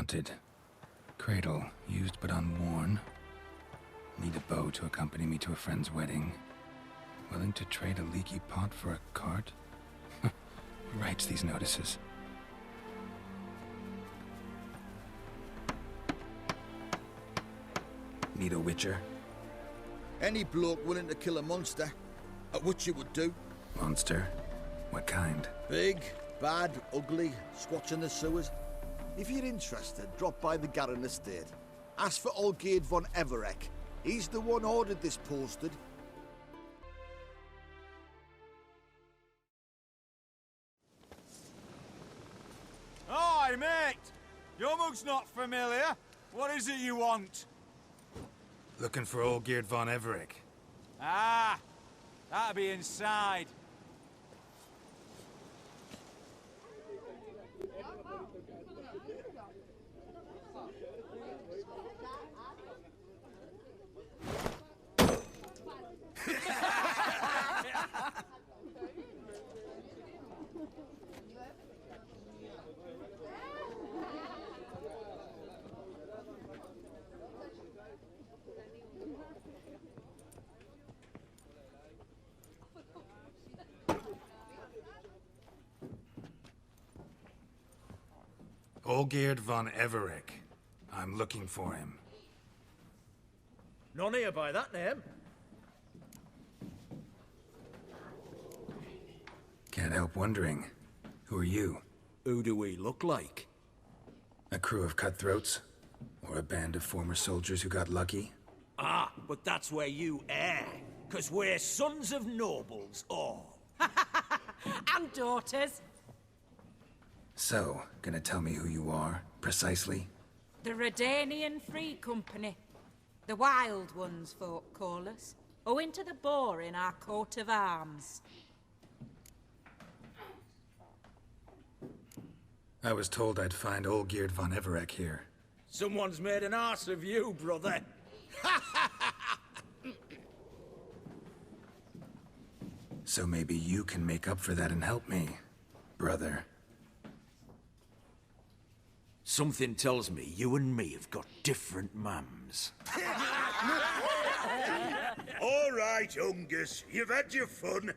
Wanted. Cradle, used but unworn. Need a bow to accompany me to a friend's wedding. Willing to trade a leaky pot for a cart? Who writes these notices? Need a witcher? Any bloke willing to kill a monster, a witcher would do. Monster? What kind? Big, bad, ugly, squatching the sewers. If you're interested, drop by the Garren estate. Ask for Olgierd von Everek. He's the one ordered this posted. Hi, mate! Your mug's not familiar. What is it you want? Looking for Olgierd von Everek. Ah, that'll be inside. Olgierd von Everek. I'm looking for him. None here by that name. Can't help wondering. Who are you? Who do we look like? A crew of cutthroats? Or a band of former soldiers who got lucky? Ah, but that's where you err. 'Cause we're sons of nobles, all. And daughters. So, gonna tell me who you are, precisely? The Redanian Free Company. The Wild Ones, folk call us. Owing to the boar in our coat of arms. I was told I'd find Olgierd von Everek here. Someone's made an arse of you, brother. So maybe you can make up for that and help me, brother. Something tells me you and me have got different mums. All right, Ungus, you've had your fun.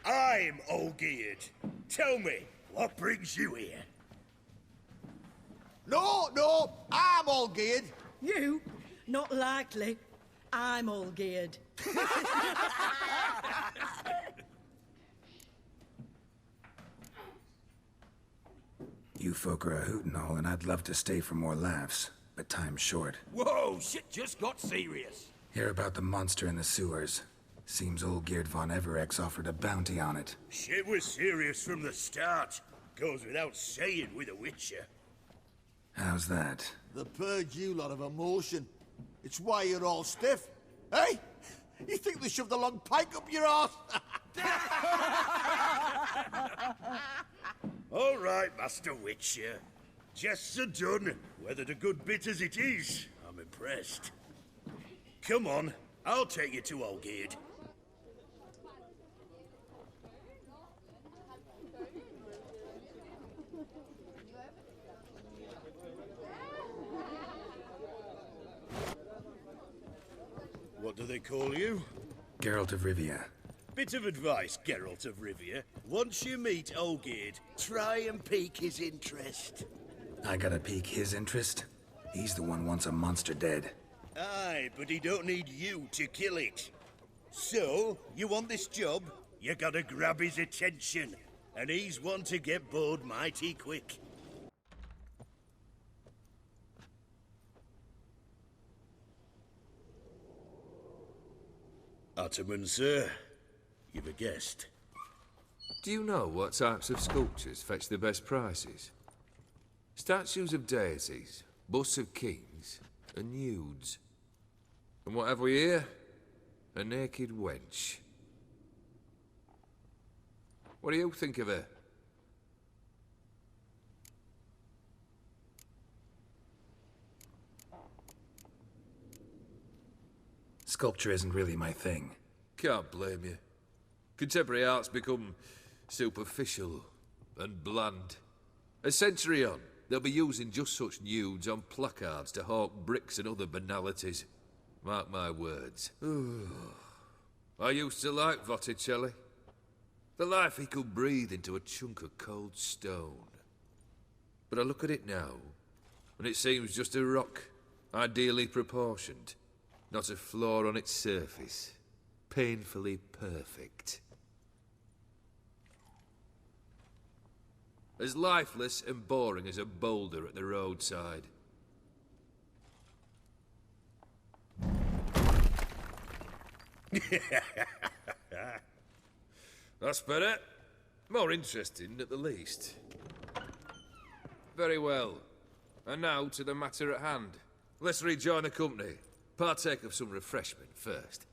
I'm Olgierd. Tell me, what brings you here? No, I'm Olgierd. You? Not likely. I'm all geared. You folk are a hoot and all, and I'd love to stay for more laughs, but time's short. Whoa, shit just got serious. Hear about the monster in the sewers. Seems Olgierd von Everek's offered a bounty on it. Shit was serious from the start. Goes without saying with a witcher. How's that? The purge you lot of emotion. It's why you're all stiff. Hey? You think they shoved a long pike up your arse? All right, Master Witcher. Jests are done. Whether the good bit as it is, I'm impressed. Come on, I'll take you to Olgierd. What do they call you? Geralt of Rivia. Bit of advice, Geralt of Rivia. Once you meet Olgierd, try and pique his interest. I gotta pique his interest? He's the one wants a monster dead. Aye, but he don't need you to kill it. So, you want this job? You gotta grab his attention. And he's one to get bored mighty quick. Ottoman, sir. You've a guest. Do you know what types of sculptures fetch the best prices? Statues of deities, busts of kings, and nudes. And what have we here? A naked wench. What do you think of her? Sculpture isn't really my thing. Can't blame you. Contemporary art's become superficial and bland. A century on, they'll be using just such nudes on placards to hawk bricks and other banalities. Mark my words. I used to like Botticelli. The life he could breathe into a chunk of cold stone. But I look at it now, and it seems just a rock, ideally proportioned. Not a flaw on its surface. Painfully perfect. As lifeless and boring as a boulder at the roadside. That's better. More interesting, at the least. Very well. And now to the matter at hand. Let's rejoin the company. Partake of some refreshment first.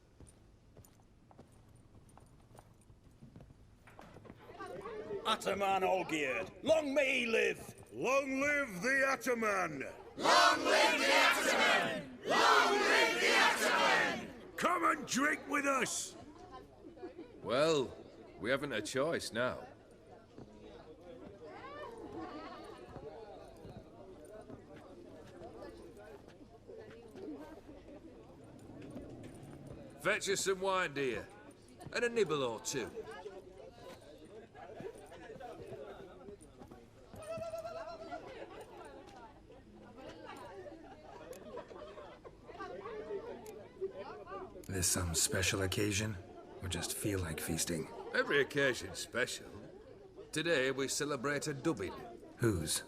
Ataman Olgierd, long may he live! Long live the Ataman! Long live the Ataman! Long live the Ataman! Come and drink with us! Well, we haven't a choice now. Fetch us some wine, dear. And a nibble or two. This some special occasion? Or just feel like feasting? Every occasion's special. Today we celebrate a dubbing. Whose?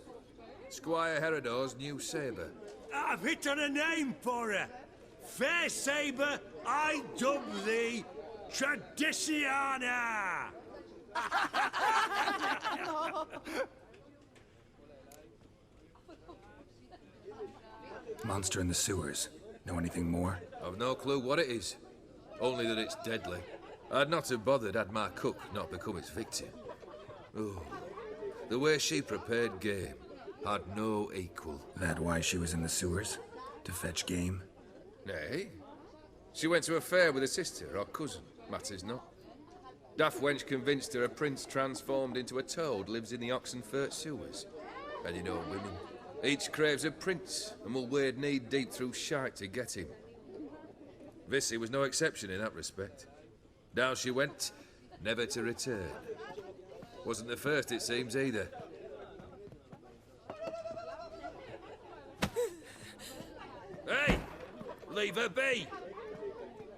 Squire Herodor's new sabre. I've hit on a name for her. Fair Sabre, I dub thee Tradiciana! Monster in the sewers. Know anything more? I've no clue what it is. Only that it's deadly. I'd not have bothered had my cook not become its victim. Oh, the way she prepared game had no equal. That why she was in the sewers? To fetch game? Nay. She went to a fair with a sister or cousin, matters not. Daft wench convinced her a prince transformed into a toad lives in the Oxenfurt sewers. And you know women. Each craves a prince and will wade knee-deep through shite to get him. Vissy was no exception in that respect. Down she went, never to return. Wasn't the first, it seems, either. Hey! Leave her be!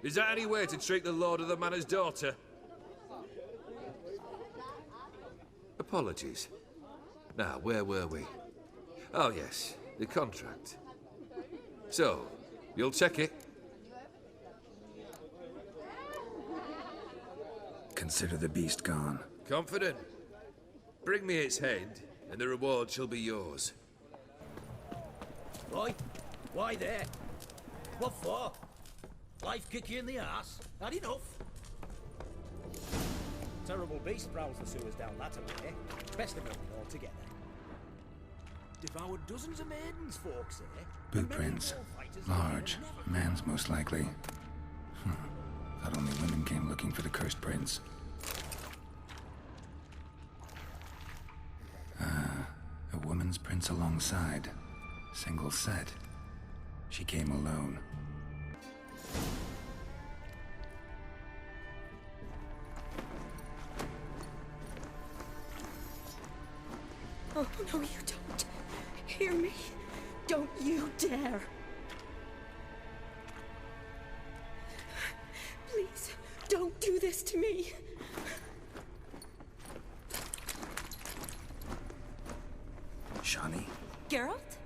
Is that any way to treat the lord of the manor's daughter? Apologies. Now, where were we? Oh, yes, the contract. So, you'll check it? Consider the beast gone. Confident? Bring me its head, and the reward shall be yours. Why? Why there? What for? Life kick you in the arse? Had enough? Terrible beast prowls the sewers down that way. Best of them altogether. Devoured dozens of maidens, folks, eh? Boot prints. Large. Man's most likely. Thought only women came looking for the cursed prince. A woman's prince alongside. Single set. She came alone. Oh, no, you don't. Hear me? Don't you dare. Please, don't do this to me. Shani? Geralt?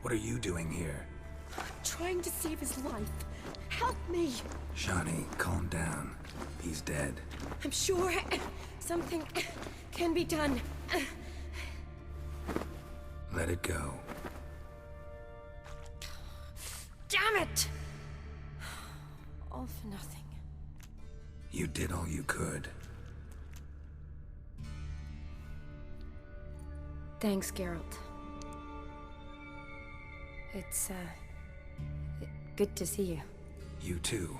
What are you doing here? Trying to save his life. Help me! Shani, calm down. He's dead. I'm sure something can be done. Let it go. Damn it! All for nothing. You did all you could. Thanks, Geralt. It's, good to see you. You too.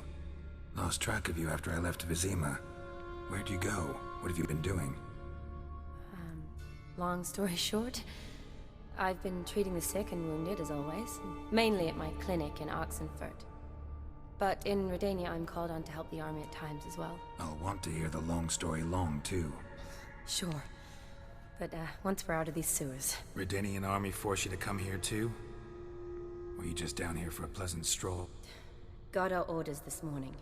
Lost track of you after I left Vizima. Where'd you go? What have you been doing? Long story short, I've been treating the sick and wounded, as always. Mainly at my clinic in Oxenfurt. But in Redania, I'm called on to help the army at times as well. I'll want to hear the long story long, too. Sure. But, once we're out of these sewers... Redanian army force you to come here, too? Or are you just down here for a pleasant stroll? Got our orders this morning.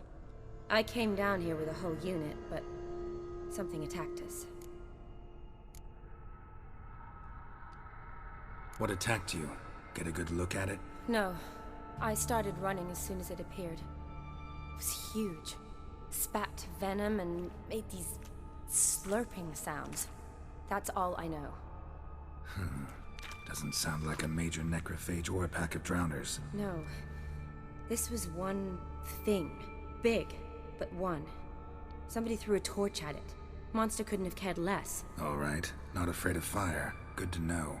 I came down here with a whole unit, but... something attacked us. What attacked you? Get a good look at it? No. I started running as soon as it appeared. It was huge. Spat venom and made these slurping sounds. That's all I know. Doesn't sound like a major necrophage or a pack of drowners. No. This was one thing. Big, but one. Somebody threw a torch at it. Monster couldn't have cared less. All right. Not afraid of fire. Good to know.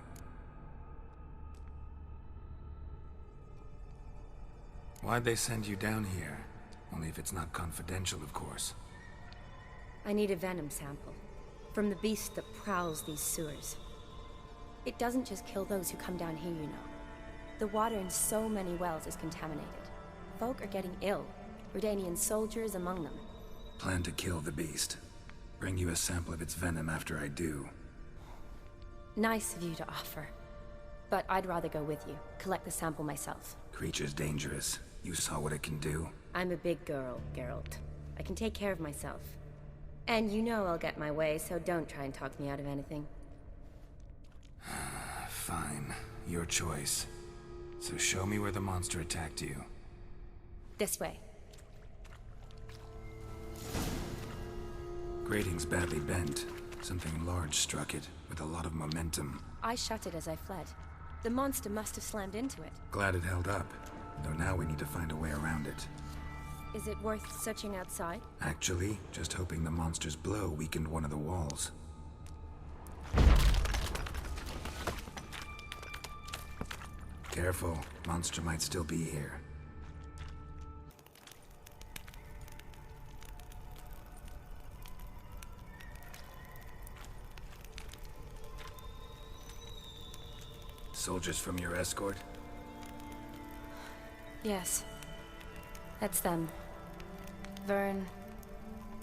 Why'd they send you down here? Only if it's not confidential, of course. I need a venom sample. From the beast that prowls these sewers. It doesn't just kill those who come down here, you know. The water in so many wells is contaminated. Folk are getting ill. Redanian soldiers among them. Plan to kill the beast. Bring you a sample of its venom after I do. Nice of you to offer. But I'd rather go with you. Collect the sample myself. Creature's dangerous. You saw what it can do. I'm a big girl, Geralt. I can take care of myself. And you know I'll get my way, so don't try and talk me out of anything. Fine. Your choice. So show me where the monster attacked you. This way. Grating's badly bent. Something large struck it, with a lot of momentum. I shut it as I fled. The monster must have slammed into it. Glad it held up. Though now we need to find a way around it. Is it worth searching outside? Actually, just hoping the monster's blow weakened one of the walls. Careful. Monster might still be here. Soldiers from your escort? Yes. That's them. Vern,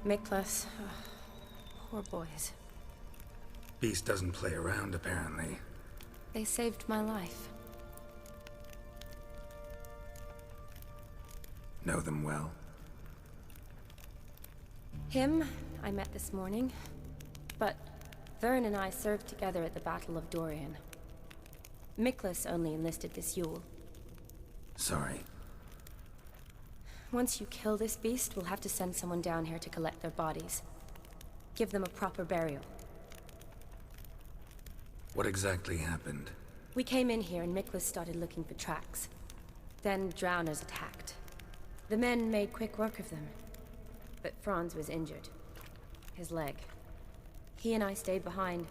Miklas. Poor boys. Beast doesn't play around, apparently. They saved my life. Know them well? Him, I met this morning. But Vern and I served together at the Battle of Dorian. Miklas only enlisted this Yule. Sorry. Once you kill this beast, we'll have to send someone down here to collect their bodies. Give them a proper burial. What exactly happened? We came in here and Miklas started looking for tracks. Then drowners attacked. The men made quick work of them. But Franz was injured. His leg. He and I stayed behind.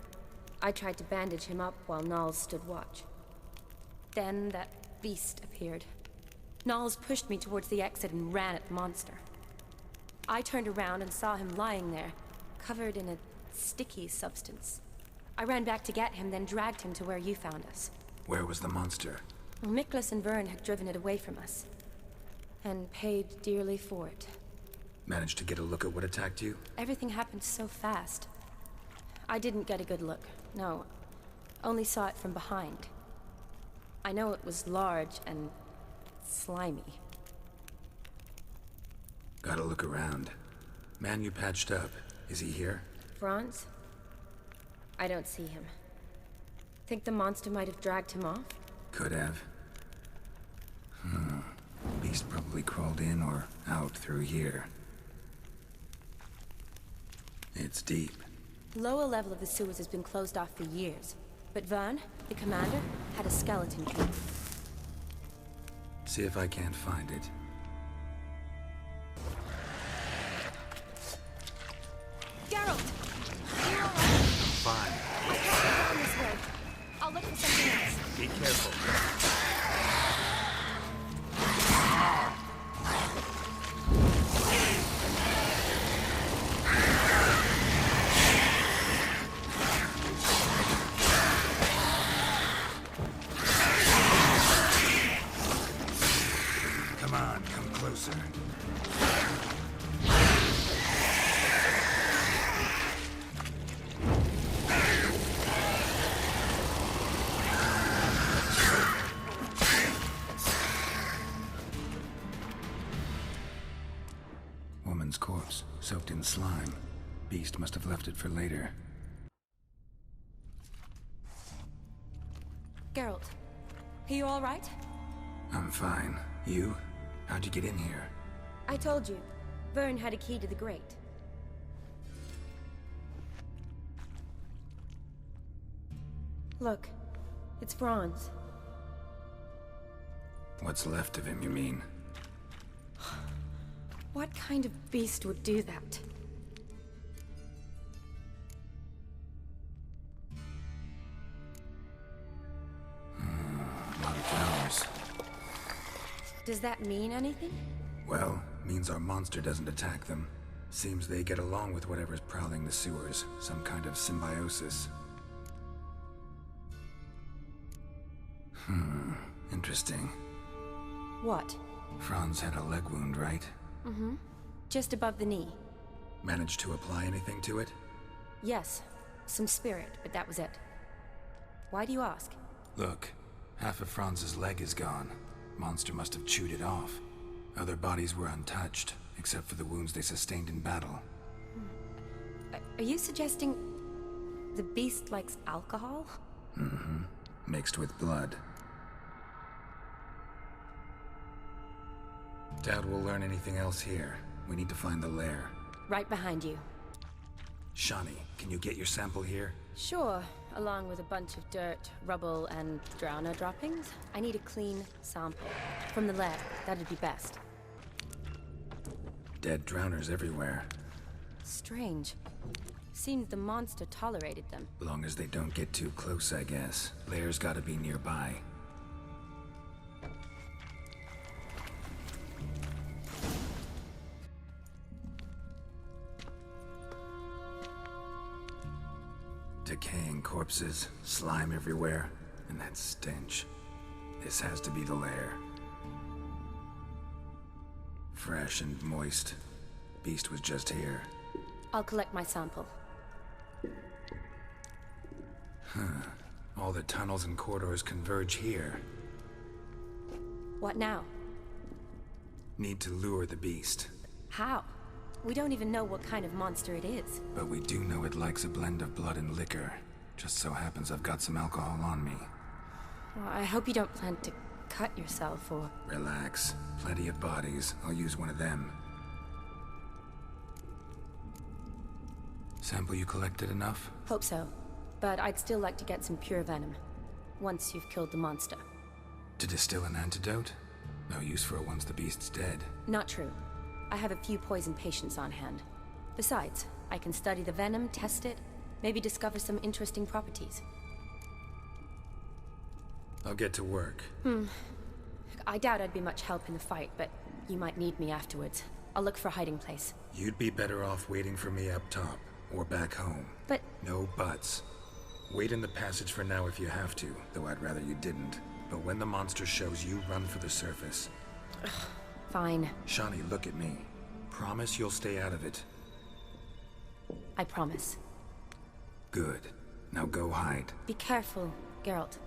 I tried to bandage him up while Nals stood watch. Then that beast appeared. Nals pushed me towards the exit and ran at the monster. I turned around and saw him lying there, covered in a sticky substance. I ran back to get him, then dragged him to where you found us. Where was the monster? Well, Miklas and Vern had driven it away from us. And paid dearly for it. Managed to get a look at what attacked you? Everything happened so fast. I didn't get a good look, no. Only saw it from behind. I know it was large and slimy. Gotta look around. Man you patched up, is he here? Franz? I don't see him. Think the monster might have dragged him off? Could have. Beast probably crawled in or out through here. It's deep. Lower level of the sewers has been closed off for years. But Vern, the commander, had a skeleton key. See if I can't find it. Geralt! Fine. I can't get down this way. I'll look for something else. Be careful. corpse, soaked in slime. Beast must have left it for later. Geralt, are you all right? I'm fine. You? How'd you get in here? I told you. Vern had a key to the grate. Look, it's Franz. What's left of him, you mean? What kind of beast would do that? A lot of flowers. Does that mean anything? Well, means our monster doesn't attack them. Seems they get along with whatever's prowling the sewers. Some kind of symbiosis. Interesting. What? Franz had a leg wound, right? Mm-hmm. Just above the knee. Managed to apply anything to it? Yes. Some spirit, but that was it. Why do you ask? Look, half of Franz's leg is gone. Monster must have chewed it off. Other bodies were untouched, except for the wounds they sustained in battle. Are you suggesting the beast likes alcohol? Mm-hmm. Mixed with blood. Doubt we'll learn anything else here. We need to find the lair. Right behind you. Shani, can you get your sample here? Sure, along with a bunch of dirt, rubble, and drowner droppings. I need a clean sample. From the lab, that'd be best. Dead drowners everywhere. Strange. Seems the monster tolerated them. Long as they don't get too close, I guess. Lair's gotta be nearby. Decaying corpses, slime everywhere, and that stench. This has to be the lair. Fresh and moist. Beast was just here. I'll collect my sample. All the tunnels and corridors converge here. What now? Need to lure the beast. How? We don't even know what kind of monster it is. But we do know it likes a blend of blood and liquor. Just so happens I've got some alcohol on me. Well, I hope you don't plan to cut yourself or... Relax. Plenty of bodies. I'll use one of them. Sample you collected enough? Hope so. But I'd still like to get some pure venom. Once you've killed the monster. To distill an antidote? No use for it once the beast's dead. Not true. I have a few poison patients on hand. Besides, I can study the venom, test it, maybe discover some interesting properties. I'll get to work. I doubt I'd be much help in the fight, but you might need me afterwards. I'll look for a hiding place. You'd be better off waiting for me up top, or back home. But... No buts. Wait in the passage for now if you have to, though I'd rather you didn't. But when the monster shows you, run for the surface. Fine. Shani, look at me. Promise you'll stay out of it. I promise. Good. Now go hide. Be careful, Geralt.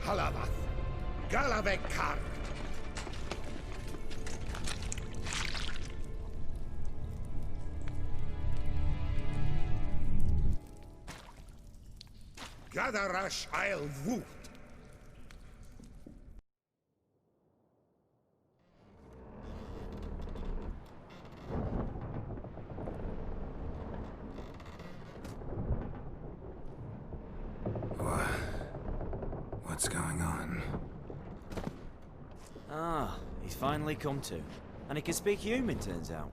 Halavath, Galavekar. Gadarash I'll woot. What's going on? Ah, he's finally come to. And he can speak human, turns out.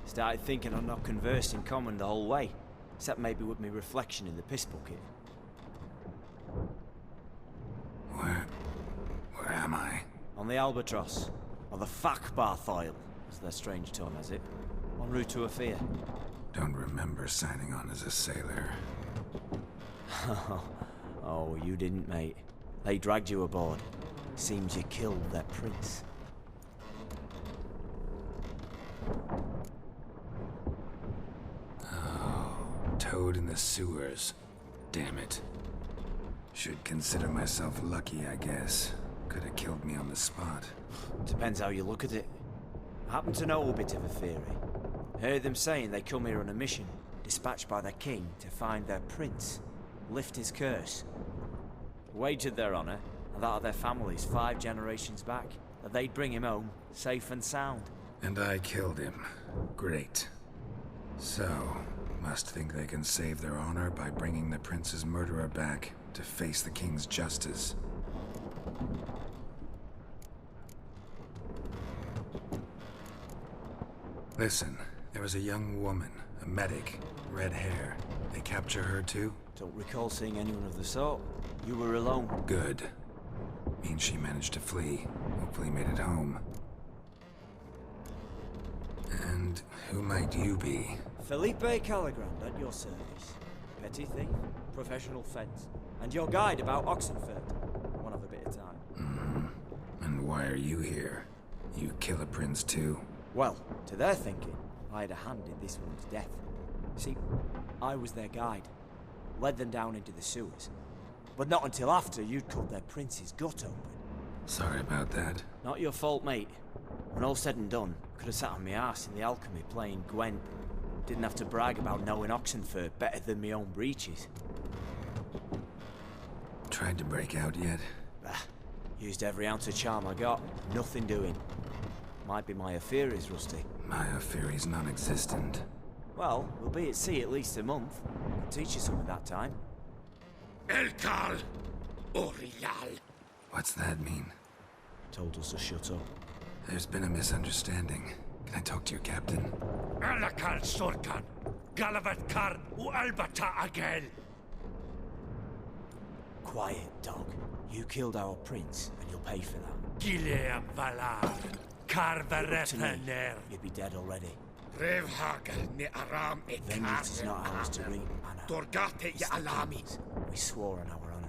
Started thinking I'm not conversed in common the whole way, except maybe with me reflection in the piss bucket. Where am I? On the Albatross, or the Fakbarthoil, as their strange tongue has it, en route to Afir. Don't remember signing on as a sailor. Oh, you didn't, mate. They dragged you aboard. Seems you killed their prince. Oh, toad in the sewers. Damn it. Should consider myself lucky, I guess. Could have killed me on the spot. Depends how you look at it. I happen to know a bit of a theory. Heard them saying they come here on a mission, dispatched by their king to find their prince, lift his curse. Wagered their honor, and that of their families 5 generations back, that they'd bring him home, safe and sound. And I killed him. Great. So, must think they can save their honor by bringing the prince's murderer back to face the king's justice. Listen, there was a young woman, a medic, red hair. They capture her too? Don't recall seeing anyone of the sort. You were alone. Good. Means she managed to flee. Hopefully made it home. And who might you be? Felipe Caligrand at your service. Petty thief, professional fence, and your guide about Oxenfurt. One of a bit of time. Mm-hmm. And why are you here? You kill a prince too? Well, to their thinking, I had a hand in this one's death. See, I was their guide. Led them down into the sewers. But not until after you'd cut their prince's gut open. Sorry about that. Not your fault, mate. When all said and done, could have sat on my arse in the alchemy playing Gwent. Didn't have to brag about knowing Oxenfurt better than my own breeches. Tried to break out yet? Bah, used every ounce of charm I got. Nothing doing. Might be my Afiri's rusty. My Afiri's non-existent. Well, we'll be at sea at least a month. I'll teach you something that time. Elkal Orial. What's that mean? Told us to shut up. There's been a misunderstanding. Can I talk to your captain? Alakal Sorkan. Galavat Karn U Albata Agel. Quiet, dog. You killed our prince, and you'll pay for that. Gileam Valar. Karvarethener. You'd be dead already. Revhagel ne Aram e Vengeance is not ours to reap, Anna. Dorgate ya Alami. We swore on our honor.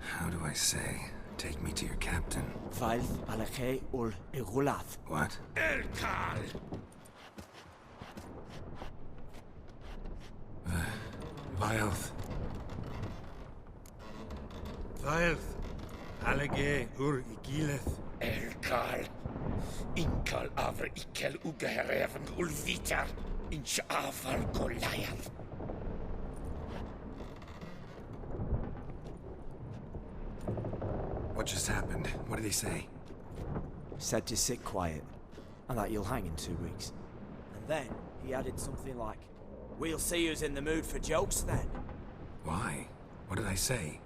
How do I say? Take me to your captain. Valth Alakhe ul Igulath. What? Elkal! Vilth. Vilth. Alage ur Igileth. Elkal. Inkal avr ikel ugehereven ulvitar. Inch afal Goliath. What just happened? What did he say? Said to sit quiet, and that you'll hang in 2 weeks. And then he added something like, "We'll see who's in the mood for jokes then." Why? What did I say?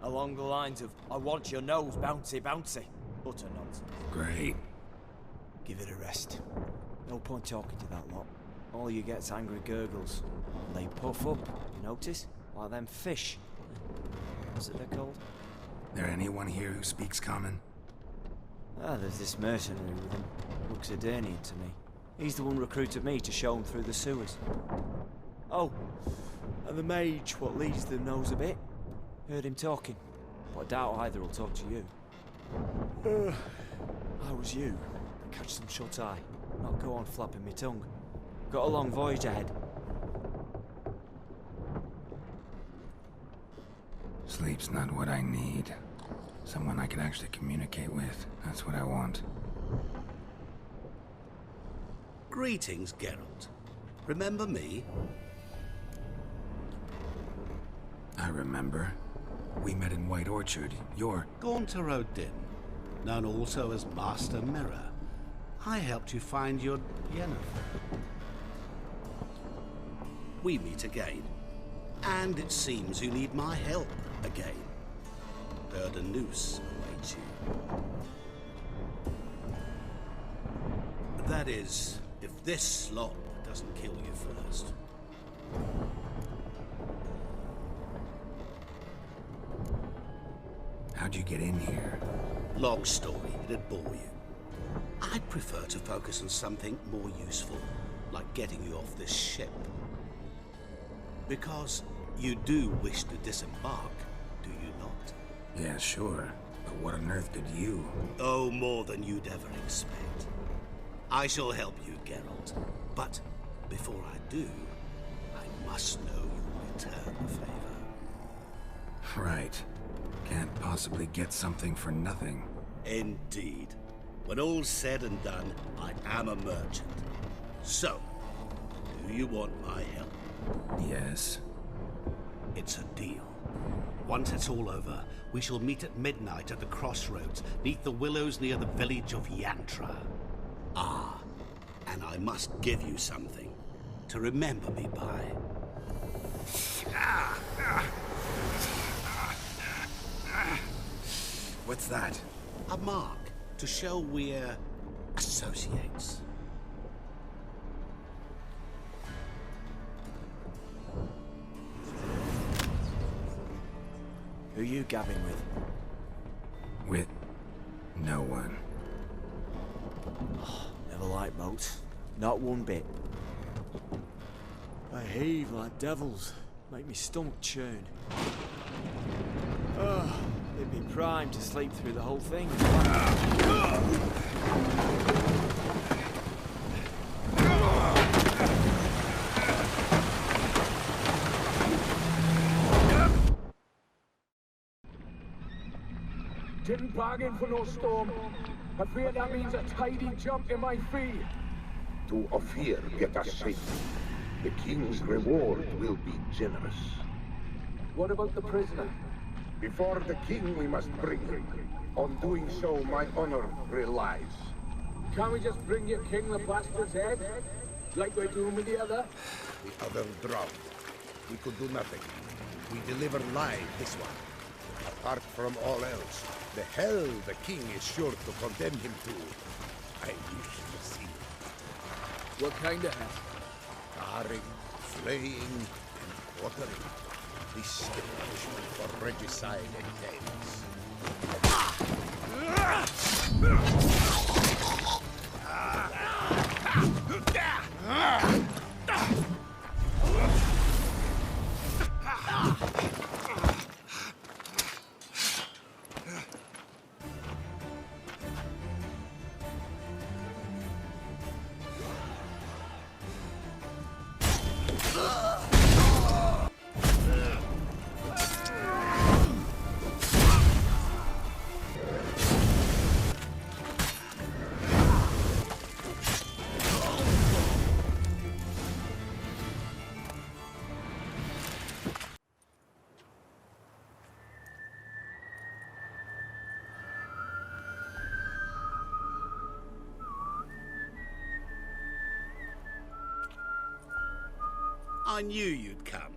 Along the lines of, "I want your nose bouncy bouncy." Utter nonsense. Great. Give it a rest. No point talking to that lot. All you get's angry gurgles. And they puff up, you notice? Like them fish. What's it they're called? There anyone here who speaks common? Ah, there's this mercenary with him. Looks Edirnian to me. He's the one recruited me to show him through the sewers. Oh, and the mage what leads them knows a bit. Heard him talking, but I doubt either will talk to you. How was you? Catch some shut-eye, not go on flapping me tongue. Got a long voyage ahead. Sleep's not what I need. Someone I could actually communicate with. That's what I want. Greetings, Geralt. Remember me? I remember. We met in White Orchard. You're... Gaunter O'Din, known also as Master Mirror. I helped you find your Yennefer. We meet again. And it seems you need my help again. Heard a noose awaits you. That is, if this slop doesn't kill you first. How'd you get in here? Long story, it'd bore you. I'd prefer to focus on something more useful, like getting you off this ship. Because you do wish to disembark, do you not? Yeah, sure. But what on earth did you? Oh, more than you'd ever expect. I shall help you, Geralt. But before I do, I must know you'll return the favor. Right. Can't possibly get something for nothing. Indeed. When all's said and done, I am a merchant. So, do you want my help? Yes. It's a deal. Once it's all over, we shall meet at midnight at the crossroads, neath the willows near the village of Yantra. Ah, and I must give you something to remember me by. What's that? A mark to show we're associates. Who you gabbing with? With no one. Never liked boats. Not one bit. They heave like devils. Make me stomach churn. They'd be primed to sleep through the whole thing. Didn't bargain for no storm. I fear that means a tidy jump in my fee. To Ophir get us safe. The king's reward will be generous. What about the prisoner? Before the king we must bring him. On doing so, my honor relies. Can't we just bring your king the bastard's head? Like we're doing with the other? The other drowned. We could do nothing. We deliver live this one. Apart from all else, the hell the king is sure to condemn him to. I wish to see. What kind of hell? Carring, flaying, and quartering. This the punishment for regicide entails. I knew you'd come.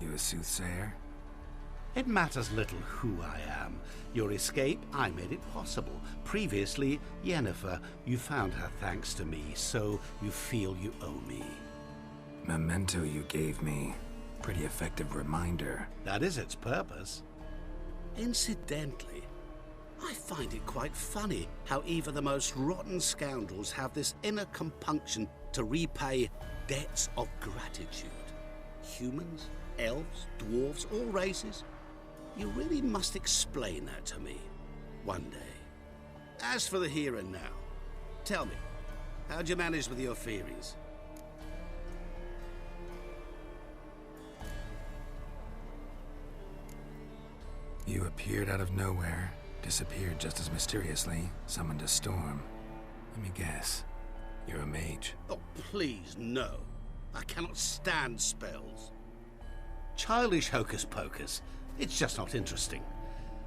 You a soothsayer? It matters little who I am. Your escape, I made it possible. Previously, Yennefer, you found her thanks to me, so you feel you owe me. Memento you gave me. Pretty effective reminder. That is its purpose. Incidentally, I find it quite funny how even the most rotten scoundrels have this inner compunction to repay debts of gratitude. Humans, elves, dwarves, all races. You really must explain that to me one day. As for the here and now, tell me, how'd you manage with your theories? You appeared out of nowhere, disappeared just as mysteriously, summoned a storm. Let me guess. You're a mage. Oh, please, no. I cannot stand spells. Childish hocus pocus. It's just not interesting.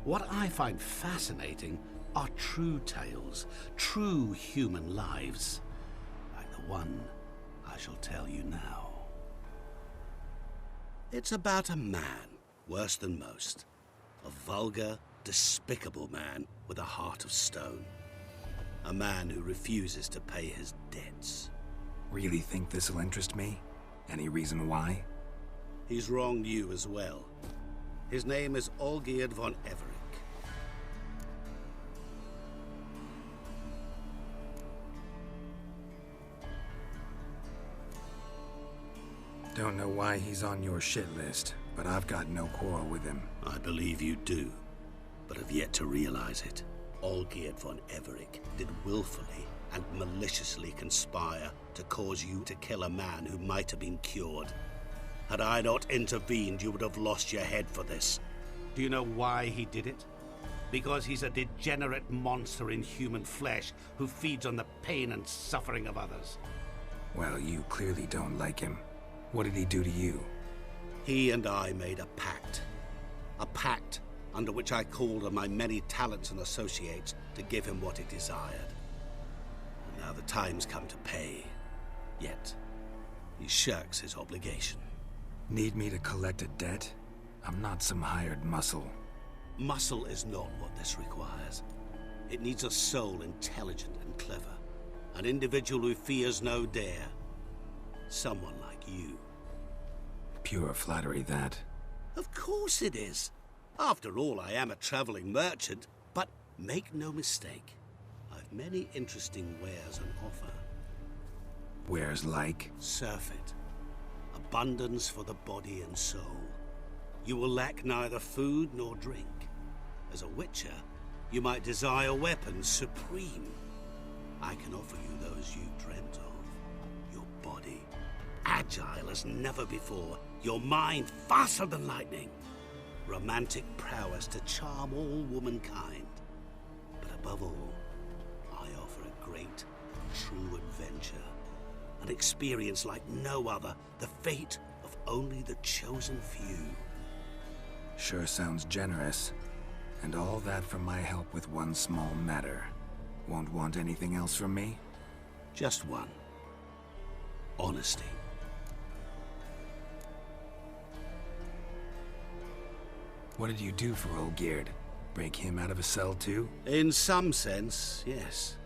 What I find fascinating are true tales, true human lives, like the one I shall tell you now. It's about a man, worse than most. A vulgar, despicable man with a heart of stone. A man who refuses to pay his debts. Really think this'll interest me? Any reason why? He's wronged you as well. His name is Olgierd von Everec. Don't know why he's on your shit list, but I've got no quarrel with him. I believe you do, but have yet to realize it. Olgierd von Everec did willfully and maliciously conspire to cause you to kill a man who might have been cured. Had I not intervened, you would have lost your head for this. Do you know why he did it? Because he's a degenerate monster in human flesh who feeds on the pain and suffering of others. Well, you clearly don't like him. What did he do to you? He and I made a pact. A pact under which I called on my many talents and associates to give him what he desired. And now the time's come to pay. Yet, he shirks his obligation. Need me to collect a debt? I'm not some hired muscle. Muscle is not what this requires. It needs a soul intelligent and clever. An individual who fears no dare. Someone like you. Pure flattery, that. Of course it is. After all, I am a traveling merchant. But make no mistake, I've many interesting wares on offer. Wares like? Surfeit. Abundance for the body and soul. You will lack neither food nor drink. As a witcher, you might desire weapons supreme. I can offer you those you dreamt of. Your body, agile as never before. Your mind, faster than lightning. Romantic prowess to charm all womankind. But above all, I offer a great, true adventure. An experience like no other. The fate of only the chosen few. Sure sounds generous. And all that for my help with one small matter. Won't want anything else from me? Just one. Honesty. What did you do for Olgierd? Break him out of a cell too? In some sense, yes.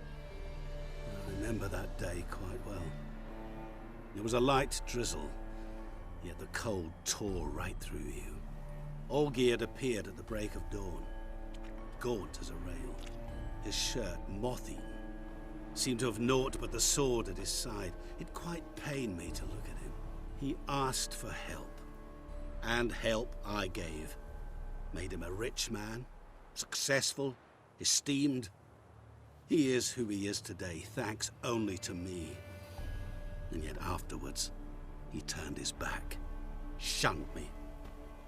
I remember that day quite well. It was a light drizzle, yet the cold tore right through you. Olgierd appeared at the break of dawn, gaunt as a rail, his shirt moth-eaten. Seemed to have naught but the sword at his side. It quite pained me to look at him. He asked for help, and help I gave. Made him a rich man, successful, esteemed. He is who he is today, thanks only to me. And yet afterwards, he turned his back, shunned me,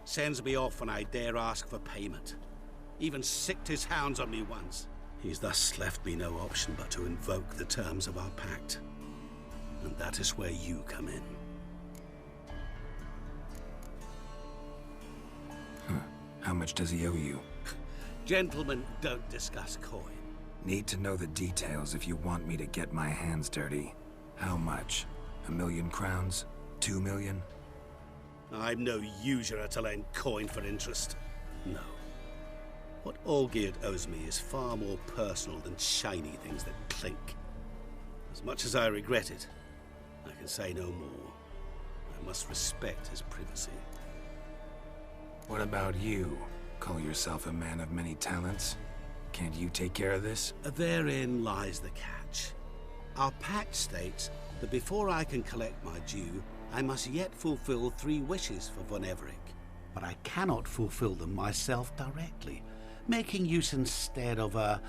sends me off when I dare ask for payment. Even sicked his hounds on me once. He's thus left me no option but to invoke the terms of our pact. And that is where you come in. How much does he owe you? Gentlemen don't discuss coin. Need to know the details if you want me to get my hands dirty. How much? 1,000,000 crowns? 2 million? I'm no usurer to lend coin for interest. No. What Olgierd owes me is far more personal than shiny things that clink. As much as I regret it, I can say no more. I must respect his privacy. What about you? Call yourself a man of many talents? Can't you take care of this? Therein lies the catch. Our pact states that before I can collect my due, I must yet fulfill 3 wishes for von Everec. But I cannot fulfill them myself directly, making use instead of a...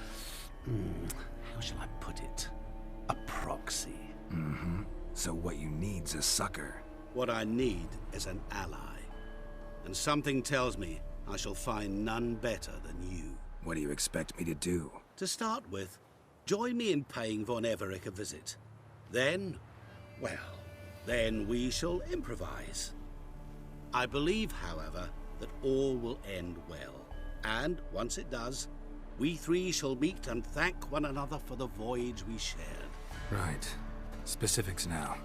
how shall I put it? A proxy. Mm-hmm. So what you need's a sucker. What I need is an ally. And something tells me I shall find none better than you. What do you expect me to do? To start with, join me in paying Von Everec a visit. Then, well, then we shall improvise. I believe, however, that all will end well. And once it does, we three shall meet and thank one another for the voyage we shared. Right. Specifics now.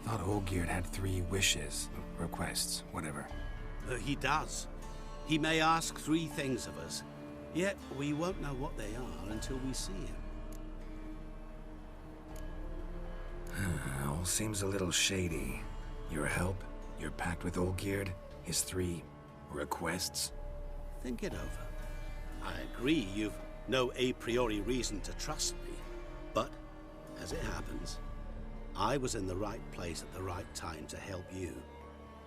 Thought Olgierd had 3 wishes, requests, whatever. He does. He may ask 3 things of us, yet we won't know what they are until we see him. All seems a little shady. Your help, your pact with Olgierd, his 3 requests. Think it over. I agree you've no a priori reason to trust me, but as it happens, I was in the right place at the right time to help you.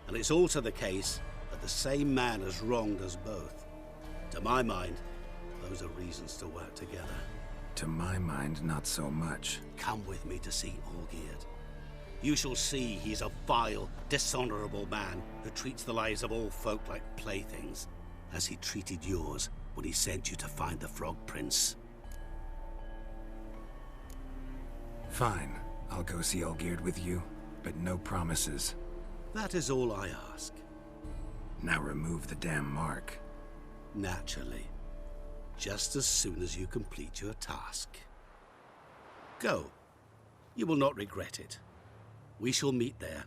And it's also the case that the same man has wronged us both. To my mind, those are reasons to work together. To my mind, not so much. Come with me to see Olgierd. You shall see he's a vile, dishonorable man who treats the lives of all folk like playthings, as he treated yours when he sent you to find the Frog Prince. Fine. I'll go see Olgierd with you, but no promises. That is all I ask. Now remove the damn mark. Naturally. Just as soon as you complete your task. Go. You will not regret it. We shall meet there.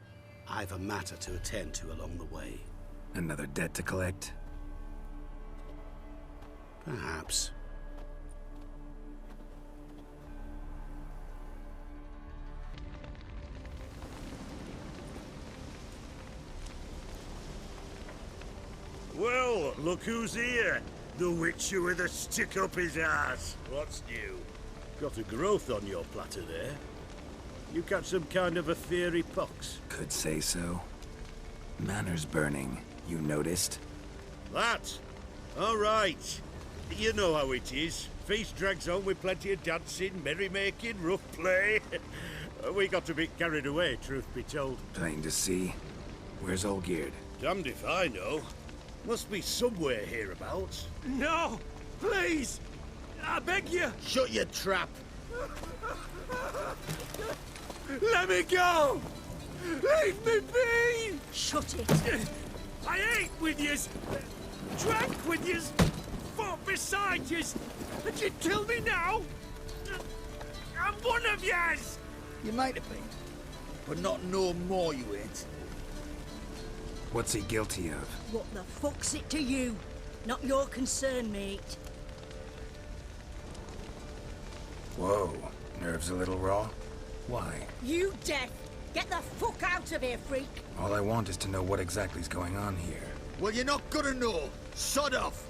I've a matter to attend to along the way. Another debt to collect? Perhaps. Well, look who's here. The Witcher with a stick up his ass. What's new? Got a growth on your platter there. You catch some kind of a fiery pox? Could say so. Manor's burning. You noticed? That? All right. You know how it is. Feast drags on with plenty of dancing, merrymaking, rough play. We got a bit carried away, truth be told. Plain to see. Where's Olgierd? Damned if I know. Must be somewhere hereabouts. No! Please! I beg you! Shut your trap! Let me go! Leave me be! Shut it! I ate with yous, drank with yous, fought beside yous, and you kill me now? I'm one of yous! You might have been, but not no more you ain't. What's he guilty of? What the fuck's it to you? Not your concern, mate. Whoa. Nerves a little raw? Why? You deaf! Get the fuck out of here, freak! All I want is to know what exactly's going on here. Well, you're not gonna know. Sod off!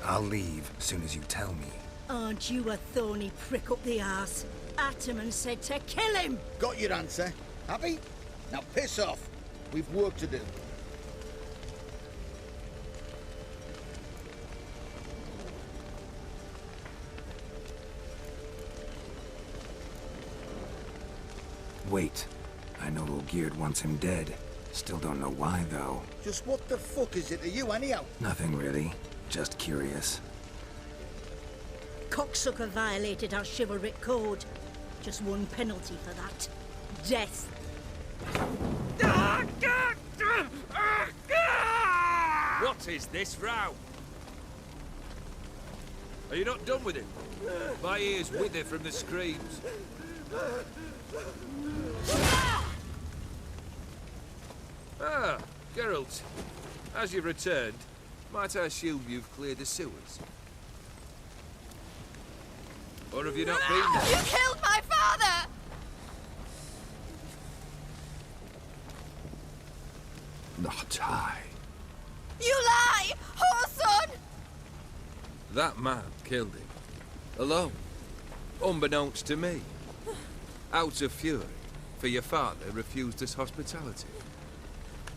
I'll leave as soon as you tell me. Aren't you a thorny prick up the arse? Ataman said to kill him! Got your answer. Happy? Now piss off. We've work to do. Wait. I know Olgierd wants him dead. Still don't know why, though. Just what the fuck is it to you, anyhow? Nothing really. Just curious. Cocksucker violated our chivalric code. Just one penalty for that. Death. What is this row? Are you not done with him? My ears wither from the screams. Ah, Geralt. As you've returned, might I assume you've cleared the sewers? Or have you not been there? You killed my father! Not I. You lie! Whoreson! That man killed him. Alone. Unbeknownst to me. Out of fury, for your father refused us hospitality.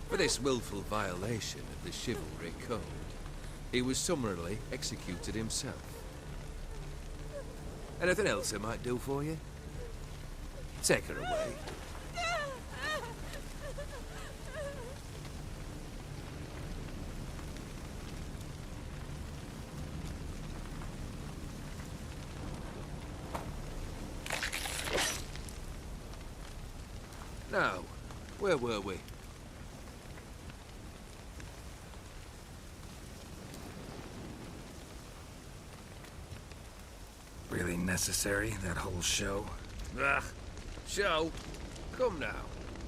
For this willful violation of the chivalry code, he was summarily executed himself. Anything else I might do for you? Take her away. Now, where were we? Really necessary, that whole show? Ah, show? Come now.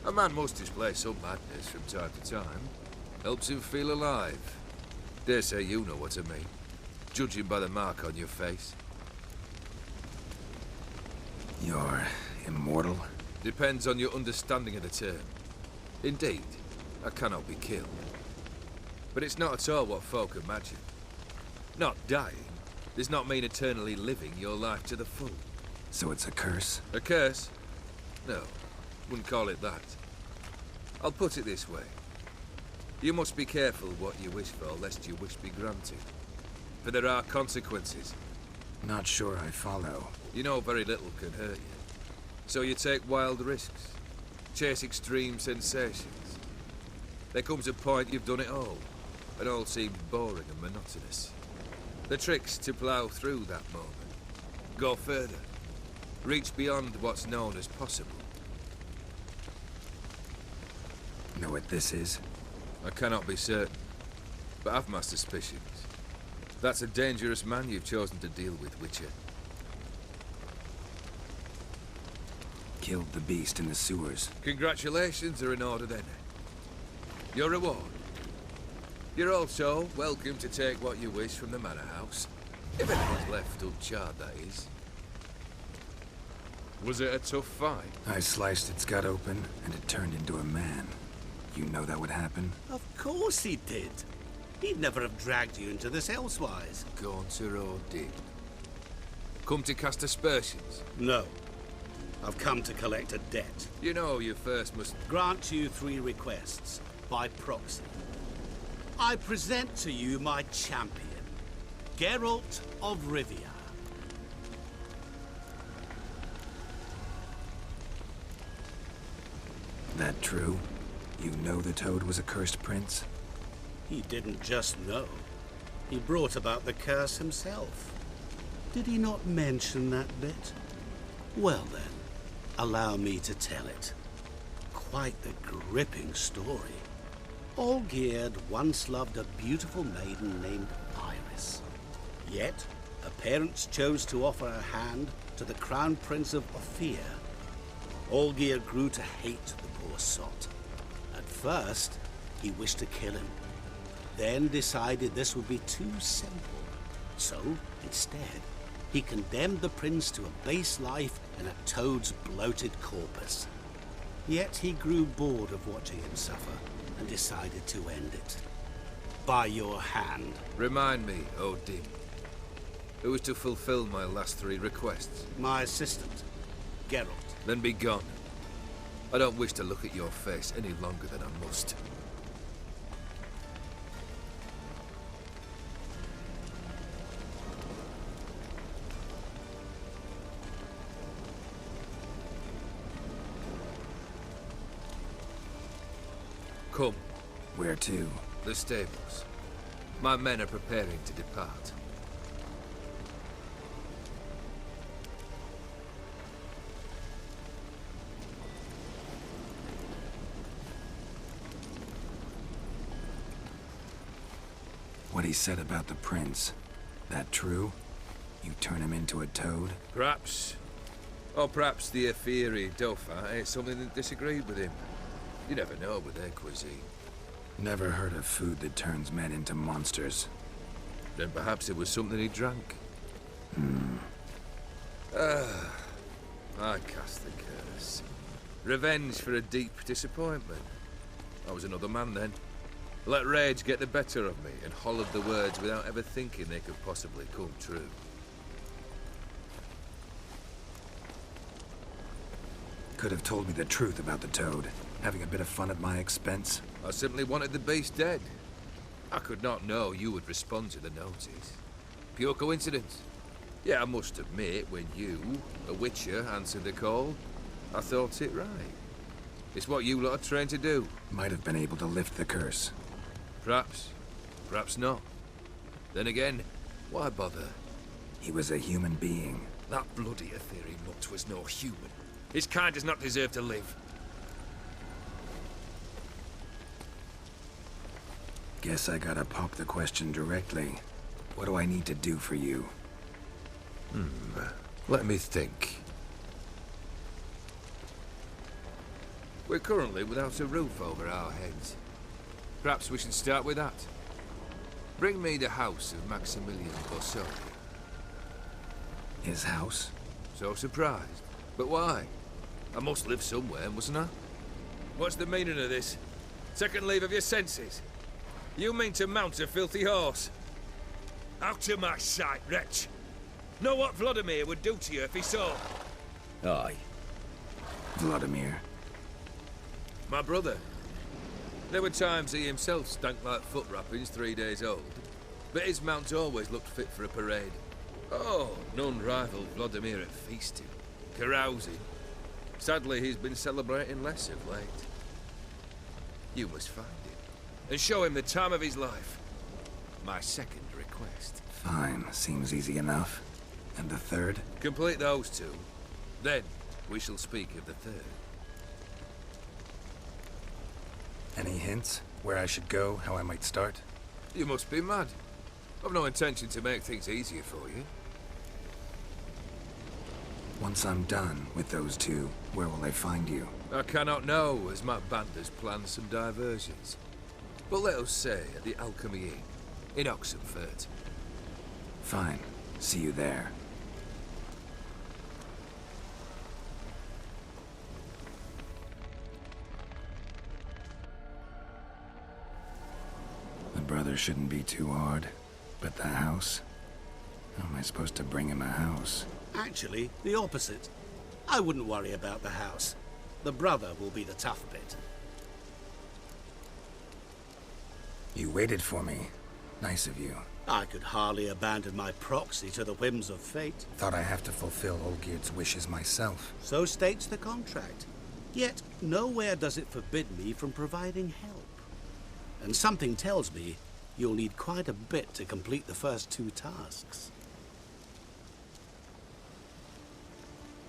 A man must display some madness from time to time. Helps him feel alive. Dare say you know what I mean. Judging by the mark on your face. You're immortal? Depends on your understanding of the term. Indeed, I cannot be killed. But it's not at all what folk imagine. Not dying does not mean eternally living your life to the full. So it's a curse? A curse? No, wouldn't call it that. I'll put it this way. You must be careful what you wish for, lest your wish be granted. For there are consequences. Not sure I follow. You know very little can hurt you. So you take wild risks. Chase extreme sensations. There comes a point you've done it all, and all seems boring and monotonous. The trick's to plough through that moment. Go further. Reach beyond what's known as possible. Know what this is? I cannot be certain, but I've my suspicions. That's a dangerous man you've chosen to deal with, Witcher. Killed the beast in the sewers. Congratulations are in order then. Your reward. You're also welcome to take what you wish from the manor house. If anything's left uncharred, that is. Was it a tough fight? I sliced its gut open, and it turned into a man. You know that would happen? Of course he did. He'd never have dragged you into this elsewise. Gaunter or did. Come to cast aspersions? No. I've come to collect a debt. You know you first must... Grant you 3 requests, by proxy. I present to you my champion, Geralt of Rivia. That true? You know the Toad was a cursed prince? He didn't just know. He brought about the curse himself. Did he not mention that bit? Well then, allow me to tell it. Quite the gripping story. Olgierd once loved a beautiful maiden named Iris. Yet, her parents chose to offer her hand to the Crown Prince of Ophir. Olgierd grew to hate the poor sot. At first, he wished to kill him. Then decided this would be too simple. So, instead, he condemned the prince to a base life in a toad's bloated corpus. Yet he grew bored of watching him suffer and decided to end it. By your hand. Remind me, Odin. Who is to fulfill my last 3 requests? My assistant, Geralt. Then be gone. I don't wish to look at your face any longer than I must. Come. Where to? The stables. My men are preparing to depart. What he said about the prince, that true? You turn him into a toad? Perhaps. Or perhaps the Ephiri Dauphin ate something that disagreed with him. You never know with their cuisine. Never heard of food that turns men into monsters. Then perhaps it was something he drank. I cast the curse. Revenge for a deep disappointment. I was another man then. Let rage get the better of me and hollered the words without ever thinking they could possibly come true. Could have told me the truth about the Toad, having a bit of fun at my expense. I simply wanted the beast dead. I could not know you would respond to the notice. Pure coincidence. Yeah, I must admit, when you, a Witcher, answered the call, I thought it right. It's what you lot are trained to do. Might have been able to lift the curse. Perhaps. Perhaps not. Then again, why bother? He was a human being. That bloody Ethereal mutt was no human. His kind does not deserve to live. Guess I gotta pop the question directly. What do I need to do for you? Let me think. We're currently without a roof over our heads. Perhaps we should start with that. Bring me the house of Maximilian Bossoni. His house? So surprised. But why? I must live somewhere, mustn't I? What's the meaning of this? Second leave of your senses? You mean to mount a filthy horse? Out of my sight, wretch! Know what Vladimir would do to you if he saw? Aye. Vladimir. My brother. There were times he himself stank like foot wrappings 3 days old, but his mount always looked fit for a parade. Oh, none rivaled Vladimir at feasting, carousing. Sadly, he's been celebrating less of late. You must find him, and show him the time of his life. My second request. Fine, seems easy enough. And the third? Complete those two. Then, we shall speak of the third. Any hints? Where I should go? How I might start? You must be mad. I've no intention to make things easier for you. Once I'm done with those two, where will I find you? I cannot know, as my band has planned some diversions. But let us say at the Alchemy Inn, in Oxenfurt. Fine. See you there. The brother shouldn't be too hard. But the house? How am I supposed to bring him a house? Actually, the opposite. I wouldn't worry about the house. The brother will be the tough bit. You waited for me. Nice of you. I could hardly abandon my proxy to the whims of fate. Thought I have to fulfill Olgierd's wishes myself. So states the contract. Yet, nowhere does it forbid me from providing help. And something tells me you'll need quite a bit to complete the first two tasks.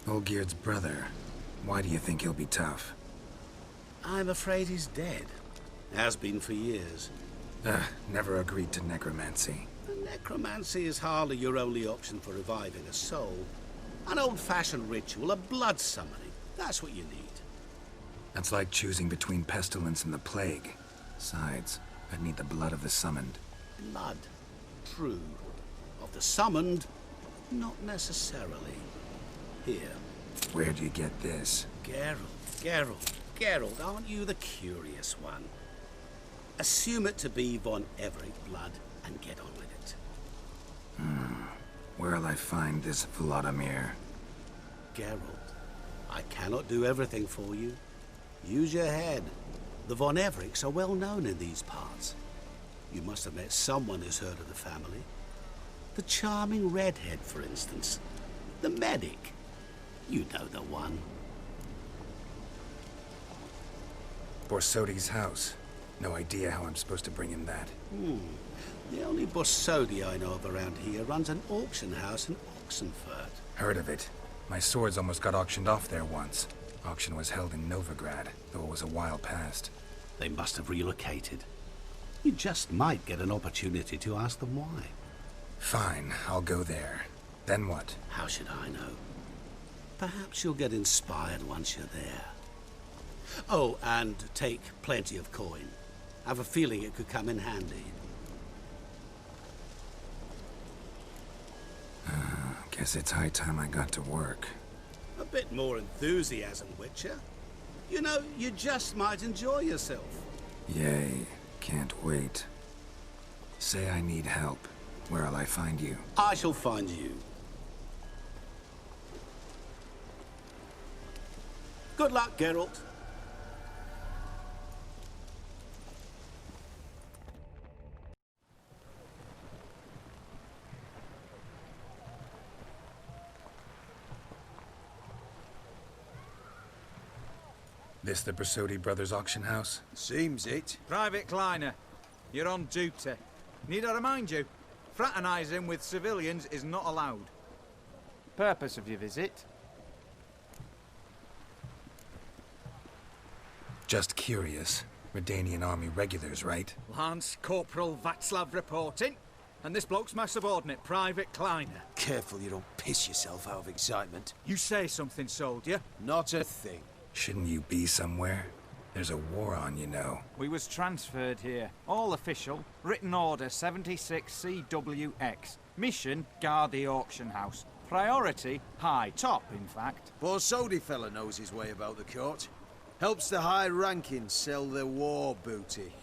Olgierd's brother. Why do you think he'll be tough? I'm afraid he's dead. Has been for years. Never agreed to necromancy. Necromancy is hardly your only option for reviving a soul. An old-fashioned ritual, a blood summoning. That's what you need. That's like choosing between pestilence and the plague. Besides, I'd need the blood of the summoned. Blood. True. Of the summoned, not necessarily. Here. Where'd you get this? Geralt, aren't you the curious one? Assume it to be von Everett blood and get on with it. Where'll I find this Vladimir? Geralt, I cannot do everything for you. Use your head. The von Evericks are well known in these parts. You must have met someone who's heard of the family. The charming redhead, for instance. The medic. You know the one. Borsodi's house. No idea how I'm supposed to bring him that. The only Borsodi I know of around here runs an auction house in Oxenfurt. Heard of it. My swords almost got auctioned off there once. Auction was held in Novigrad, though it was a while past. They must have relocated. You just might get an opportunity to ask them why. Fine, I'll go there. Then what? How should I know? Perhaps you'll get inspired once you're there. Oh, and take plenty of coin. I have a feeling it could come in handy. Guess it's high time I got to work. A bit more enthusiasm, Witcher. You know, you just might enjoy yourself. Yay, can't wait. Say I need help. Where'll I find you? I shall find you. Good luck, Geralt. This the Borsodi Brothers auction house? Seems it. Private Kleiner, you're on duty. Need I remind you, fraternizing with civilians is not allowed. Purpose of your visit? Just curious. Redanian army regulars, right? Lance Corporal Václav reporting. And this bloke's my subordinate, Private Kleiner. Careful you don't piss yourself out of excitement. You say something, soldier? Not a thing. Shouldn't you be somewhere? There's a war on, you know. We was transferred here. All official. Written order 76 CWX. Mission, guard the auction house. Priority, high. Top, in fact. Borsodi fella knows his way about the court. Helps the high-ranking sell their war booty.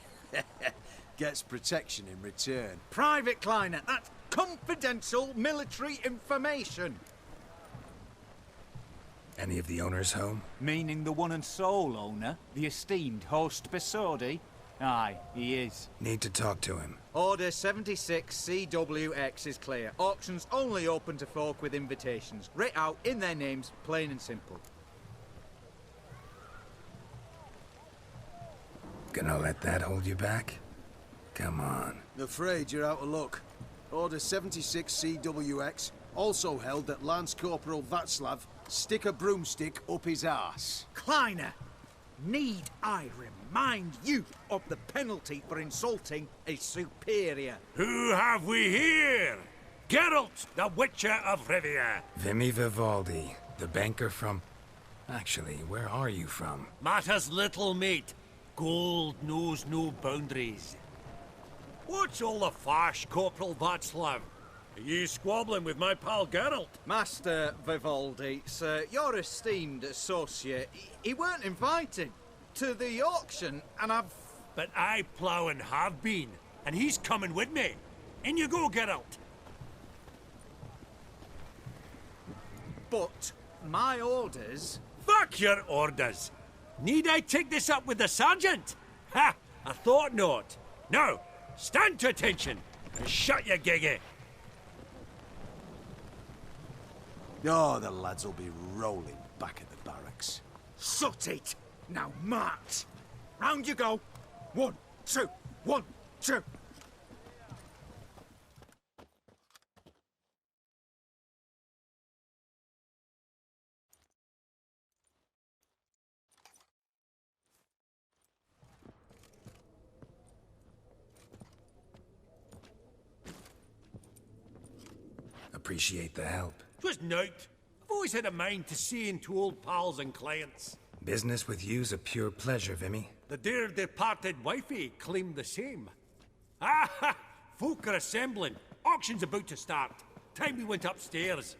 Gets protection in return. Private Kleiner, that's confidential military information. Any of the owners home? Meaning the one and sole owner, the esteemed host Borsodi? Aye, he is. Need to talk to him. Order 76 CWX is clear. Auctions only open to folk with invitations. Writ out in their names, plain and simple. Gonna let that hold you back? Come on. Afraid you're out of luck. Order 76 CWX, also held that Lance Corporal Václav stick a broomstick up his arse. Kleiner, need I remind you of the penalty for insulting a superior? Who have we here? Geralt, the Witcher of Rivia. Vimy Vivaldi, the banker from... Actually, where are you from? Matters little, mate. Gold knows no boundaries. What's all the fash, Corporal Václav? Are you squabbling with my pal Geralt? Master Vivaldi, sir, your esteemed associate, he weren't invited to the auction, and I've... But I plough and have been, and he's coming with me. In you go, Geralt. But my orders... Fuck your orders! Need I take this up with the sergeant? Ha! I thought not. Now, stand to attention and shut your giggy. Oh, the lads will be rolling back at the barracks. Sut it! Now march! Round you go! 1, 2, 1, 2! Appreciate the help. 'Twas nowt. I've always had a mind to see into old pals and clients. Business with you's a pure pleasure, Vimy. The dear departed wifey claimed the same. Ah ha! Folk are assembling. Auction's about to start. Time we went upstairs.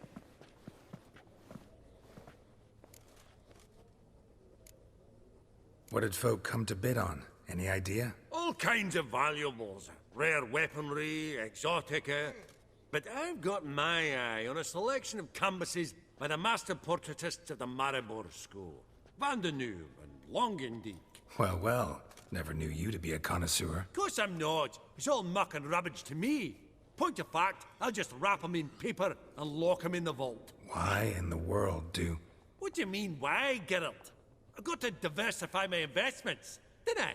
What did folk come to bid on? Any idea? All kinds of valuables. Rare weaponry, exotica. But I've got my eye on a selection of canvases by the master portraitists of the Maribor School. Van de Neuve and Longendijk. Well, well. Never knew you to be a connoisseur. Of course I'm not. It's all muck and rubbish to me. Point of fact, I'll just wrap 'em in paper and lock 'em in the vault. Why in the world do... What do you mean, why, Geralt? I've got to diversify my investments, didn't I?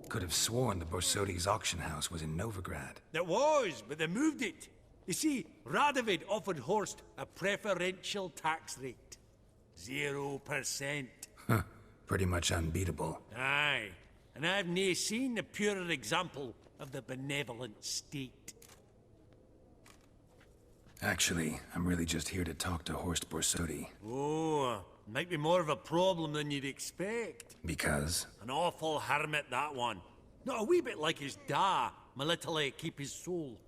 Could have sworn the Borsodi's auction house was in Novigrad. It was, but they moved it. You see, Radovid offered Horst a preferential tax rate. 0%. Huh. Pretty much unbeatable. Aye. And I've nae seen a purer example of the benevolent state. Actually, I'm really just here to talk to Horst Borsodi. Oh, might be more of a problem than you'd expect. Because? An awful hermit, that one. Not a wee bit like his da, my little keep his soul.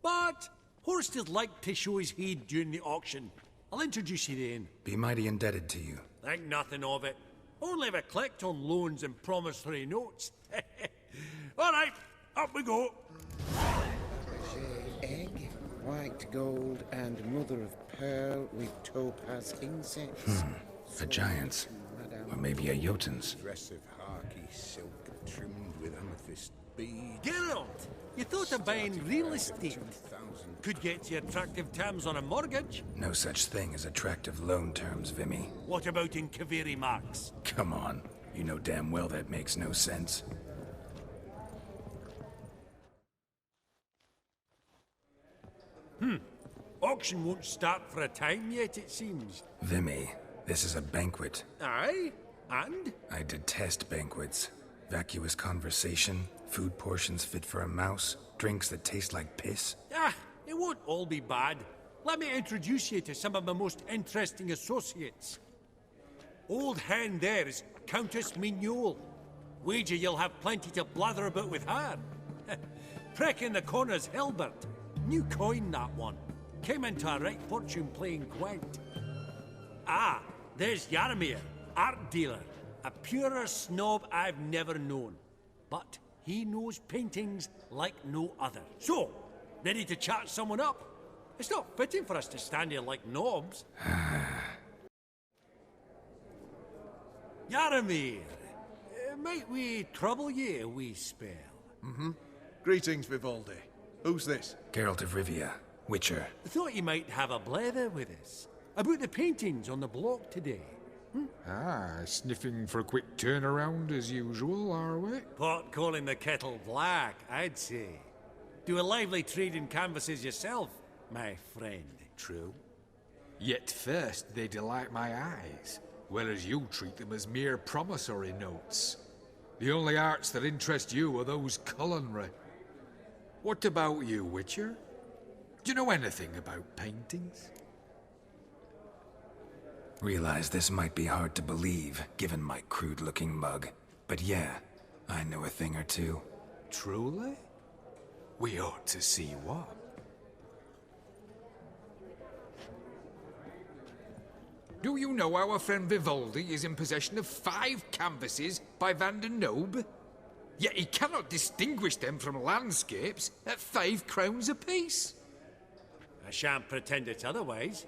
But Horst is like to show his head during the auction. I'll introduce you then. Be mighty indebted to you. Think nothing of it. Only if I collect on loans and promissory notes. All right, up we go. Egg, white gold, and mother of pearl with topaz insets. A giant's. Or maybe a Jotun's. Dress of harky silk trimmed with amethyst beads. Geralt, you thought of buying real estate. Could get you attractive terms on a mortgage. No such thing as attractive loan terms, Vimy. What about in Kaveri marks? Come on. You know damn well that makes no sense. Auction won't start for a time yet, it seems. Vimy, this is a banquet. Aye? And? I detest banquets. Vacuous conversation, food portions fit for a mouse, drinks that taste like piss. Ah, it won't all be bad. Let me introduce you to some of my most interesting associates. Old hen there is Countess Mignole. Wager you'll have plenty to blather about with her. Prick in the corner's Hilbert. New coin, that one. Came into a right fortune playing Gwent. Ah, there's Yarmir, art dealer. A purer snob I've never known. But he knows paintings like no other. So, ready to chat someone up? It's not fitting for us to stand here like knobs. Yarmir, might we trouble ye a wee spell? Mm-hmm. Greetings, Vivaldi. Who's this? Geralt of Rivia, Witcher. Thought you might have a blether with us. About the paintings on the block today. Ah, sniffing for a quick turnaround as usual, are we? Pot calling the kettle black, I'd say. Do a lively trade in canvases yourself, my friend. True. Yet first they delight my eyes, whereas you treat them as mere promissory notes. The only arts that interest you are those culinary. What about you, Witcher? Do you know anything about paintings? Realize this might be hard to believe, given my crude-looking mug. But yeah, I know a thing or two. Truly? We ought to see what. Do you know our friend Vivaldi is in possession of 5 canvases by Van der Nobe? Yet he cannot distinguish them from landscapes at 5 crowns apiece. I shan't pretend it's otherwise.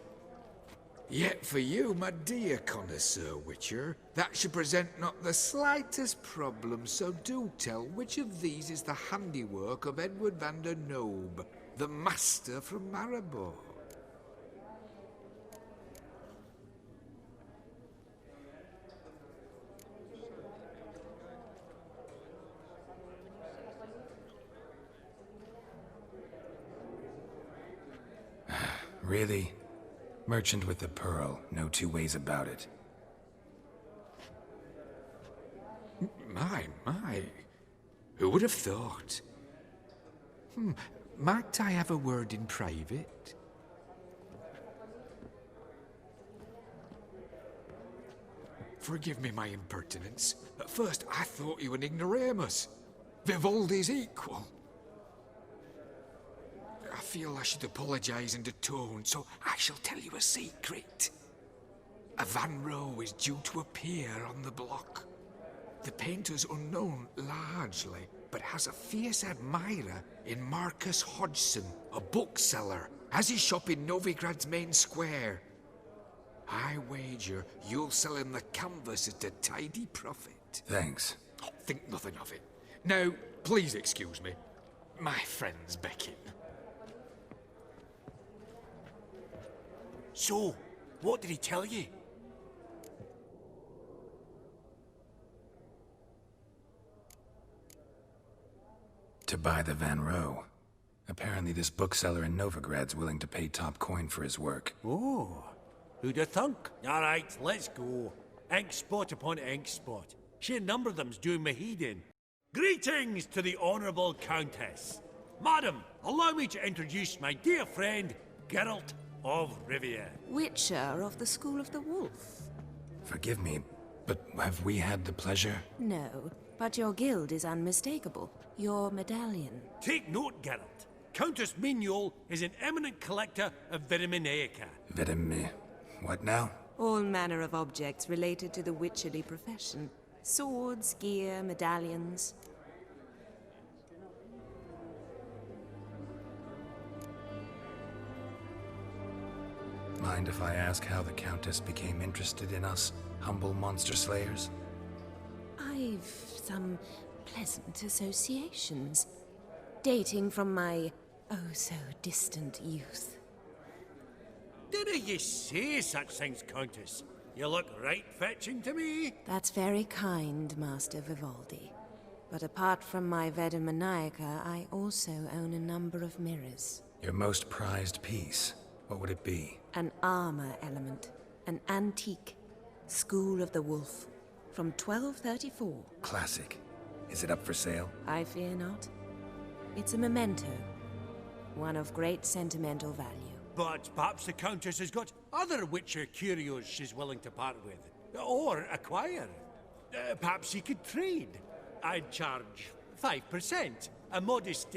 Yet for you, my dear connoisseur Witcher, that should present not the slightest problem, so do tell which of these is the handiwork of Edward van der Nobe, the master from Maribor. Really? Merchant with the pearl, no two ways about it. My. Who would have thought? Might I have a word in private? Forgive me my impertinence. At first I thought you an ignoramus. Vivaldi's equal. I feel I should apologize and atone, so I shall tell you a secret. A Van Row is due to appear on the block. The painter's unknown largely, but has a fierce admirer in Marcus Hodgson, a bookseller, has his shop in Novigrad's main square. I wager you'll sell him the canvas at a tidy profit. Thanks. Oh, think nothing of it. Now, please excuse me. My friend's becking. So, what did he tell you? To buy the Van Row. Apparently this bookseller in Novigrad's willing to pay top coin for his work. Oh, who'd have thunk? All right, let's go. Ink spot upon ink spot. Sheer number of them's doing me heed in. Greetings to the Honourable Countess. Madam, allow me to introduce my dear friend, Geralt of Rivia. Witcher of the School of the Wolf. Forgive me, but have we had the pleasure? No, but your guild is unmistakable. Your medallion. Take note, Geralt. Countess Mignole is an eminent collector of Vitaminaica. What now? All manner of objects related to the witcherly profession. Swords, gear, medallions. Mind if I ask how the Countess became interested in us, humble monster slayers? I've some pleasant associations, dating from my oh-so-distant youth. Didn't you say such things, Countess? You look right fetching to me. That's very kind, Master Vivaldi. But apart from my Vitaminaica, I also own a number of mirrors. Your most prized piece. What would it be? An armor element. An antique. School of the Wolf. From 1234. Classic. Is it up for sale? I fear not. It's a memento. One of great sentimental value. But perhaps the Countess has got other Witcher curios she's willing to part with. Or acquire. Perhaps he could trade. I'd charge 5%. A modest,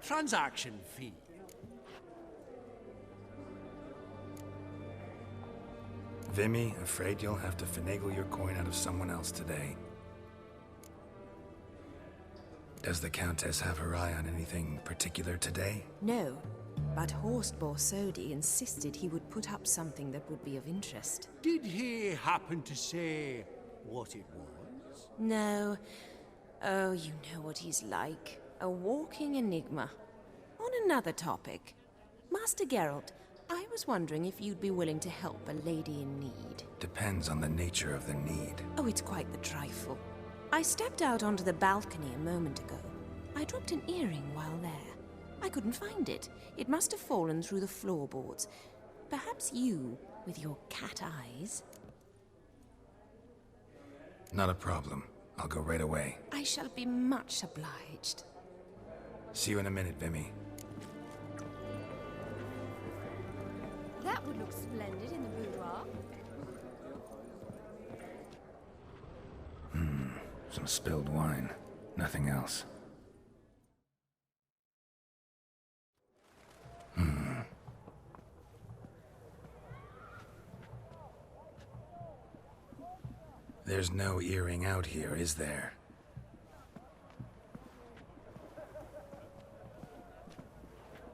transaction fee. Vimy, afraid you'll have to finagle your coin out of someone else today. Does the Countess have her eye on anything particular today? No, but Horst Borsodi insisted he would put up something that would be of interest. Did he happen to say what it was? No. Oh, you know what he's like. A walking enigma. On another topic. Master Geralt, I was wondering if you'd be willing to help a lady in need. Depends on the nature of the need. Oh, it's quite the trifle. I stepped out onto the balcony a moment ago. I dropped an earring while there. I couldn't find it. It must have fallen through the floorboards. Perhaps you, with your cat eyes... Not a problem. I'll go right away. I shall be much obliged. See you in a minute, Vimy. That would look splendid in the boudoir. Some spilled wine. Nothing else. There's no earring out here, is there?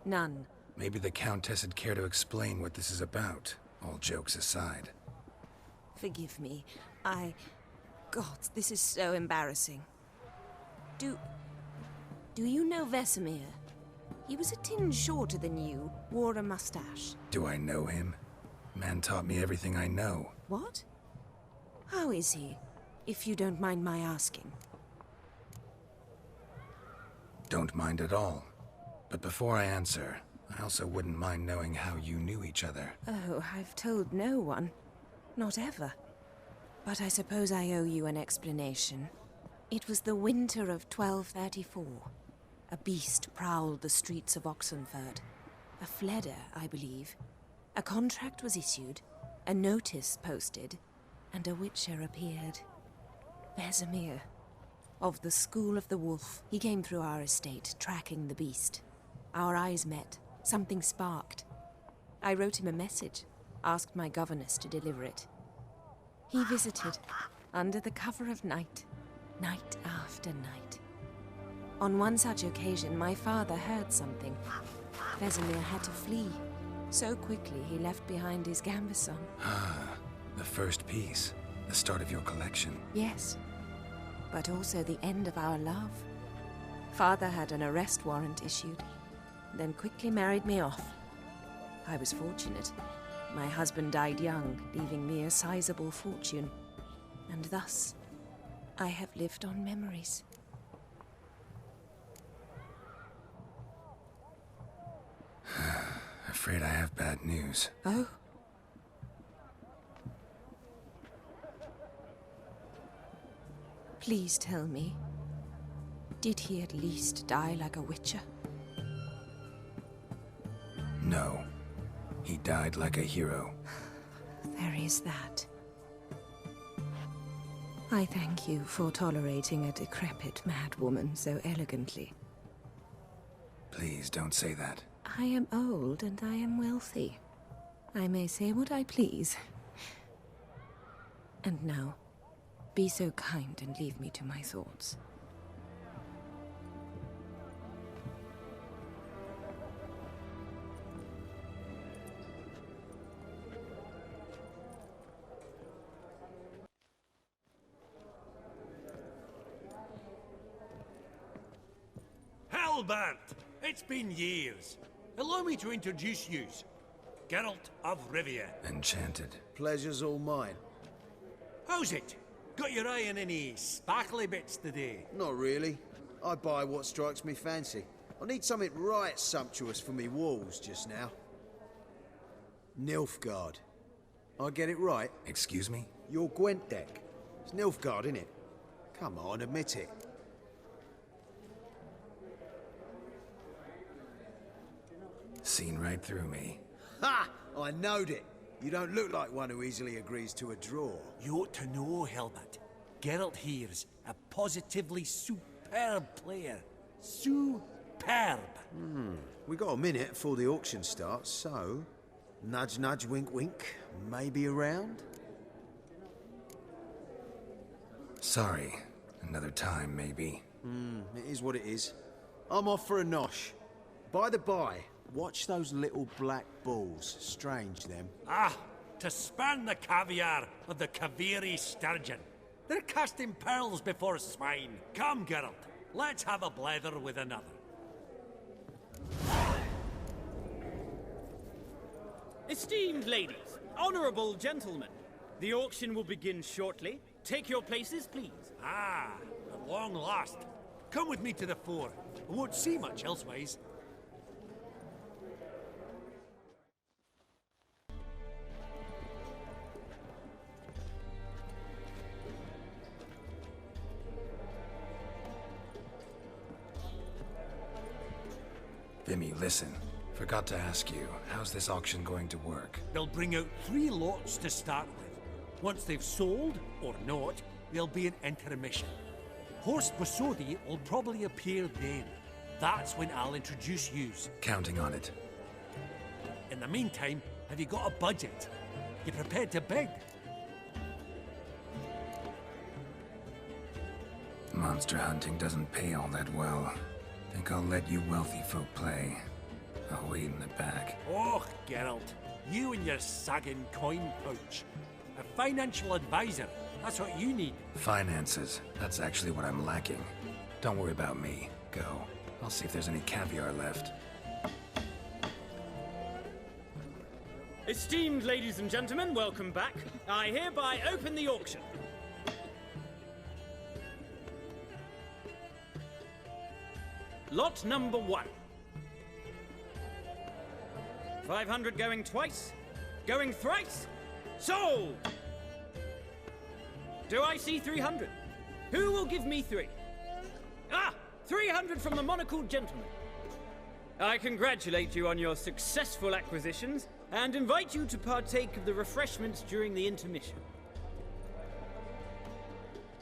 None. Maybe the Countess would care to explain what this is about, all jokes aside. Forgive me. God, this is so embarrassing. Do you know Vesemir? He was a tinge shorter than you, wore a mustache. Do I know him? Man taught me everything I know. What? How is he, if you don't mind my asking? Don't mind at all. But before I answer, I also wouldn't mind knowing how you knew each other. Oh, I've told no one. Not ever. But I suppose I owe you an explanation. It was the winter of 1234. A beast prowled the streets of Oxenford. A fledder, I believe. A contract was issued, a notice posted, and a witcher appeared. Vesemir, of the School of the Wolf. He came through our estate, tracking the beast. Our eyes met. Something sparked. I wrote him a message, asked my governess to deliver it. He visited, under the cover of night, night after night. On one such occasion, my father heard something. Vesemir had to flee. So quickly, he left behind his gambeson. Ah, the first piece. The start of your collection. Yes, but also the end of our love. Father had an arrest warrant issued, then quickly married me off. I was fortunate. My husband died young, leaving me a sizable fortune. And thus, I have lived on memories. Afraid I have bad news. Oh? Please tell me, did he at least die like a witcher? No. He died like a hero. There is that. I thank you for tolerating a decrepit madwoman so elegantly. Please don't say that. I am old and I am wealthy. I may say what I please. And now, be so kind and leave me to my thoughts. Halbert! It's been years. Allow me to introduce yous. Geralt of Rivia. Enchanted. Pleasure's all mine. How's it? Got your eye on any sparkly bits today? Not really. I buy what strikes me fancy. I need something right sumptuous for me walls just now. Nilfgaard. I get it right? Excuse me? You're Gwent deck. It's Nilfgaard, innit? Come on, admit it. Seen right through me. Ha! I knowed it. You don't look like one who easily agrees to a draw. You ought to know, Hilbert. Geralt here's a positively superb player. Superb. We got a minute before the auction starts, so... Nudge, nudge, wink, wink. Maybe around? Sorry. Another time, maybe. It is what it is. I'm off for a nosh. By the by, watch those little black balls. Strange, them. Ah, to spurn the caviar of the Kaviri sturgeon. They're casting pearls before swine. Come, Geralt, let's have a blether with another. Esteemed ladies, honourable gentlemen, the auction will begin shortly. Take your places, please. Ah, at long last. Come with me to the fore. I won't see much elsewise. Vimy, listen. Forgot to ask you, how's this auction going to work? They'll bring out 3 lots to start with. Once they've sold, or not, there'll be an intermission. Horst Bosodi will probably appear then. That's when I'll introduce yous. Counting on it. In the meantime, have you got a budget? You prepared to bid? Monster hunting doesn't pay all that well. Think I'll let you wealthy folk play. I'll wait in the back. Oh, Geralt, you and your sagging coin pouch. A financial advisor, that's what you need. Finances, that's actually what I'm lacking. Don't worry about me. Go. I'll see if there's any caviar left. Esteemed ladies and gentlemen, welcome back. I hereby open the auction. Lot number 1. 500 going twice, going thrice, sold! Do I see 300? Who will give me 3? Ah! 300 from the monocled gentleman. I congratulate you on your successful acquisitions and invite you to partake of the refreshments during the intermission.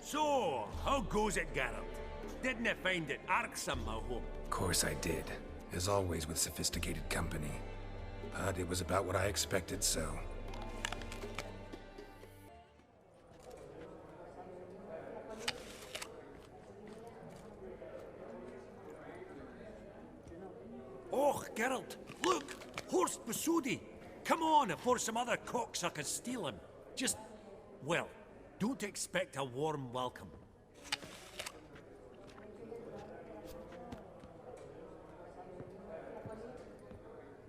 So, how goes it, Geralt? Didn't I find it irksome, I hope? Of course I did. As always with sophisticated company. But it was about what I expected, so... Oh, Geralt, look! Horst Bosodi! Come on, before some other cocksuckers steal him. Just, well, don't expect a warm welcome.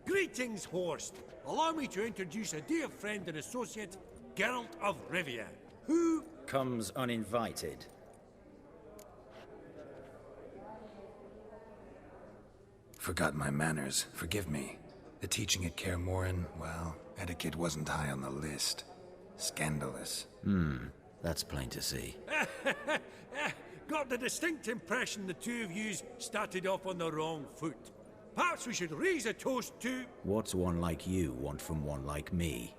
Greetings, Horst. Allow me to introduce a dear friend and associate, Geralt of Rivia, who... comes uninvited. Forgot my manners. Forgive me. The teaching at Kaer Morhen, well, etiquette wasn't high on the list. Scandalous. That's plain to see. Got the distinct impression the two of yous started off on the wrong foot. Perhaps we should raise a toast to... What's one like you want from one like me?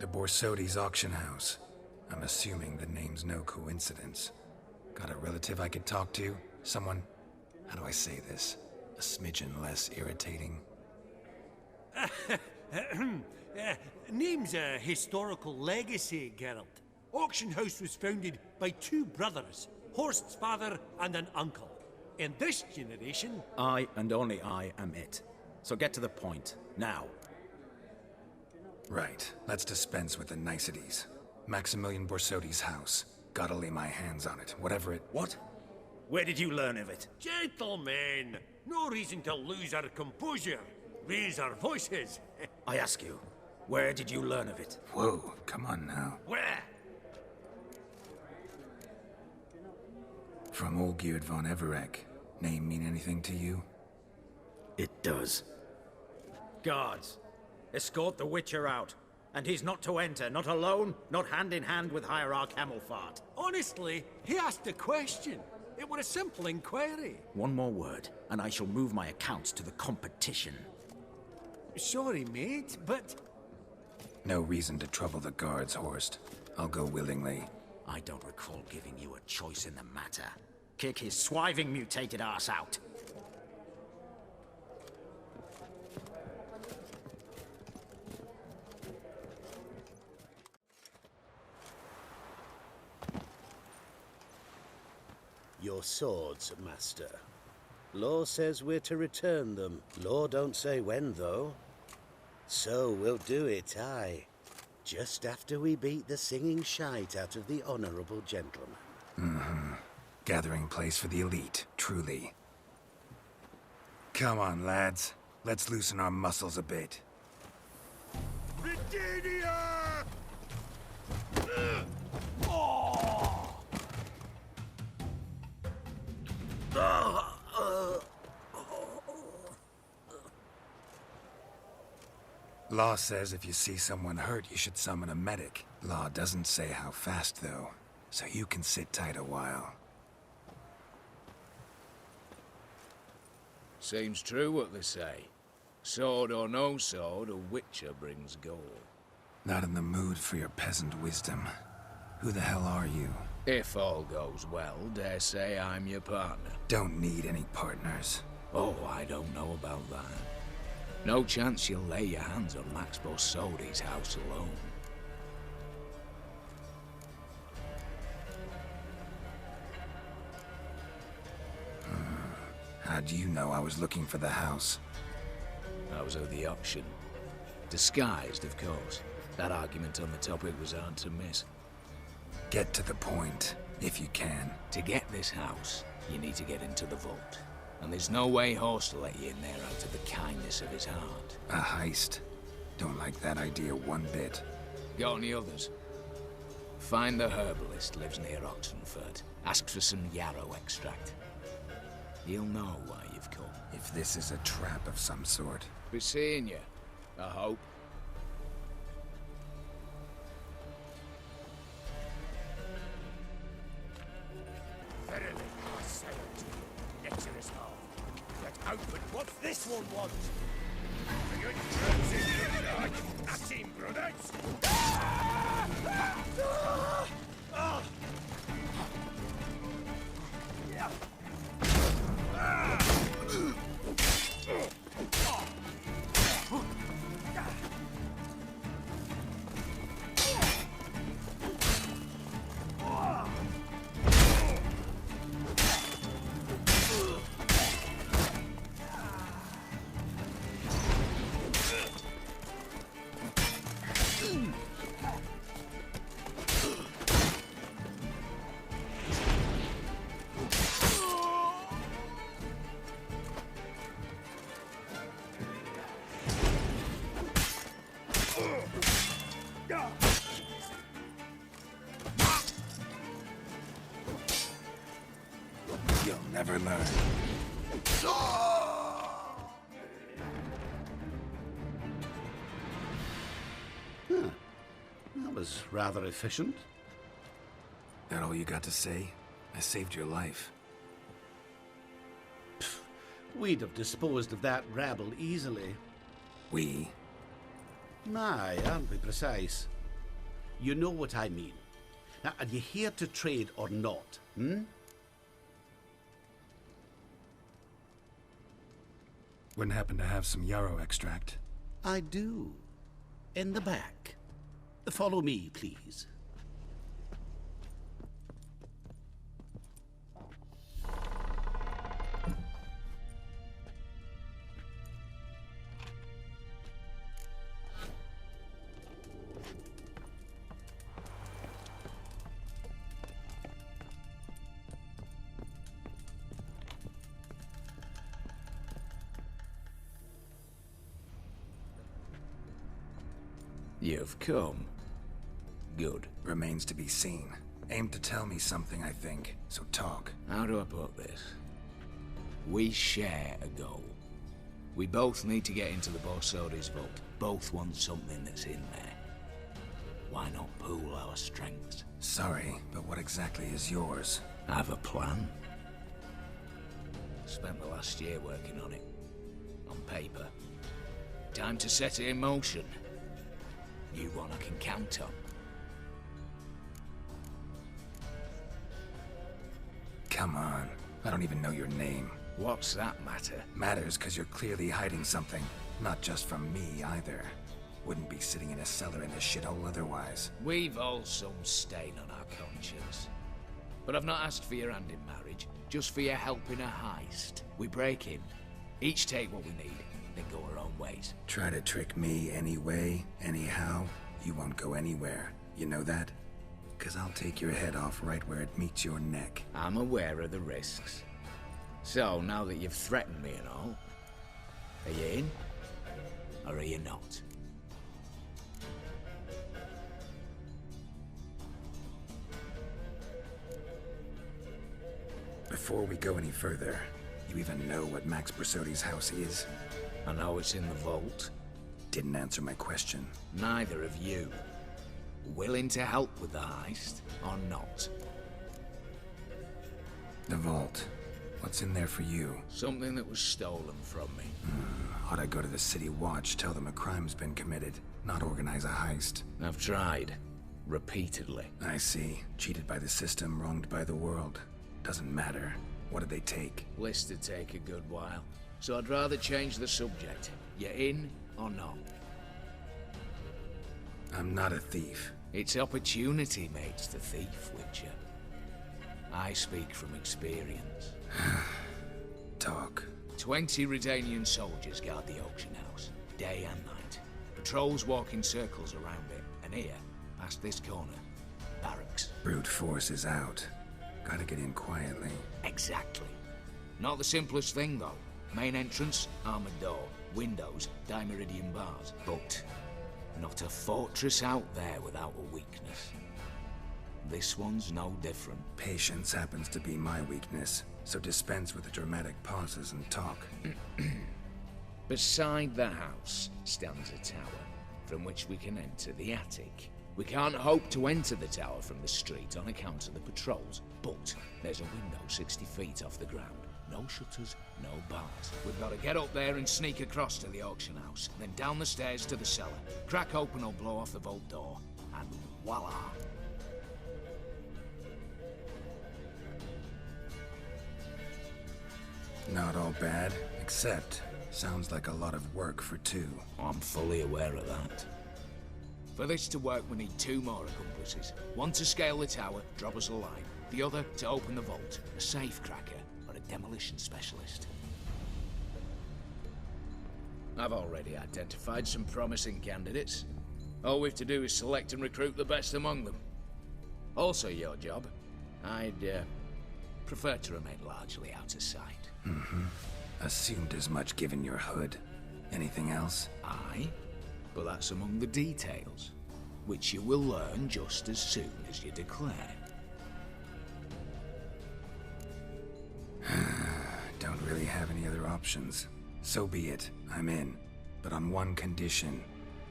The Borsodi's auction house. I'm assuming the name's no coincidence. Got a relative I could talk to? Someone, how do I say this? A smidgen less irritating. Name's a historical legacy, Geralt. Auction house was founded by 2 brothers, Horst's father and an uncle. In this generation... I and only I am it. So get to the point, now. Right, let's dispense with the niceties. Maximilian Borsodi's house. Gotta lay my hands on it, whatever it... What? Where did you learn of it? Gentlemen, no reason to lose our composure. Raise our voices. I ask you, where did you learn of it? Whoa, come on now. Where? From Olgierd von Everec. Name mean anything to you? It does. Guards, escort the Witcher out. And he's not to enter, not alone, not hand in hand with Hierarch Hamelfart. Honestly, he asked a question. It were a simple inquiry. One more word, and I shall move my accounts to the competition. Sorry, mate, but... No reason to trouble the guards, Horst. I'll go willingly. I don't recall giving you a choice in the matter. Kick his swiving mutated ass out. Your swords, master. Law says we're to return them. Law don't say when, though. So we'll do it, aye. Just after we beat the singing shite out of the honourable gentleman. Mm-hmm. Gathering place for the elite, truly. Come on, lads. Let's loosen our muscles a bit. Virginia! Law says if you see someone hurt, you should summon a medic. Law doesn't say how fast, though, so you can sit tight a while. Seems true what they say. Sword or no sword, a witcher brings gold. Not in the mood for your peasant wisdom. Who the hell are you? If all goes well, dare say I'm your partner. Don't need any partners. Oh, I don't know about that. No chance you'll lay your hands on Max Bossodi's house alone. How do you know I was looking for the house? I was at the auction. Disguised, of course. That argument on the topic was hard to miss. Get to the point, if you can. To get this house, you need to get into the vault. And there's no way Horst will let you in there out of the kindness of his heart. A heist. Don't like that idea one bit. Got any others? Find the herbalist lives near Oxenford. Ask for some yarrow extract. He'll know why you've come. If this is a trap of some sort. Be seeing you, I hope. Verily, I say unto you, nature is hard. Yet open, what's this one want? For your drugs in your life, at him, brothers! You'll never learn. Huh. That was rather efficient. That all you got to say? I saved your life. We'd have disposed of that rabble easily. We? Aye, aren't we precise? You know what I mean. Now, are you here to trade or not, hmm? Wouldn't happen to have some yarrow extract? I do. In the back. Follow me, please. You've come. Good. Remains to be seen. Aim to tell me something, I think. So talk. How do I put this? We share a goal. We both need to get into the Borsodi's vault. Both want something that's in there. Why not pool our strengths? Sorry, but what exactly is yours? I have a plan. Spent the last year working on it. On paper. Time to set it in motion. You one I can count on. Come on. I don't even know your name. What's that matter? Matters because you're clearly hiding something. Not just from me, either. Wouldn't be sitting in a cellar in this shithole otherwise. We've all some stain on our conscience. But I've not asked for your hand in marriage, just for your help in a heist. We break in, each take what we need, then go our own ways. Try to trick me anyway, anyhow, you won't go anywhere. You know that? Because I'll take your head off right where it meets your neck. I'm aware of the risks. So, now that you've threatened me and all, are you in? Or are you not? Before we go any further, you even know what Max Borsodi's house is? I know it's in the vault. Didn't answer my question. Neither of you. Willing to help with the heist, or not? The vault. What's in there for you? Something that was stolen from me. Ought I go to the City Watch, tell them a crime's been committed, not organize a heist? I've tried. Repeatedly. I see. Cheated by the system, wronged by the world. Doesn't matter. What did they take? List to take a good while. So I'd rather change the subject. You in or not? I'm not a thief. It's opportunity makes the thief, Witcher. I speak from experience. Talk. 20 Redanian soldiers guard the auction house, day and night. Patrols walk in circles around it, and here, past this corner, barracks. Brute force is out. Gotta get in quietly. Exactly. Not the simplest thing, though. Main entrance, armored door. Windows, dimeridian bars. But not a fortress out there without a weakness. This one's no different. Patience happens to be my weakness, so dispense with the dramatic pauses and talk. Beside the house stands a tower, from which we can enter the attic. We can't hope to enter the tower from the street on account of the patrols, but there's a window 60 feet off the ground. No shutters, no bars. We've got to get up there and sneak across to the auction house, then down the stairs to the cellar, crack open or blow off the vault door, and voila! Not all bad, except sounds like a lot of work for two. I'm fully aware of that. For this to work, we need 2 more accomplices. One to scale the tower, drop us a line. The other to open the vault, a safe cracker or a demolition specialist. I've already identified some promising candidates. All we've to do is select and recruit the best among them. Also your job. I'd prefer to remain largely out of sight. Assumed as much given your hood. Anything else? Aye, but that's among the details, which you will learn just as soon as you declare. Don't really have any other options. So be it. I'm in. But on one condition.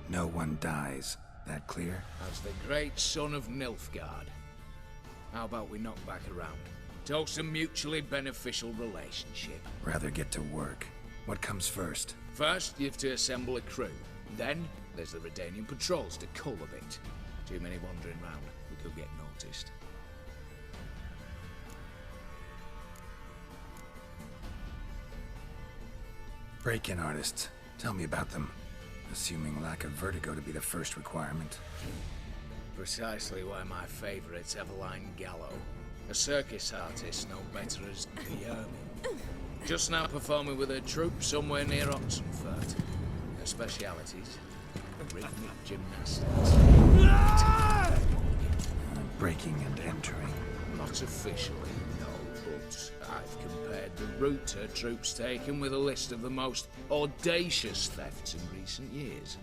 No one dies. That clear? As the great son of Nilfgaard. How about we knock back around? Toast a mutually beneficial relationship. Rather get to work. What comes first? First, you have to assemble a crew. Then, there's the Redanian patrols to cull a bit. Too many wandering round. We could get noticed. Break-in artists. Tell me about them. Assuming lack of vertigo to be the first requirement. Precisely why my favourite's Eveline Gallo. A circus artist no better as Guillermo. Just now performing with her troupe somewhere near Oxenfurt. Her specialities, rhythmic gymnastics. Breaking and entering. Not officially, no, but I've compared the route her troope's taken with a list of the most audacious thefts in recent years.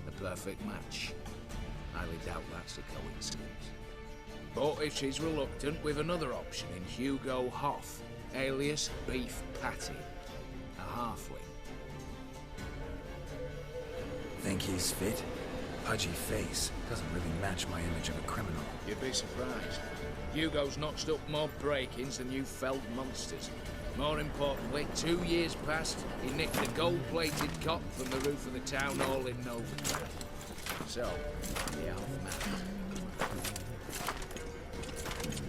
A perfect match. Highly doubt that's a coincidence. But if she's reluctant, we've another option in Hugo Hoff, alias Beef Patty, a halfling. Think he's fit? Pudgy face doesn't really match my image of a criminal. You'd be surprised. Hugo's notched up more break-ins than you felled monsters. More importantly, 2 years past, he nicked a gold-plated cop from the roof of the town hall in Novigrad. So, the half-man.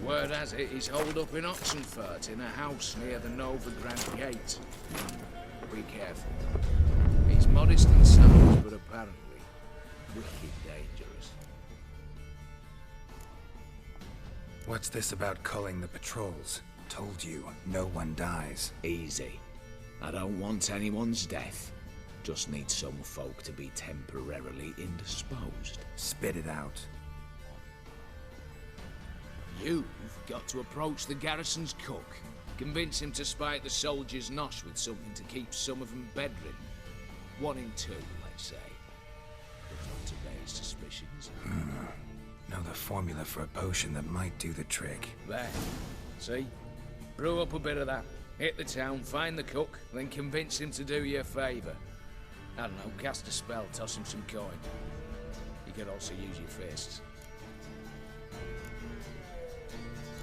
Word has it, he's holed up in Oxenfurt in a house near the Novigrad gate. Be careful. He's modest in size, but apparently wicked dangerous. What's this about culling the patrols? Told you, no one dies. Easy. I don't want anyone's death. Just need some folk to be temporarily indisposed. Spit it out. You've got to approach the garrison's cook. Convince him to spike the soldiers' nosh with something to keep some of them bedridden. 1 in 2, let's say. But not to raise suspicions. Know the formula for a potion that might do the trick. There. See? Brew up a bit of that. Hit the town, find the cook, then convince him to do you a favour. I don't know, cast a spell, toss him some coin. You could also use your fists.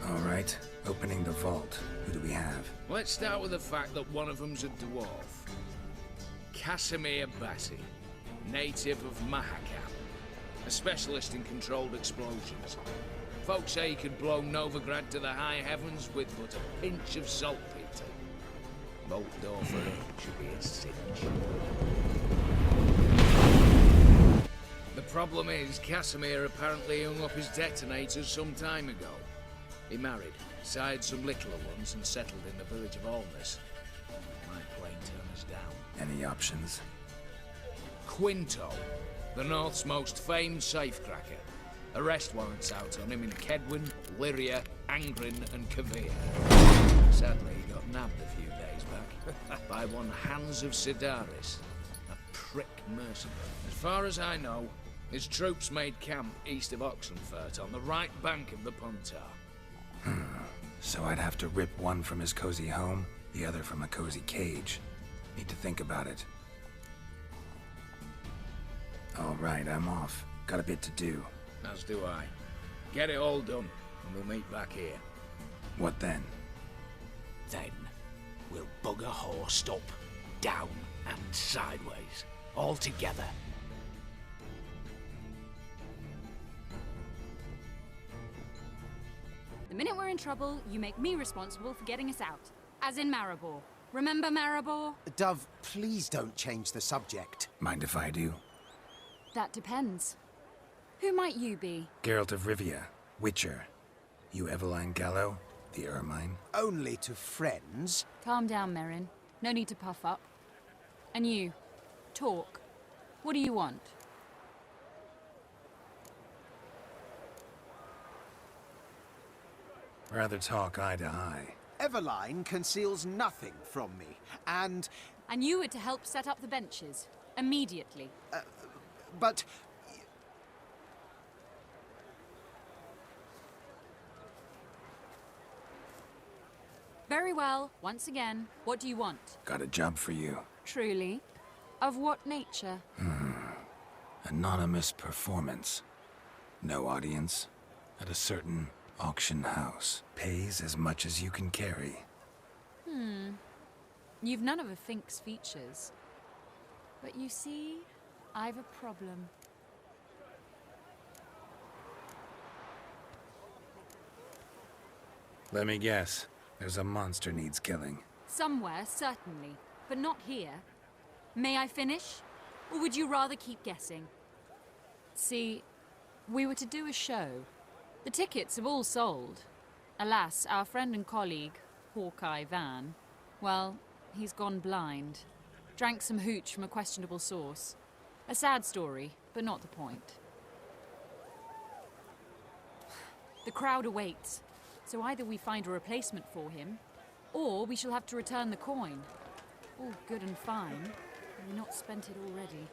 All right, opening the vault. Who do we have? Let's start with the fact that one of them's a dwarf. Casimir Bassi, native of Mahakam. A specialist in controlled explosions. Folks say he could blow Novigrad to the high heavens with but a pinch of saltpeter. Bolt door for him should be a cinch. The problem is, Casimir apparently hung up his detonators some time ago. He married, sired some littler ones, and settled in the village of Alness. Might plain turn us down. Any options? Quinto, the North's most famed safecracker. Arrest warrants out on him in Kedwin, Lyria, Angrin, and Kavir. Sadly, he got nabbed a few days back by one Hans of Sidaris, a prick mercenary. As far as I know, his troops made camp east of Oxenfurt on the right bank of the Pontar. So I'd have to rip one from his cozy home, the other from a cozy cage. Need to think about it. All right, I'm off. Got a bit to do. As do I. Get it all done, and we'll meet back here. What then? Then, we'll bugger horsed up, down, and sideways. All together. The minute we're in trouble, you make me responsible for getting us out. As in Maribor. Remember Maribor? Dove, please don't change the subject. Mind if I do? That depends. Who might you be? Geralt of Rivia, Witcher. You Eveline Gallo, the Ermine? Only to friends. Calm down, Merrin. No need to puff up. And you, talk. What do you want? Rather talk eye to eye. Eveline conceals nothing from me, and... And you were to help set up the benches. Immediately. But... Very well. Once again, what do you want? Got a job for you. Truly? Of what nature? Anonymous performance. No audience. At a certain auction house. Pays as much as you can carry. You've none of a Fink's features. But you see, I've a problem. Let me guess. There's a monster needs killing. Somewhere, certainly. But not here. May I finish? Or would you rather keep guessing? See, we were to do a show. The tickets have all sold. Alas, our friend and colleague, Hawkeye Van, well, he's gone blind. Drank some hooch from a questionable source. A sad story, but not the point. The crowd awaits, so either we find a replacement for him, or we shall have to return the coin. All good and fine, but we've not spent it already.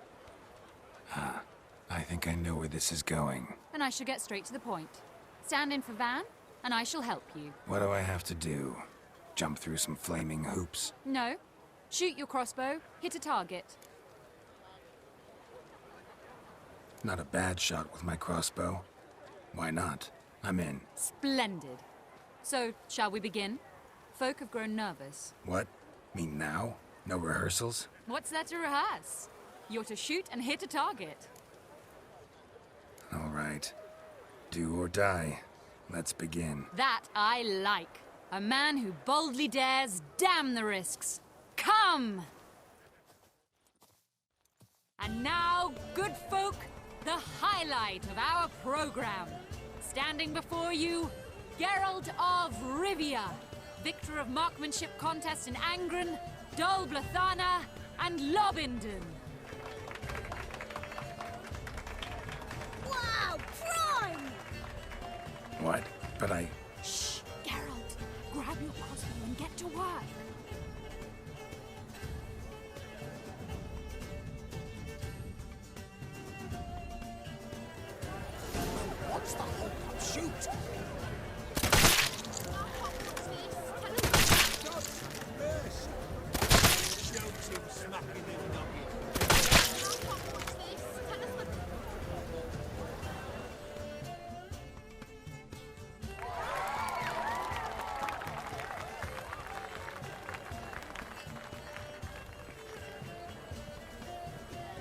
I think I know where this is going. And I shall get straight to the point. Stand in for Van, and I shall help you. What do I have to do? Jump through some flaming hoops? No. Shoot your crossbow, hit a target. Not a bad shot with my crossbow. Why not? I'm in. Splendid. So, shall we begin? Folk have grown nervous. What? Mean now? No rehearsals? What's there to rehearse? You're to shoot and hit a target. All right. Do or die. Let's begin. That I like. A man who boldly dares, damn the risks. Come! And now, good folk, the highlight of our program. Standing before you, Geralt of Rivia, victor of marksmanship contests in Angren, Dol Blathana, and Lobindon. Wow, prime! What? But I... Shh, Geralt. Grab your crossbow and get to work. What's the hold up? Shoot!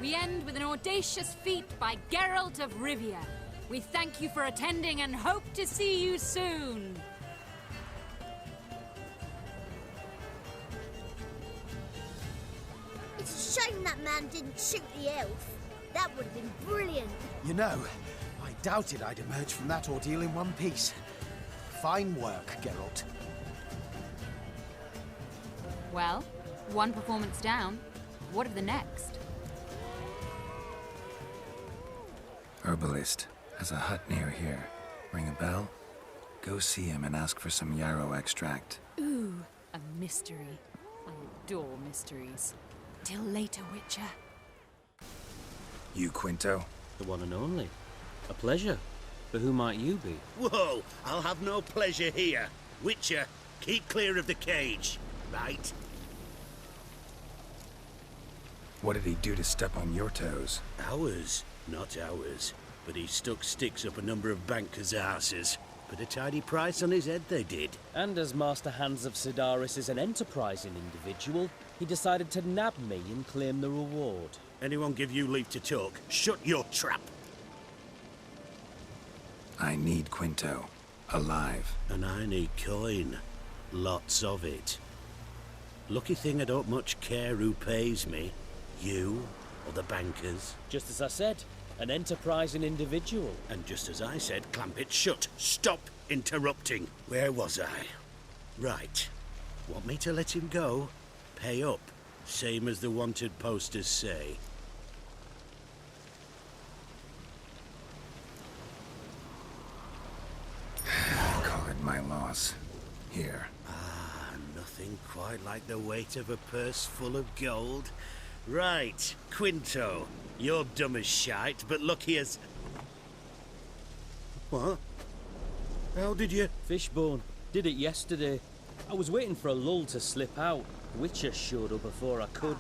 We end with an audacious feat by Geralt of Rivia. We thank you for attending and hope to see you soon. It's a shame that man didn't shoot the elf. That would have been brilliant. You know, I doubted I'd emerge from that ordeal in one piece. Fine work, Geralt. Well, one performance down. What of the next? Herbalist has a hut near here. Ring a bell? Go see him and ask for some yarrow extract. Ooh, a mystery. I adore mysteries. Till later, Witcher. You, Quinto? The one and only. A pleasure. But who might you be? Whoa! I'll have no pleasure here. Witcher, keep clear of the cage. Right? What did he do to step on your toes? Ours, not ours. But he stuck sticks up a number of bankers' arses. Put a tidy price on his head, they did. And as Master Hans of Sidaris is an enterprising individual, he decided to nab me and claim the reward. Anyone give you leave to talk? Shut your trap! I need Quinto. Alive. And I need coin. Lots of it. Lucky thing I don't much care who pays me. You or the bankers. Just as I said, an enterprising individual. And just as I said, clamp it shut. Stop interrupting. Where was I? Right. Want me to let him go? Pay up. Same as the wanted posters say. Call it my loss. Here. Ah, nothing quite like the weight of a purse full of gold. Right, Quinto. You're dumb as shite, but lucky as... What? How did you... Fishbone. Did it yesterday. I was waiting for a lull to slip out. Witcher showed up before I could.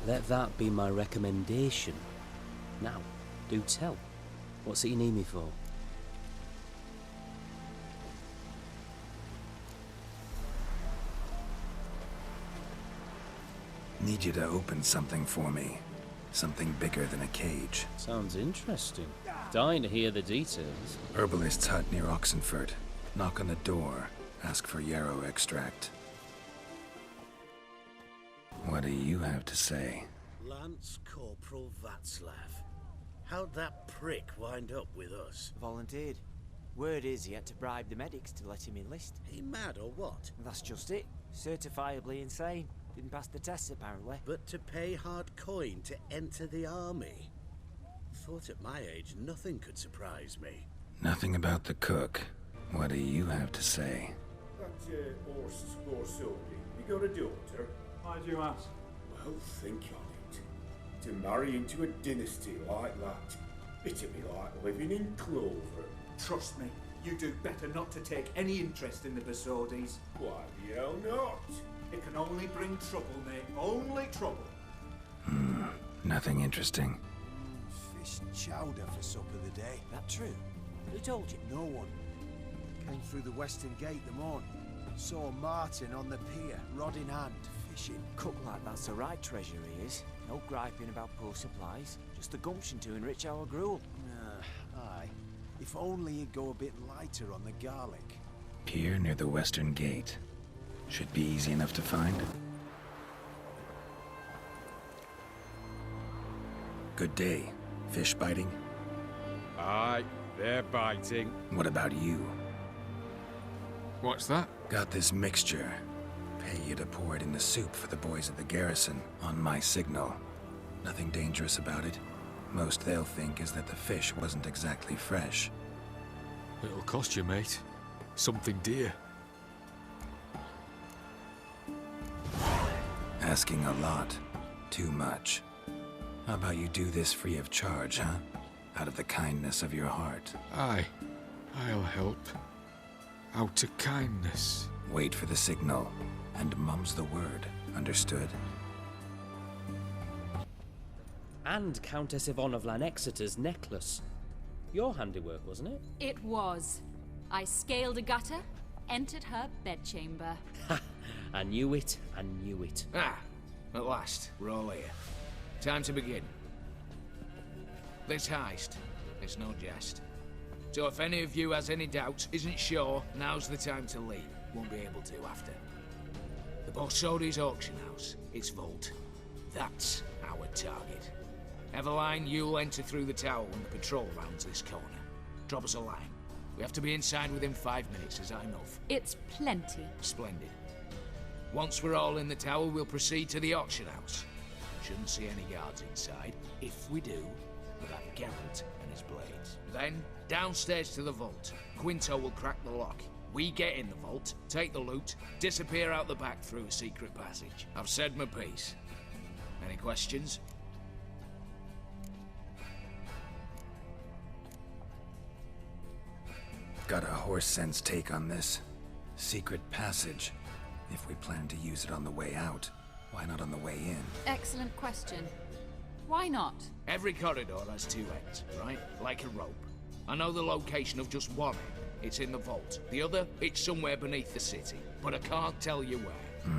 Let that be my recommendation. Now, do tell. What's it you need me for? Need you to open something for me. Something bigger than a cage. Sounds interesting. Dying to hear the details. Herbalist's hut near Oxenford. Knock on the door. Ask for yarrow extract. What do you have to say? Lance Corporal Václav. How'd that prick wind up with us? Volunteered. Word is he had to bribe the medics to let him enlist. He mad or what? That's just it. Certifiably insane. Didn't pass the tests, apparently. But to pay hard coin to enter the army? Thought at my age nothing could surprise me. Nothing about the cook. What do you have to say? That horse or soldier, you got a daughter? Why do you ask? Well, think on it. To marry into a dynasty like that, it'd be like living in clover. Trust me, you do better not to take any interest in the Besodis. Why the hell not? It can only bring trouble, mate. Only trouble. Nothing interesting. Fish and chowder for supper the day. That true? Who told you? No one. Came through the western gate the morn. Saw Martin on the pier, rod in hand, fishing. Cook like that's the right treasure he is. No griping about poor supplies. Just the gumption to enrich our gruel. Aye. If only he'd go a bit lighter on the garlic. Pier near the western gate. Should be easy enough to find. Good day. Fish biting? Aye, they're biting. What about you? What's that? Got this mixture. Pay you to pour it in the soup for the boys at the garrison, on my signal. Nothing dangerous about it. Most they'll think is that the fish wasn't exactly fresh. It'll cost you, mate. Something dear. Asking a lot. Too much. How about you do this free of charge, huh? Out of the kindness of your heart. Aye, I'll help. Out of kindness. Wait for the signal, and mum's the word. Understood? And Countess Yvonne of Lanexeter's necklace. Your handiwork, wasn't it? It was. I scaled a gutter, entered her bedchamber. Ha! I knew it, I knew it. Ah, at last, we're all here. Time to begin. This heist, it's no jest. So if any of you has any doubts, isn't sure, now's the time to leave. Won't be able to after. The Borsodi's auction house, its vault. That's our target. Eveline, you'll enter through the tower when the patrol rounds this corner. Drop us a line. We have to be inside within 5 minutes, is that enough? It's plenty. Splendid. Once we're all in the tower, we'll proceed to the auction house. Shouldn't see any guards inside. If we do, we'll have Garrett and his blades. Then, downstairs to the vault. Quinto will crack the lock. We get in the vault, take the loot, disappear out the back through a secret passage. I've said my piece. Any questions? Got a horse sense take on this. Secret passage. If we plan to use it on the way out, why not on the way in? Excellent question. Why not? Every corridor has two ends, right? Like a rope. I know the location of just one end. It's in the vault. The other, it's somewhere beneath the city. But I can't tell you where.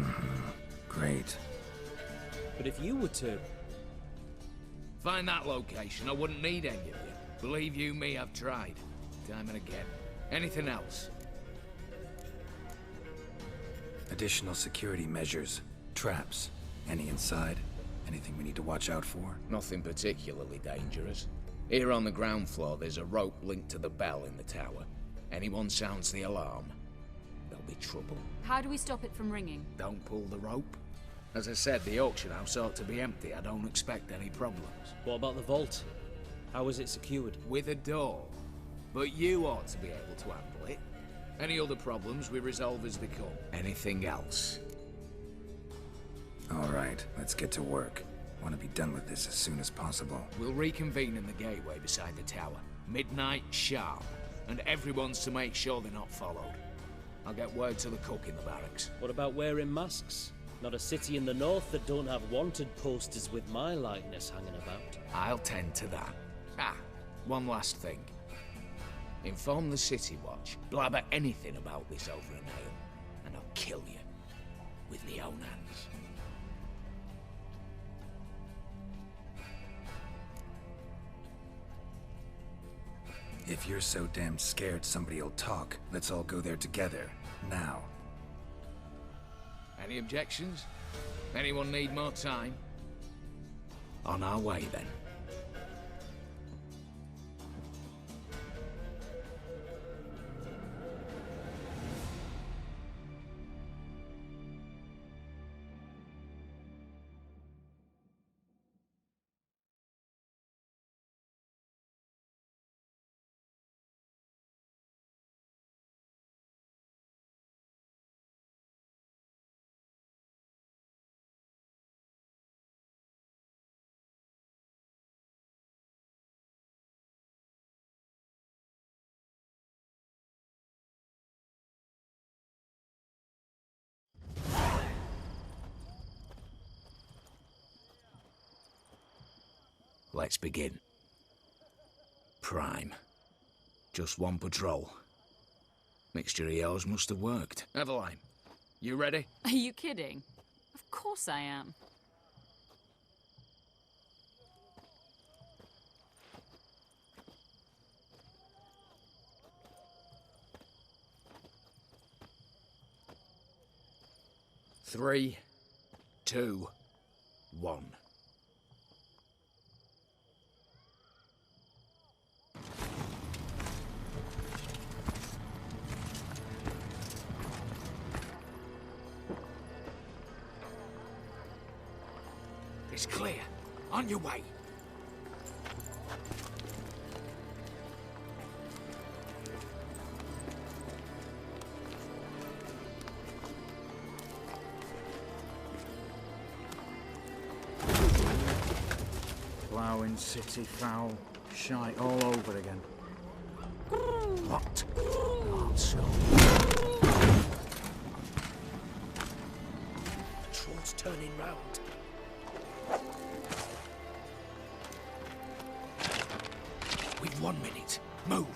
Great. But if you were to... find that location, I wouldn't need any of you. Believe you me, I've tried. Time and again. Anything else? Additional security measures. Traps. Any inside? Anything we need to watch out for? Nothing particularly dangerous. Here on the ground floor, there's a rope linked to the bell in the tower. Anyone sounds the alarm, there'll be trouble. How do we stop it from ringing? Don't pull the rope. As I said, the auction house ought to be empty. I don't expect any problems. What about the vault? How is it secured? With a door. But you ought to be able to handle it. Any other problems we resolve as they come. Anything else? All right, let's get to work. Want to be done with this as soon as possible. We'll reconvene in the gateway beside the tower. Midnight sharp. And everyone's to make sure they're not followed. I'll get word to the cook in the barracks. What about wearing masks? Not a city in the north that don't have wanted posters with my likeness hanging about. I'll tend to that. Ah, one last thing. Inform the City Watch. Blabber anything about this over an ale, and I'll kill you. With my own hands. If you're so damn scared somebody'll talk, let's all go there together. Now. Any objections? Anyone need more time? On our way, then. let's begin. Prime. Just one patrol. Mixture of yours must have worked. Eveline, you ready? Are you kidding? Of course I am. Three, 2, 1. It's clear. On your way. Ploughing, city, foul, shite all over again. What? Also. Patrol's turning round. We've 1 minute. Move.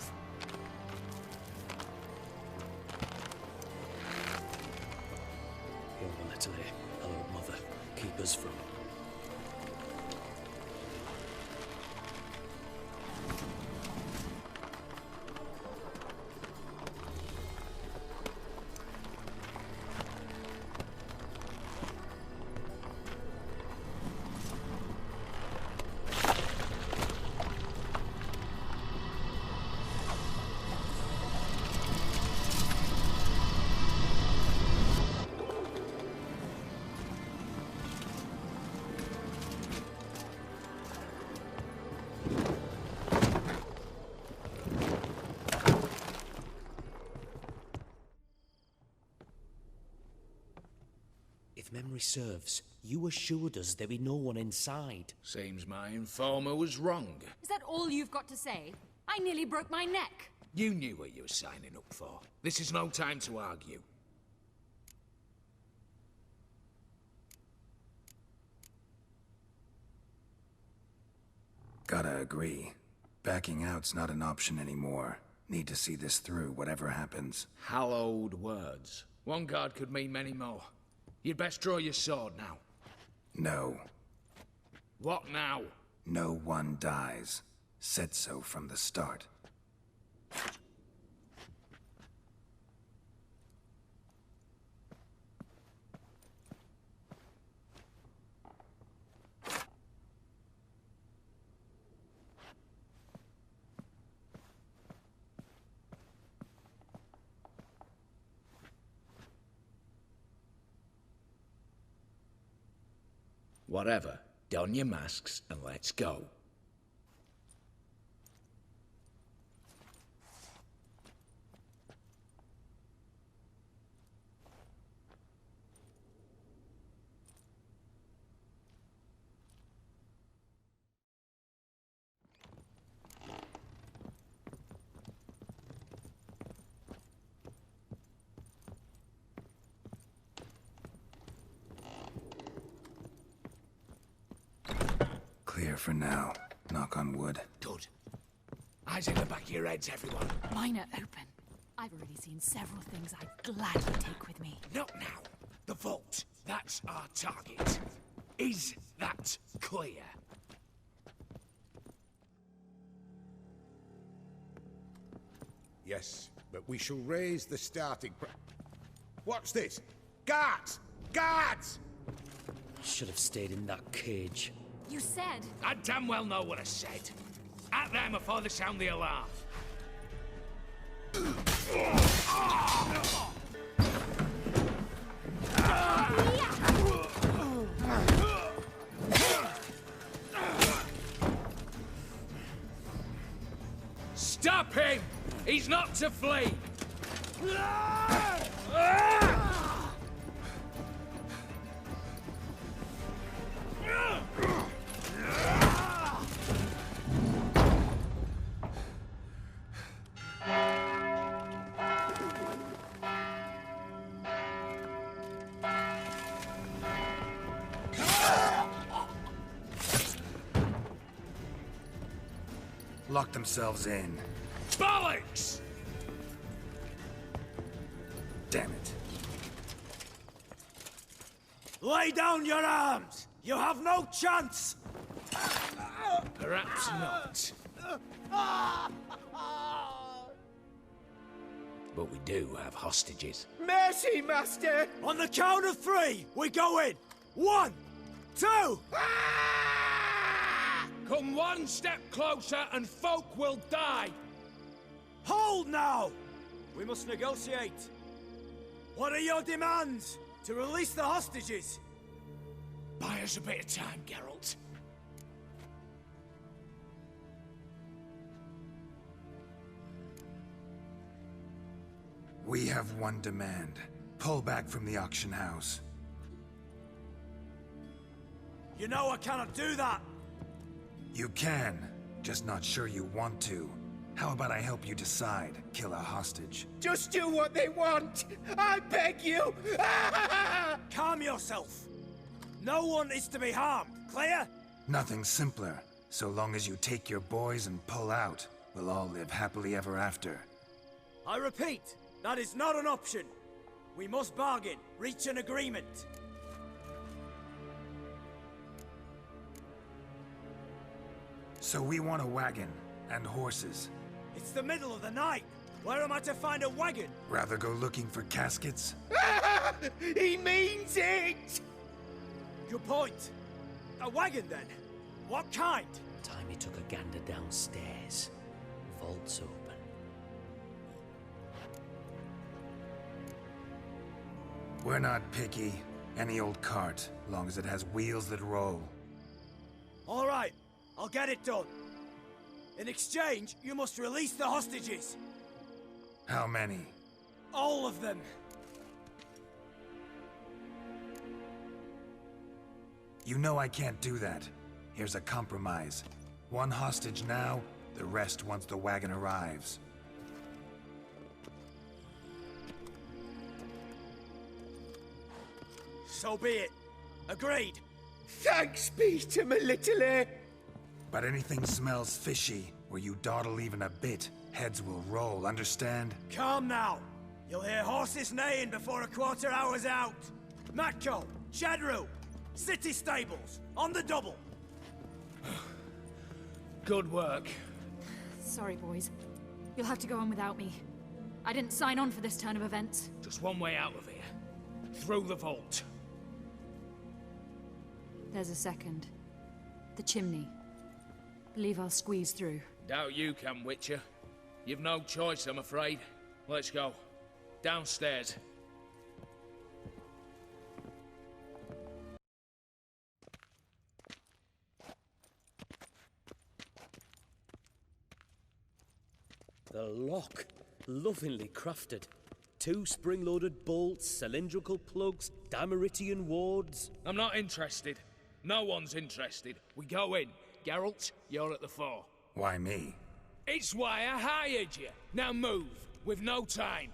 Your letter, hello, Mother. Keep us from... If memory serves, you assured us there be no one inside. Seems my informer was wrong. Is that all you've got to say? I nearly broke my neck. You knew what you were signing up for. This is no time to argue. Gotta agree. Backing out's not an option anymore. Need to see this through, whatever happens. Hallowed words. One guard could mean many more. You'd best draw your sword now. No. What now? No one dies. Said so from the start. Whatever. Don your masks and let's go. Clear for now. Knock on wood. Good. Eyes in the back of your heads, everyone. Mine are open. I've already seen several things I'd gladly take with me. Not now. The vault. That's our target. Is that clear? Yes, but we shall raise the starting What's this? Guards! Guards! Should have stayed in that cage. You said... I damn well know what I said. At them before they sound the alarm. Stop him! He's not to flee! Lock themselves in. Bollocks! Damn it. Lay down your arms! You have no chance! Perhaps not. But we do have hostages. Mercy, Master! On the count of 3, we go in! 1, 2! Come one step closer and folk will die! Hold now! We must negotiate. What are your demands? To release the hostages? Buy us a bit of time, Geralt. We have one demand. Pull back from the auction house. You know I cannot do that! You can, just not sure you want to. How about I help you decide? Kill a hostage. Just do what they want! I beg you! Calm yourself! No one is to be harmed, clear? Nothing simpler. So long as you take your boys and pull out, we'll all live happily ever after. I repeat, that is not an option. We must bargain, reach an agreement. So we want a wagon, and horses. It's the middle of the night. Where am I to find a wagon? Rather go looking for caskets? He means it! Good point. A wagon, then? What kind? Time he took a gander downstairs. Vault's open. We're not picky. Any old cart, long as it has wheels that roll. All right, I'll get it done. In exchange, you must release the hostages. How many? All of them. You know I can't do that. Here's a compromise. One hostage now, the rest once the wagon arrives. So be it. Agreed. Thanks be to my little But anything smells fishy, or you dawdle even a bit, heads will roll, understand? Calm now. You'll hear horses neighing before a quarter hour's out. Matco, Shadru, city stables, on the double. Good work. Sorry, boys. You'll have to go on without me. I didn't sign on for this turn of events. Just one way out of here. Through the vault. There's a second. The chimney. Believe I'll squeeze through. Doubt you can, Witcher. You've no choice, I'm afraid. Let's go. Downstairs. The lock. Lovingly crafted. 2 spring-loaded bolts, cylindrical plugs, Dameritian wards. I'm not interested. No one's interested. We go in. Geralt, you're at the fore. Why me? It's why I hired you. Now move. We've no time.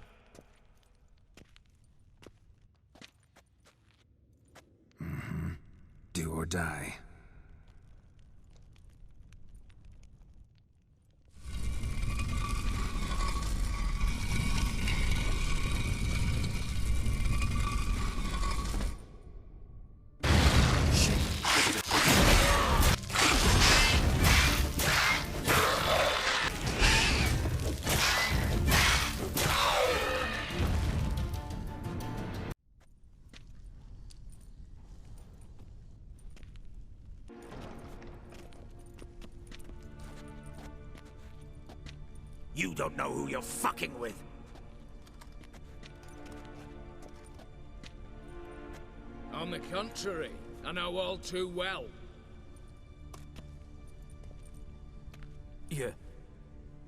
Do or die. You don't know who you're fucking with. On the contrary, I know all too well.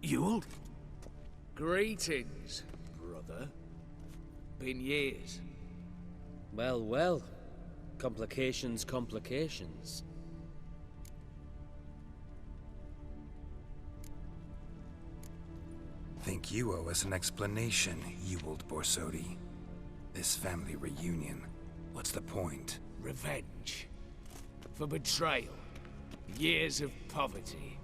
Ewald? Greetings, brother. Been years. Well, well. Complications, complications. Think you owe us an explanation, Ewald Borsodi. This family reunion, what's the point? Revenge. For betrayal. Years of poverty.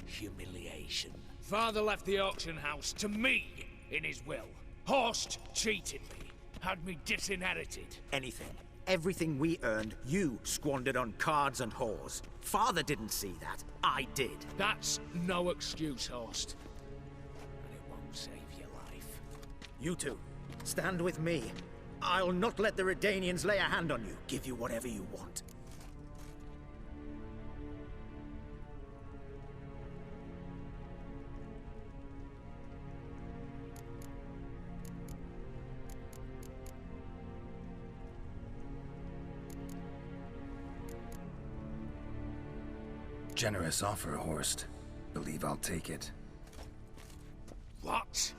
humiliation. Father left the auction house to me in his will. Horst cheated me, had me disinherited. Anything. Everything we earned, you squandered on cards and whores. Father didn't see that. I did. That's no excuse, Horst. And it won't save your life. You two, stand with me. I'll not let the Redanians lay a hand on you. Give you whatever you want. Generous offer, Horst. Believe I'll take it. What?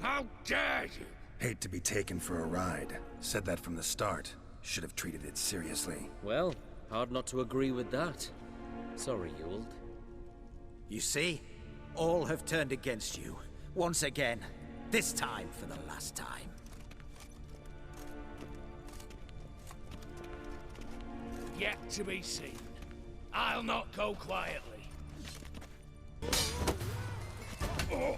How dare you? Hate to be taken for a ride. Said that from the start. Should have treated it seriously. Well, hard not to agree with that. Sorry, Ewald. You see? All have turned against you. Once again. This time for the last time. Yet to be seen. I'll not go quietly. Oh.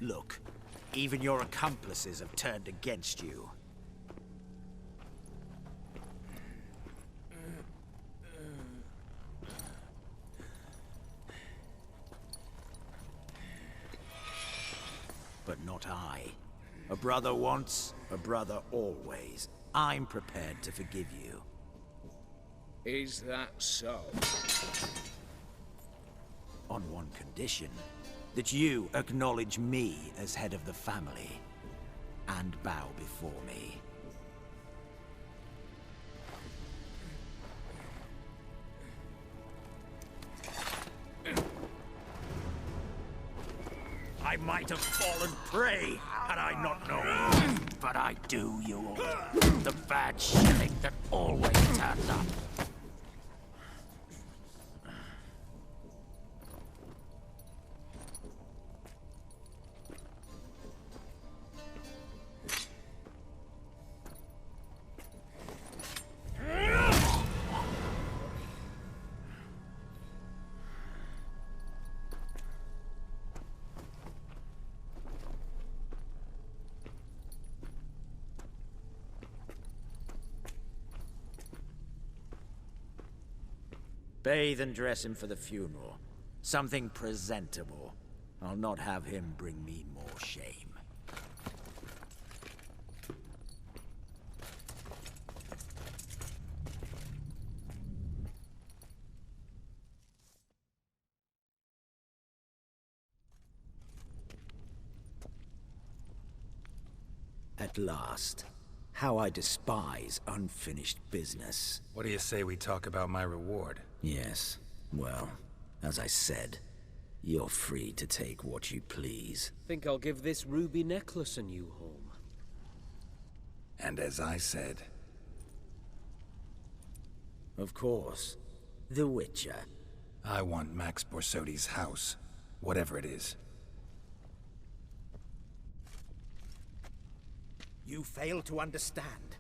Look, even your accomplices have turned against you. But not I. A brother once, a brother always. I'm prepared to forgive you. Is that so? On one condition. That you acknowledge me as head of the family, and bow before me. I might have fallen prey had I not known, but I do, you all. The bad shilling that always turns up. Bathe and dress him for the funeral. Something presentable. I'll not have him bring me more shame. At last. How I despise unfinished business. What do you say we talk about my reward? Yes. Well, as I said, you're free to take what you please. Think I'll give this ruby necklace a new home. And as I said... Of course. The Witcher. I want Max Borsodi's house. Whatever it is. You fail to understand.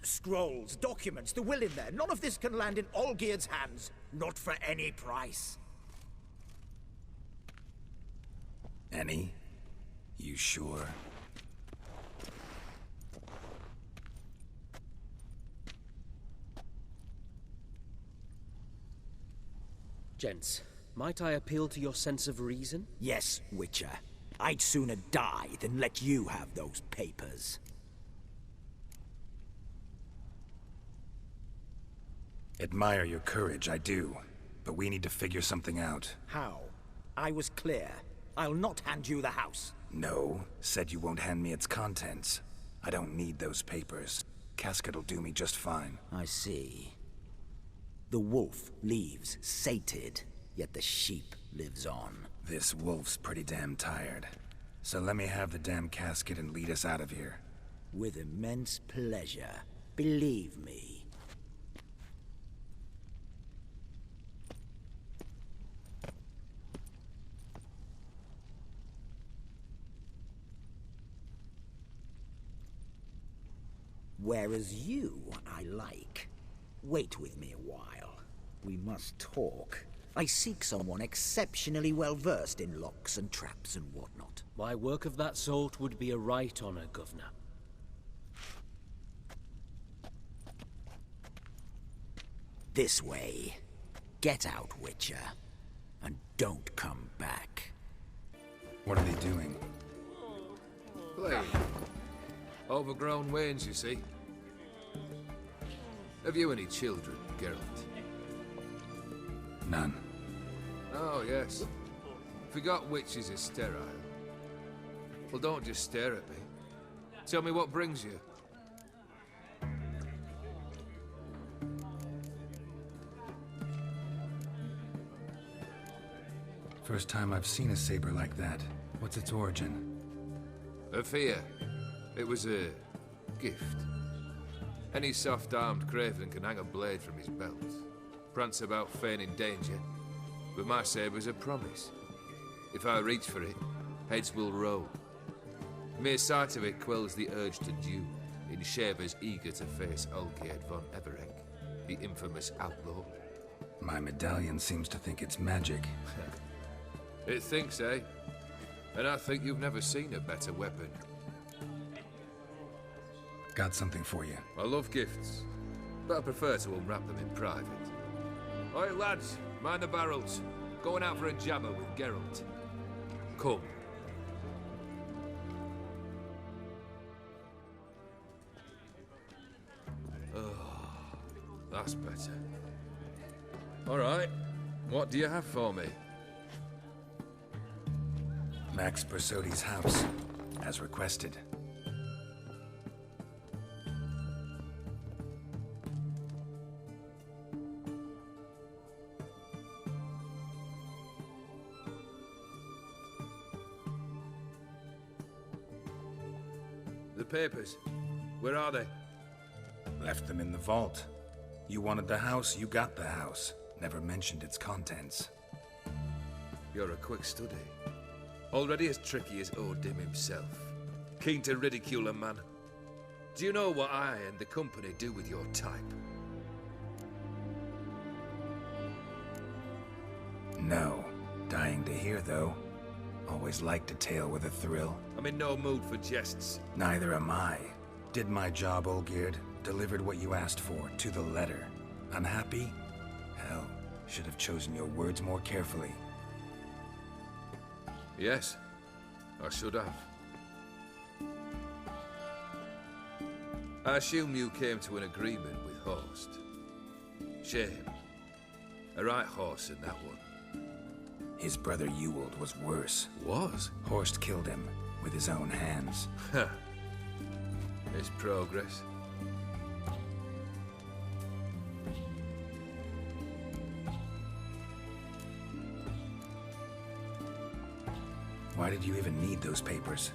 Scrolls, documents, the will in there. None of this can land in Olgierd's hands. Not for any price. Any? You sure? Gents, might I appeal to your sense of reason? Yes, Witcher. I'd sooner die than let you have those papers. Admire your courage, I do. But we need to figure something out. How? I was clear. I'll not hand you the house. No, said you won't hand me its contents. I don't need those papers. Casket'll do me just fine. I see. The wolf leaves sated, yet the sheep lives on. This wolf's pretty damn tired. So let me have the damn casket and lead us out of here. With immense pleasure. Believe me. Whereas you, I like. Wait with me a while. We must talk. I seek someone exceptionally well versed in locks and traps and whatnot. My work of that sort would be a right honor, Governor. This way. Get out, Witcher. And don't come back. What are they doing? Playing. Overgrown wains, you see. Have you any children, Geralt? None. Oh, yes. Forgot witches are sterile. Well, don't just stare at me. Tell me what brings you. First time I've seen a saber like that. What's its origin? A fear. It was a gift. Any soft-armed craven can hang a blade from his belt, prance about feigning danger, but my saber's a promise. If I reach for it, heads will roll. Mere sight of it quells the urge to duel, in shavers eager to face Olgierd von Everec, the infamous outlaw. My medallion seems to think it's magic. It thinks, eh? And I think you've never seen a better weapon. Got something for you. I love gifts, but I prefer to unwrap them in private. Oi, lads, mind the barrels. Going out for a jabber with Geralt. Come. Oh, that's better. All right, what do you have for me? Max Bersodi's house, as requested. The papers, where are they? Left them in the vault. You wanted the house, you got the house. Never mentioned its contents. You're a quick study. Already as tricky as Odin himself. Keen to ridicule a man. Do you know what I and the company do with your type? No. Dying to hear, though. Always liked a tale with a thrill. I'm in no mood for jests. Neither am I. Did my job, Olgierd. Delivered what you asked for, to the letter. Unhappy? Hell, should have chosen your words more carefully. Yes, I should have. I assume you came to an agreement with Horst. Shame. A right horse in that one. His brother Ewald was worse. Was? Horst killed him with his own hands. Huh. It's progress. Why did you even need those papers?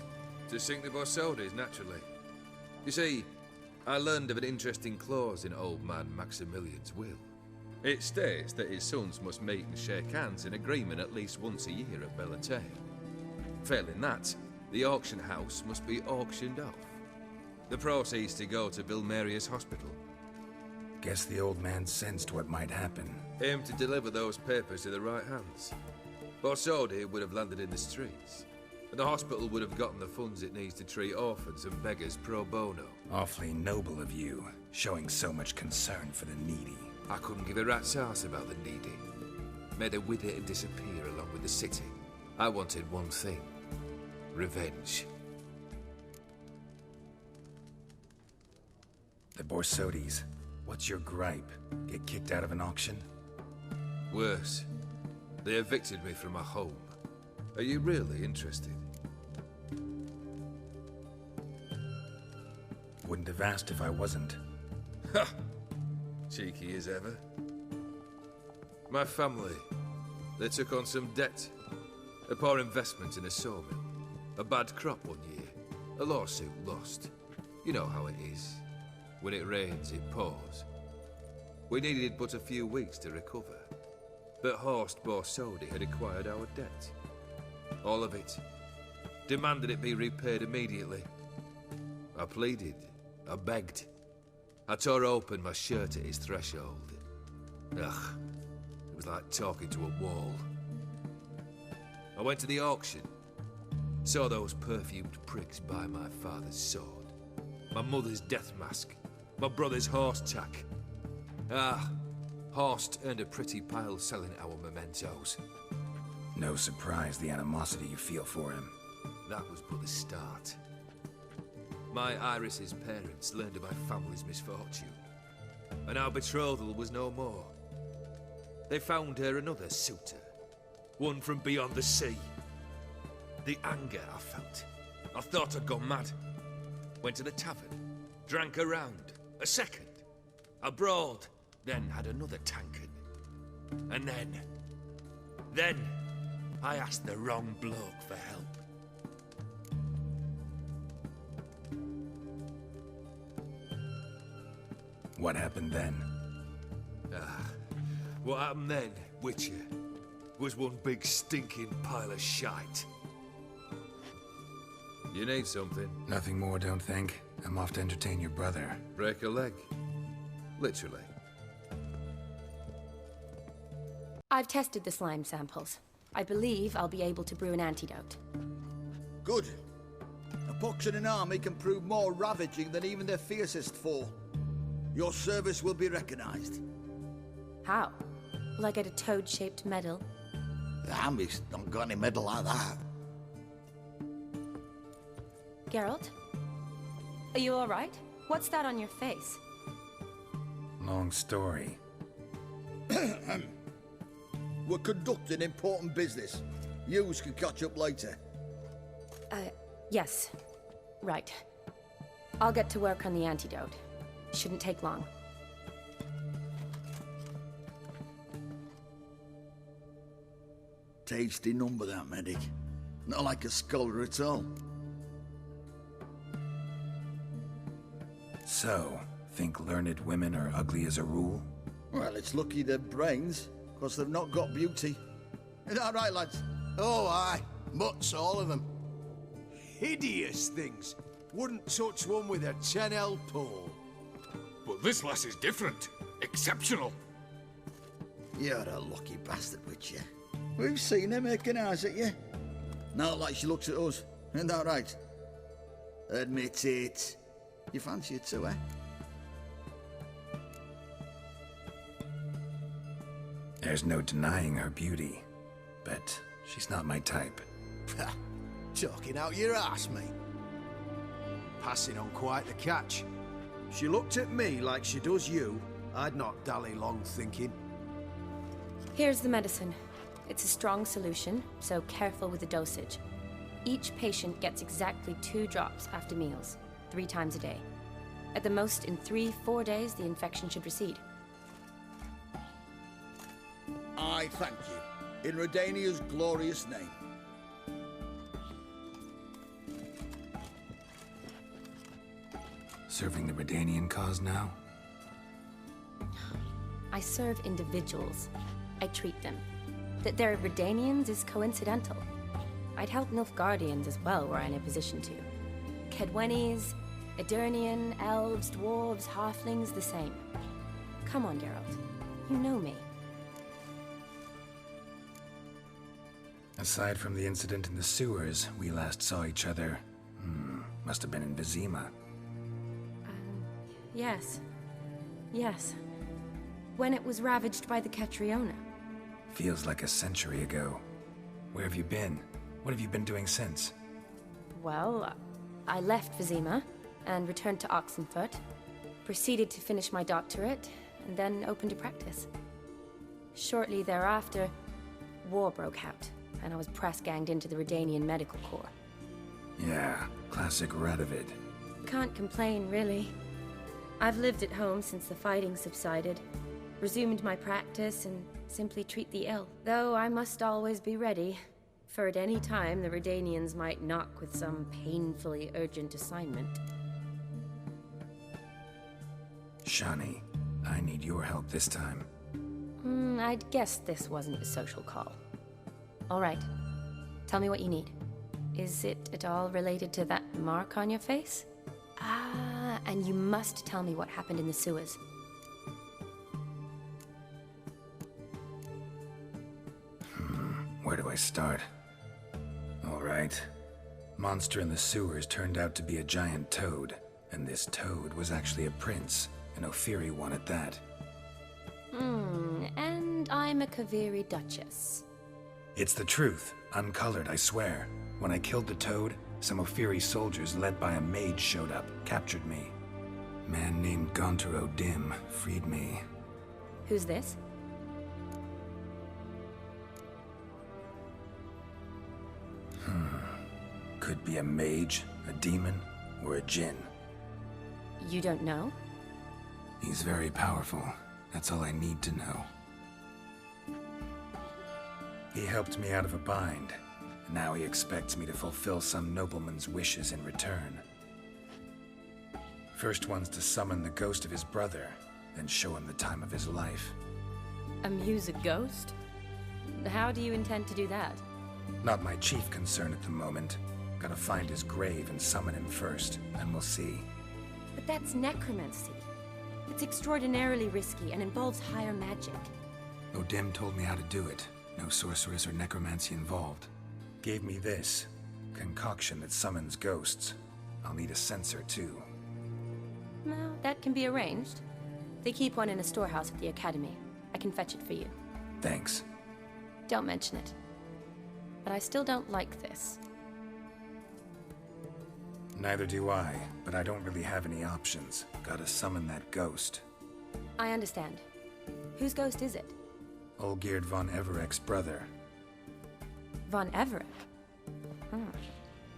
To sink the Borsodis, naturally. You see, I learned of an interesting clause in old man Maximilian's will. It states that his sons must meet and shake hands in agreement at least once a year at Bellatane. Failing that, the auction house must be auctioned off. The proceeds to go to Vilmeria's hospital. Guess the old man sensed what might happen. Aimed to deliver those papers to the right hands. Borsodi would have landed in the streets, and the hospital would have gotten the funds it needs to treat orphans and beggars pro bono. Awfully noble of you, showing so much concern for the needy. I couldn't give a rat's ass about the needy. Made her wither and disappear along with the city. I wanted one thing. Revenge. The Borsodis. What's your gripe? Get kicked out of an auction? Worse. They evicted me from my home. Are you really interested? wouldn't have asked if I wasn't. Ha! Cheeky as ever. My family, they took on some debt. A poor investment in a sawmill. A bad crop one year. A lawsuit lost. You know how it is. When it rains, it pours. We needed but a few weeks to recover. But Horst Borsodi had acquired our debt. All of it. Demanded it be repaid immediately. I pleaded. I begged. I tore open my shirt at his threshold. Ugh. It was like talking to a wall. I went to the auction. Saw those perfumed pricks buy my father's sword. My mother's death mask. My brother's horse tack. Ah, Horst earned a pretty pile selling our mementos. No surprise the animosity you feel for him. That was but the start. My Iris's parents learned of my family's misfortune, and our betrothal was no more. They found her another suitor, one from beyond the sea. The anger I felt. I thought I'd gone mad. Went to the tavern, drank a round, a second, abroad, then had another tankard. And then I asked the wrong bloke for help. What happened then? What happened then, Witcher, was one big stinking pile of shite. You need something? Nothing more, don't think. I'm off to entertain your brother. Break a leg? Literally. I've tested the slime samples. I believe I'll be able to brew an antidote. Good. A pox in an army can prove more ravaging than even their fiercest foe. Your service will be recognized. How? Will I get a toad-shaped medal? The army's not got any medal like that. Geralt? Are you alright? What's that on your face? Long story. We're conducting important business. Yous can catch up later. Yes. Right. I'll get to work on the antidote. Shouldn't take long. Tasty number, that medic. Not like a scholar at all. So, think learned women are ugly as a rule? Well, it's lucky they're brains, because they've not got beauty. Is that right, lads? Oh, aye. Mutts, all of them. Hideous things. Wouldn't touch one with a 10L pole. But this lass is different. Exceptional. You're a lucky bastard, Witcher. We've seen her making eyes at you. Not like she looks at us. Isn't that right? Admit it. You fancy it too, eh? There's no denying her beauty, but she's not my type. Talking out your ass, mate. Passing on quite the catch. She looked at me like she does you. I'd not dally long thinking. Here's the medicine. It's a strong solution, so careful with the dosage. Each patient gets exactly 2 drops after meals, 3 times a day. At the most, in 3-4 days, the infection should recede. I thank you. In Redania's glorious name. Serving the Redanian cause now? I serve individuals. I treat them. That they're Redanians is coincidental. I'd help Nilfgaardians as well were I in a position to. Kedwenis, Edirnian, elves, dwarves, halflings, the same. Come on, Geralt. You know me. Aside from the incident in the sewers, we last saw each other. Must have been in Vizima. Yes. Yes. When it was ravaged by the Catriona. Feels like a century ago. Where have you been? What have you been doing since? Well, I left Vizima and returned to Oxenfurt, proceeded to finish my doctorate, and then opened a practice. Shortly thereafter, war broke out, and I was press-ganged into the Redanian Medical Corps. Yeah, classic Radovid. can't complain, really. I've lived at home since the fighting subsided, resumed my practice, and simply treat the ill. Though I must always be ready, for at any time the Redanians might knock with some painfully urgent assignment. Shani, I need your help this time. I'd guessed this wasn't a social call. All right. Tell me what you need. Is it at all related to that mark on your face? Ah, and you must tell me what happened in the sewers. Where do I start? All right. Monster in the sewers turned out to be a giant toad, and this toad was actually a prince, an Ophiri one at that. And I'm a Kaviri duchess. It's the truth, uncolored, I swear. When I killed the toad, some Ophiri soldiers led by a mage showed up, captured me. Man named Gontaro Dim freed me. Who's this? Could be a mage, a demon, or a djinn. You don't know? He's very powerful. That's all I need to know. He helped me out of a bind. Now he expects me to fulfill some nobleman's wishes in return. First one's to summon the ghost of his brother, then show him the time of his life. Amuse a ghost? How do you intend to do that? Not my chief concern at the moment. Gotta find his grave and summon him first, and we'll see. But that's necromancy. It's extraordinarily risky and involves higher magic. Odim told me how to do it. No sorceress or necromancy involved. Gave me this concoction that summons ghosts. I'll need a censer too. Well, that can be arranged. They keep one in a storehouse at the academy. I can fetch it for you. Thanks. Don't mention it. But I still don't like this. Neither do I, but I don't really have any options. Gotta summon that ghost. I understand. Whose ghost is it? Olgierd von Everek's brother. Von Everek?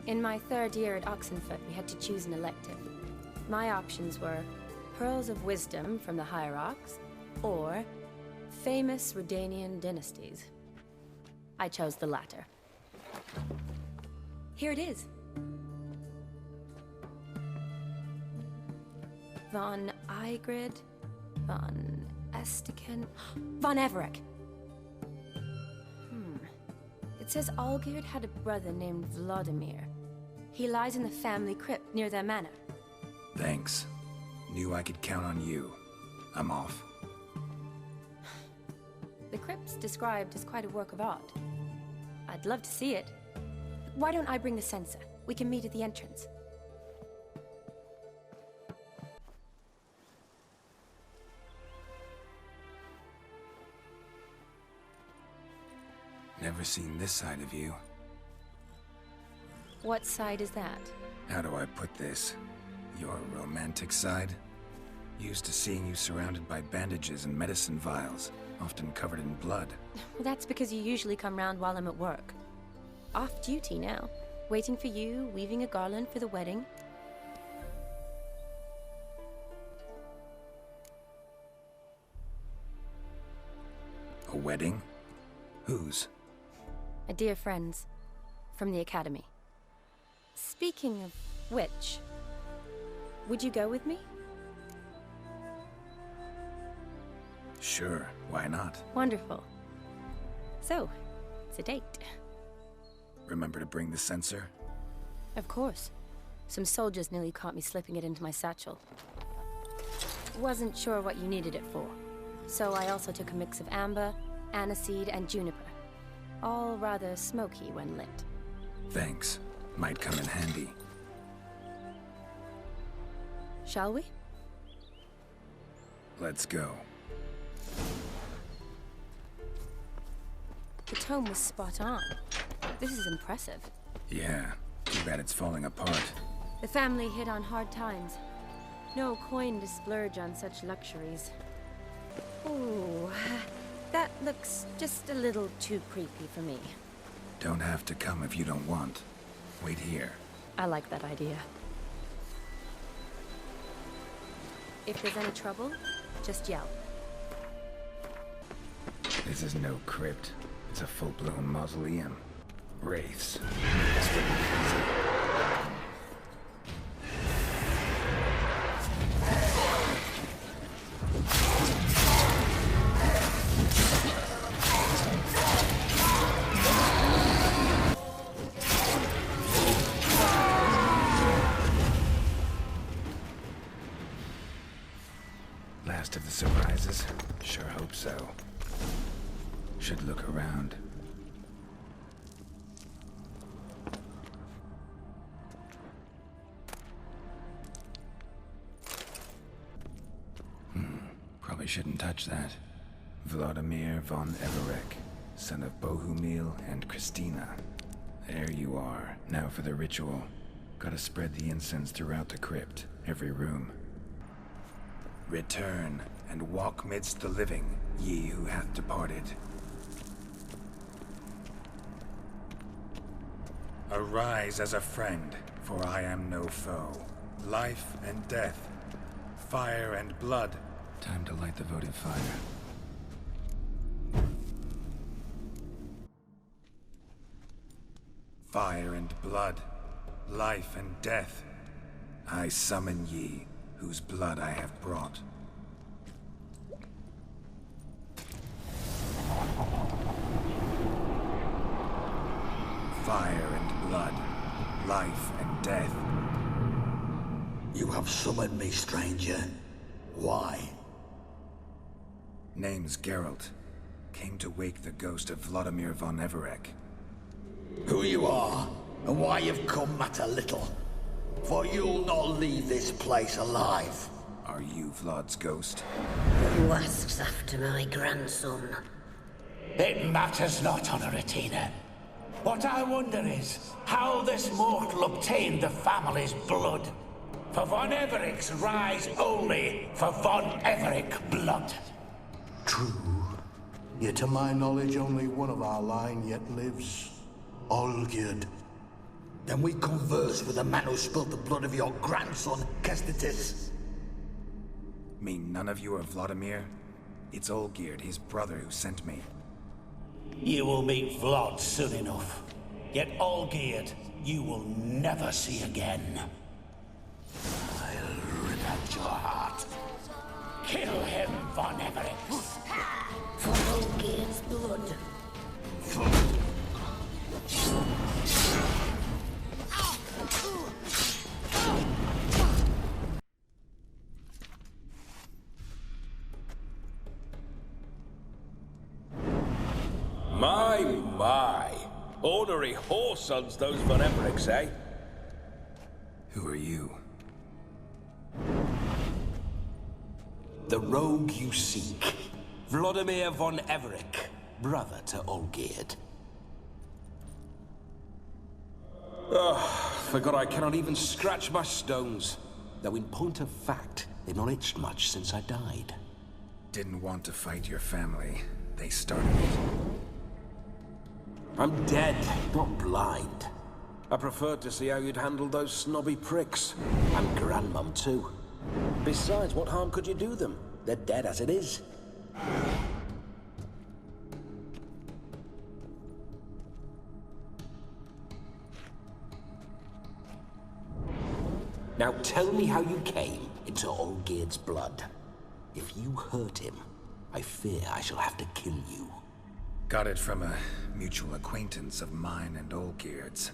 In my third year at Oxenfoot, we had to choose an elective. My options were Pearls of Wisdom from the Hierarchs, or famous Redanian dynasties. I chose the latter. Here it is. Von Igrid, Von Estiken, Von Everek. It says Olgierd had a brother named Vladimir. He lies in the family crypt near their manor. Thanks. Knew I could count on you. I'm off. The crypt's described as quite a work of art. I'd love to see it. Why don't I bring the censer? We can meet at the entrance. Never seen this side of you. What side is that? How do I put this? Your romantic side? Used to seeing you surrounded by bandages and medicine vials, often covered in blood. Well, that's because you usually come round while I'm at work. Off duty now. Waiting for you, weaving a garland for the wedding. A wedding? Whose? A dear friend's. From the academy. Speaking of which, would you go with me? Sure, why not? Wonderful. So, it's a date. Remember to bring the censer? Of course. Some soldiers nearly caught me slipping it into my satchel. Wasn't sure what you needed it for, so I also took a mix of amber, aniseed, and juniper. All rather smoky when lit. Thanks. Might come in handy. Shall we? Let's go. The tome was spot on. This is impressive. Yeah, too bad it's falling apart. The family hit on hard times. No coin to splurge on such luxuries. Ooh, that looks just a little too creepy for me. Don't have to come if you don't want. Wait here. I like that idea. If there's any trouble, just yell. This is no crypt. It's a full-blown mausoleum. Wraiths. This wouldn't be easy. Last of the surprises? Sure hope so. Should look around. Probably shouldn't touch that. Vladimir von Everek, son of Bohumil and Christina. There you are. Now for the ritual. Gotta spread the incense throughout the crypt, every room. Return, and walk midst the living, ye who hath departed. Arise as a friend, for I am no foe. Life and death, fire and blood. Time to light the votive fire. Fire and blood, life and death. I summon ye, whose blood I have brought. Fire and blood, life and death. You have summoned me, stranger. Why? Name's Geralt. Came to wake the ghost of Vladimir von Everek. Who you are, and why you've come matter little. For you'll not leave this place alive. Are you Vlad's ghost? Who asks after my grandson? It matters not, Honoratina. What I wonder is how this mortal obtained the family's blood. For von Everek's rise only for von Everek blood. True. Yet to my knowledge, only one of our line yet lives. Olgierd. Then we converse with the man who spilled the blood of your grandson, Kestitis. Mean none of you are Vladimir? It's Olgierd, his brother, who sent me. You will meet Vlad soon enough. Yet Olgierd, you will never see again. I'll rip at your heart. Kill him, von Everek. For Olgierd's blood. My. Ornery whoresons, those von Evereks, eh? Who are you? The rogue you seek. Vladimir von Everek, brother to Olgierd. Forgot I cannot even scratch my stones. Though in point of fact, they've not itched much since I died. Didn't want to fight your family. They started it. I'm dead, not blind. I preferred to see how you'd handle those snobby pricks. And Grandmum, too. Besides, what harm could you do them? They're dead as it is. Now tell me how you came into Olgierd's blood. If you hurt him, I fear I shall have to kill you. Got it from a mutual acquaintance of mine and Olgierd's.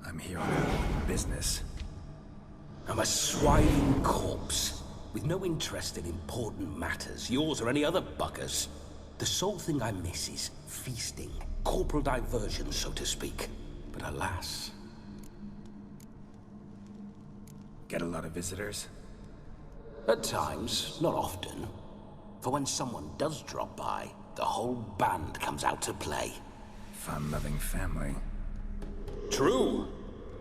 I'm here on important business. I'm a swiving corpse, with no interest in important matters, yours or any other buggers. The sole thing I miss is feasting, corporal diversion, so to speak. But alas... Get a lot of visitors? At times, not often. For when someone does drop by, the whole band comes out to play. Fun-loving family. True.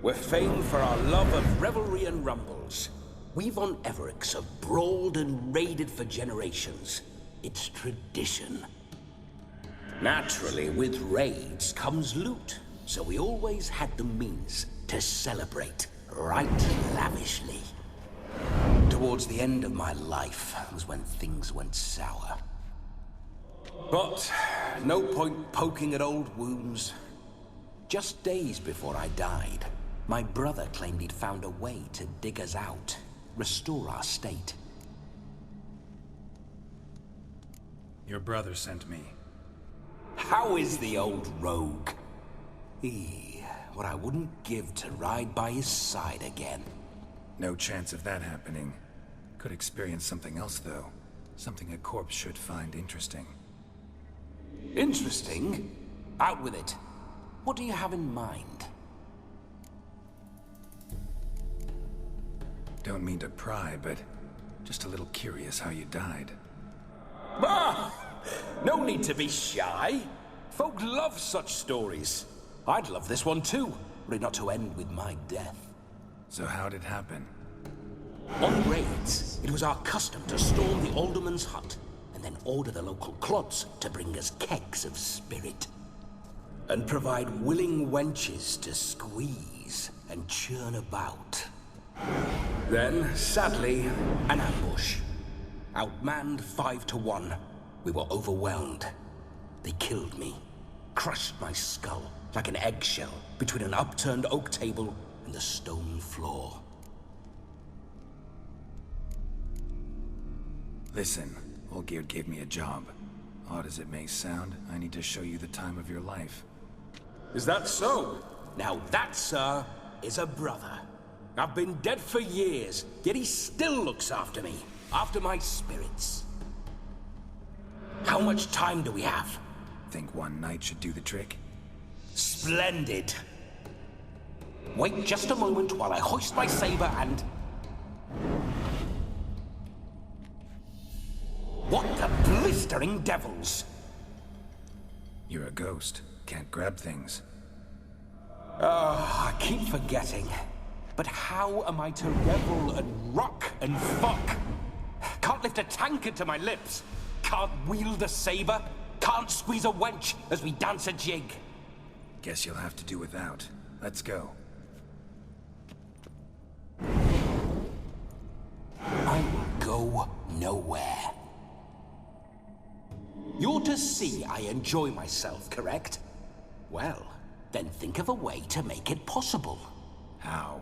We're famed for our love of revelry and rumbles. We von Evereks have brawled and raided for generations. It's tradition. Naturally, with raids comes loot, so we always had the means to celebrate right lavishly. towards the end of my life was when things went sour. But no point poking at old wounds. Just days before I died, my brother claimed he'd found a way to dig us out, restore our state. Your brother sent me. How is the old rogue? What I wouldn't give to ride by his side again. No chance of that happening. Could experience something else, though. Something a corpse should find interesting. Interesting? Out with it. What do you have in mind? Don't mean to pry, but just a little curious how you died. Ah! No need to be shy. Folk love such stories. I'd love this one too, were it not to end with my death. So how'd it happen? On raids, it was our custom to storm the alderman's hut, and then order the local clods to bring us kegs of spirit. And provide willing wenches to squeeze and churn about. Then, sadly, an ambush. Outmanned 5 to 1. We were overwhelmed. They killed me. Crushed my skull like an eggshell between an upturned oak table and the stone floor. Listen, Olgierd gave me a job. Odd as it may sound, I need to show you the time of your life. Is that so? Now that, sir, is a brother. I've been dead for years, yet he still looks after me, after my spirits. How much time do we have? Think one night should do the trick? Splendid. Wait just a moment while I hoist my saber and... What the blistering devils? You're a ghost. Can't grab things. I keep forgetting. But how am I to revel and rock and fuck? Can't lift a tankard to my lips. Can't wield a saber. Can't squeeze a wench as we dance a jig. Guess you'll have to do without. Let's go. I will go nowhere. You're to see I enjoy myself, correct? Well, then think of a way to make it possible. How?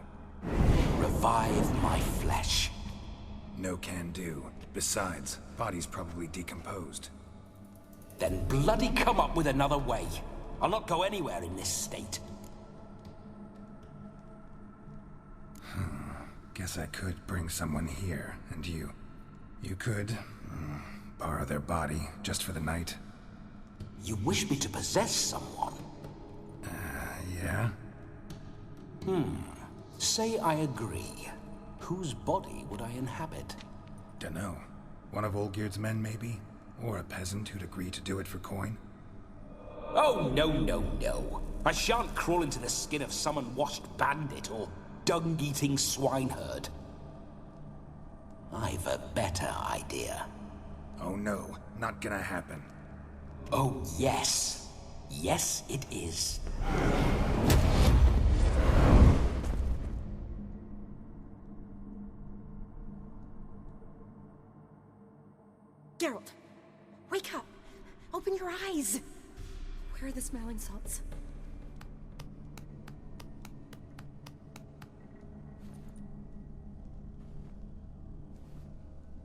Revive my flesh. No can do. Besides, body's probably decomposed. Then bloody come up with another way. I'll not go anywhere in this state. Guess I could bring someone here, and you could borrow their body just for the night. You wish me to possess someone? Yeah? Say I agree. Whose body would I inhabit? Dunno. One of Olgierd's men, maybe? Or a peasant who'd agree to do it for coin? Oh, no. I shan't crawl into the skin of some unwashed bandit or dung-eating swineherd. I've a better idea. Oh no, not gonna happen. Oh, yes. Yes, it is. Geralt, wake up! Open your eyes! Where are the smelling salts?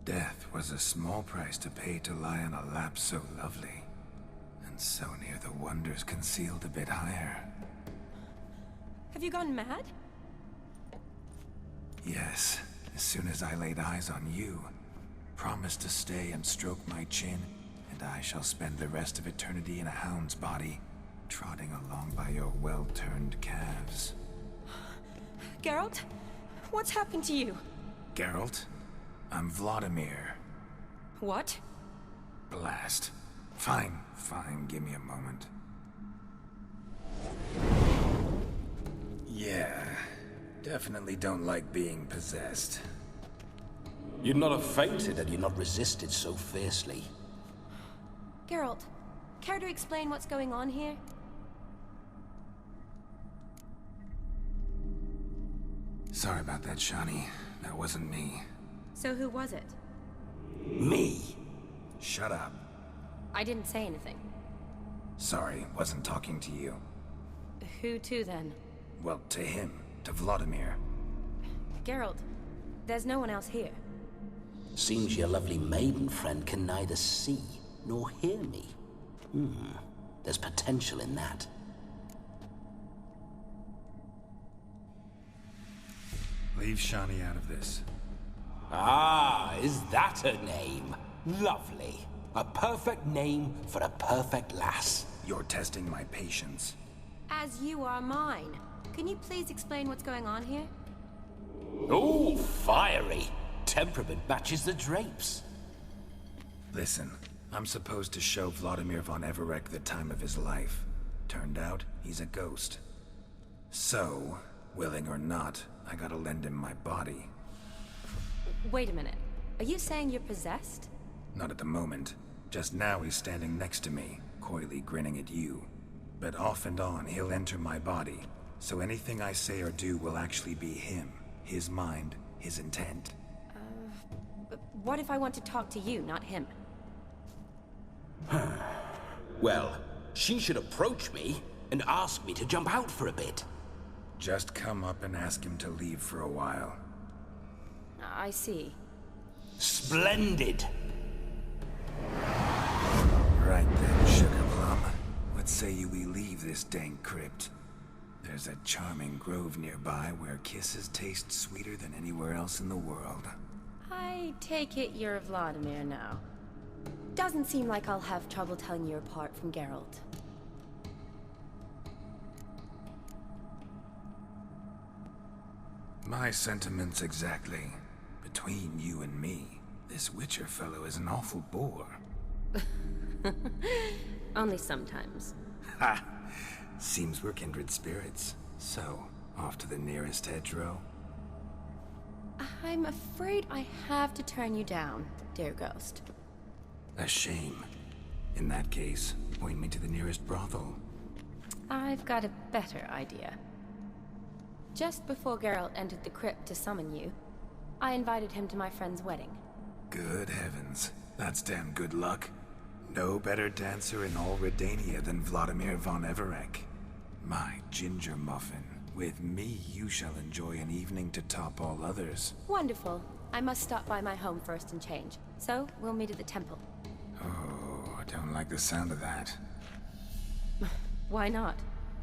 Death was a small price to pay to lie on a lap so lovely, and so near the wonders concealed a bit higher. Have you gone mad? Yes, as soon as I laid eyes on you, promised to stay and stroke my chin, and I shall spend the rest of eternity in a hound's body, trotting along by your well-turned calves. Geralt? What's happened to you? Geralt? I'm Vladimir. What? Blast. Fine, give me a moment. Yeah, definitely don't like being possessed. You'd not have fainted had you not resisted so fiercely. Geralt, care to explain what's going on here? Sorry about that, Shani. That wasn't me. So who was it? Me. Shut up. I didn't say anything. Sorry, wasn't talking to you. Who to then? Well, to him. To Vladimir. Geralt, there's no one else here. Seems your lovely maiden friend can neither see nor hear me. There's potential in that. Leave Shani out of this. Ah, is that her name? Lovely. A perfect name for a perfect lass. You're testing my patience. As you are mine. Can you please explain what's going on here? Oh, fiery. Temperament matches the drapes. Listen, I'm supposed to show Vladimir von Everec the time of his life. Turned out, he's a ghost. So, willing or not, I gotta lend him my body. Wait a minute. Are you saying you're possessed? Not at the moment. Just now he's standing next to me, coyly grinning at you. But off and on, he'll enter my body. So anything I say or do will actually be him. His mind, his intent. What if I want to talk to you, not him? Well, she should approach me and ask me to jump out for a bit. Just come up and ask him to leave for a while. I see. Splendid! Right then, Sugar Plum. What say you we leave this dank crypt? There's a charming grove nearby where kisses taste sweeter than anywhere else in the world. I take it you're Vladimir now. Doesn't seem like I'll have trouble telling you apart from Geralt. My sentiments exactly. Between you and me, this Witcher fellow is an awful bore. Only sometimes. Ha! Seems we're kindred spirits. So, off to the nearest hedgerow? I'm afraid I have to turn you down, dear ghost. A shame. In that case, point me to the nearest brothel. I've got a better idea. Just before Geralt entered the crypt to summon you, I invited him to my friend's wedding. Good heavens. That's damn good luck. No better dancer in all Redania than Vladimir von Everec. My ginger muffin. With me, you shall enjoy an evening to top all others. Wonderful. I must stop by my home first and change. So, we'll meet at the temple. Oh, I don't like the sound of that. Why not?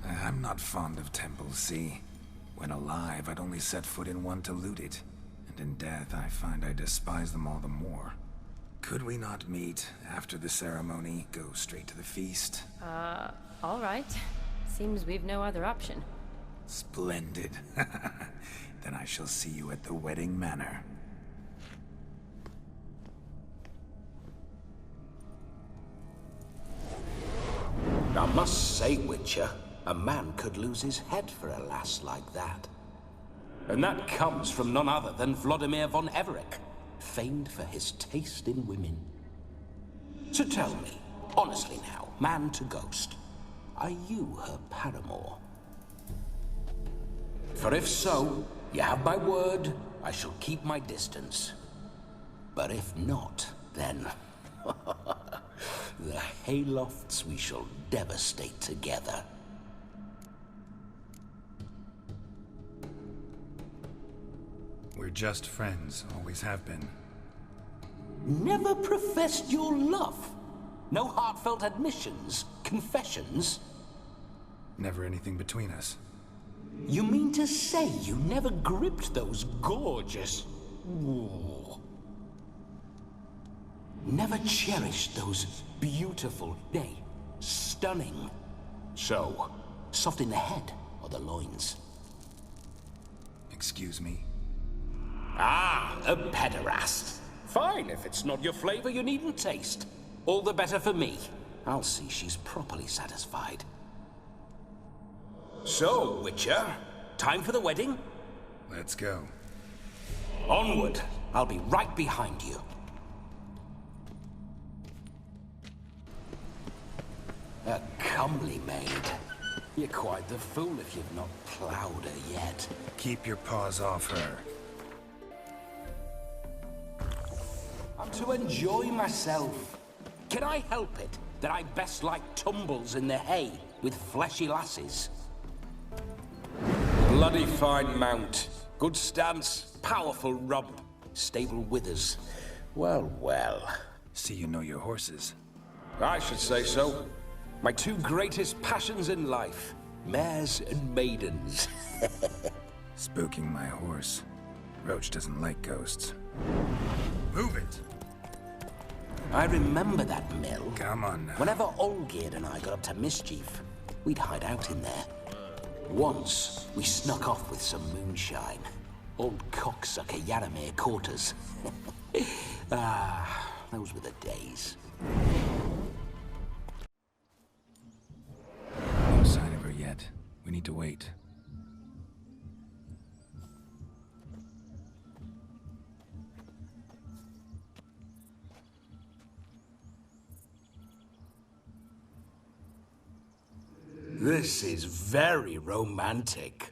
I'm not fond of temples, see? When alive, I'd only set foot in one to loot it. And in death, I find I despise them all the more. Could we not meet after the ceremony, go straight to the feast? All right. Seems we've no other option. Splendid. Then I shall see you at the wedding manor. I must say, Witcher, a man could lose his head for a lass like that. And that comes from none other than Vladimir von Everec, famed for his taste in women. So tell me, honestly now, man to ghost, are you her paramour? For if so, you have my word, I shall keep my distance. But if not, then... the haylofts we shall devastate together. We're just friends, always have been. Never professed your love? No heartfelt admissions, confessions? Never anything between us. You mean to say you never gripped those gorgeous... Ooh. Never cherished those beautiful, nay, stunning... So, soft in the head or the loins? Excuse me? Ah, a pederast. Fine, if it's not your flavor, you needn't taste. All the better for me. I'll see she's properly satisfied. So, Witcher, time for the wedding? Let's go. Onward. I'll be right behind you. A comely maid. You're quite the fool if you've not plowed her yet. Keep your paws off her. to enjoy myself. Can I help it that I best like tumbles in the hay with fleshy lasses? Bloody fine mount. Good stance, powerful rump, stable withers. Well, well. See you know your horses. I should say so. My two greatest passions in life, mares and maidens. Spooking my horse. Roach doesn't like ghosts. Move it! I remember that mill. Come on now. Whenever Olgerd and I got up to mischief, we'd hide out in there. Once, we snuck off with some moonshine. Old cocksucker Yaramir caught us. Those were the days. No sign of her yet. We need to wait. This is very romantic.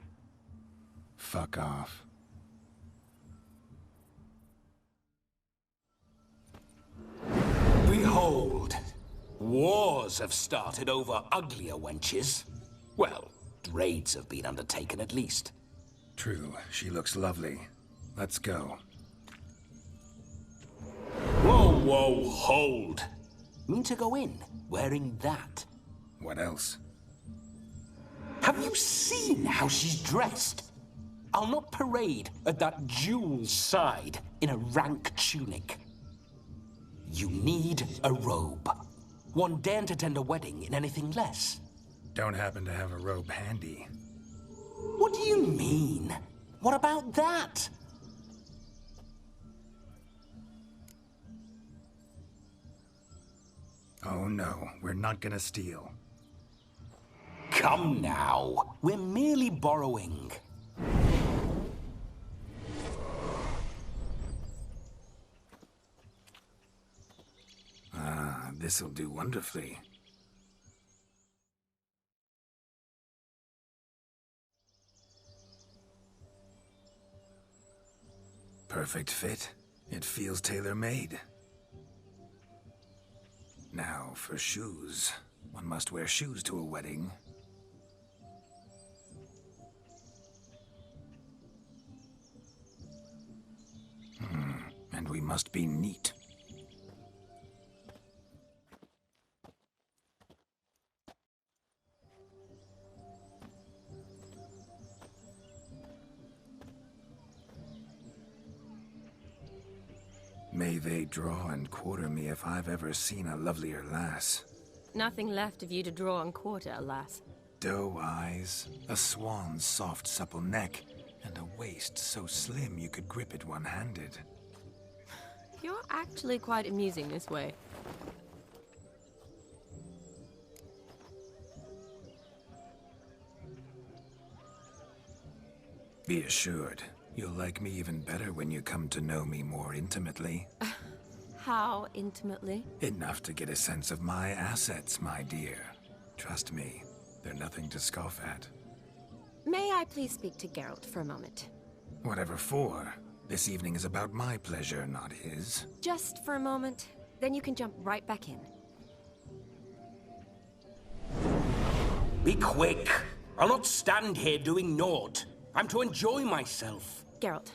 Fuck off. Behold, wars have started over uglier wenches. Well, raids have been undertaken at least. True, she looks lovely. Let's go. Whoa, whoa, hold. Mean to go in, wearing that? What else? Have you seen how she's dressed? I'll not parade at that jewel's side in a rank tunic. You need a robe. One daren't attend a wedding in anything less. Don't happen to have a robe handy. What do you mean? What about that? Oh no, we're not gonna steal. Come now, we're merely borrowing. Ah, this'll do wonderfully. Perfect fit. It feels tailor-made. Now, for shoes. One must wear shoes to a wedding. And we must be neat. May they draw and quarter me if I've ever seen a lovelier lass. Nothing left of you to draw and quarter, alas. Doe eyes, a swan's soft supple neck, and a waist so slim you could grip it one-handed. You're actually quite amusing this way. Be assured, you'll like me even better when you come to know me more intimately. How intimately? Enough to get a sense of my assets, my dear. Trust me, they're nothing to scoff at. May I please speak to Geralt for a moment? Whatever for. This evening is about my pleasure, not his. Just for a moment, then you can jump right back in. Be quick. I'll not stand here doing naught. I'm to enjoy myself. Geralt,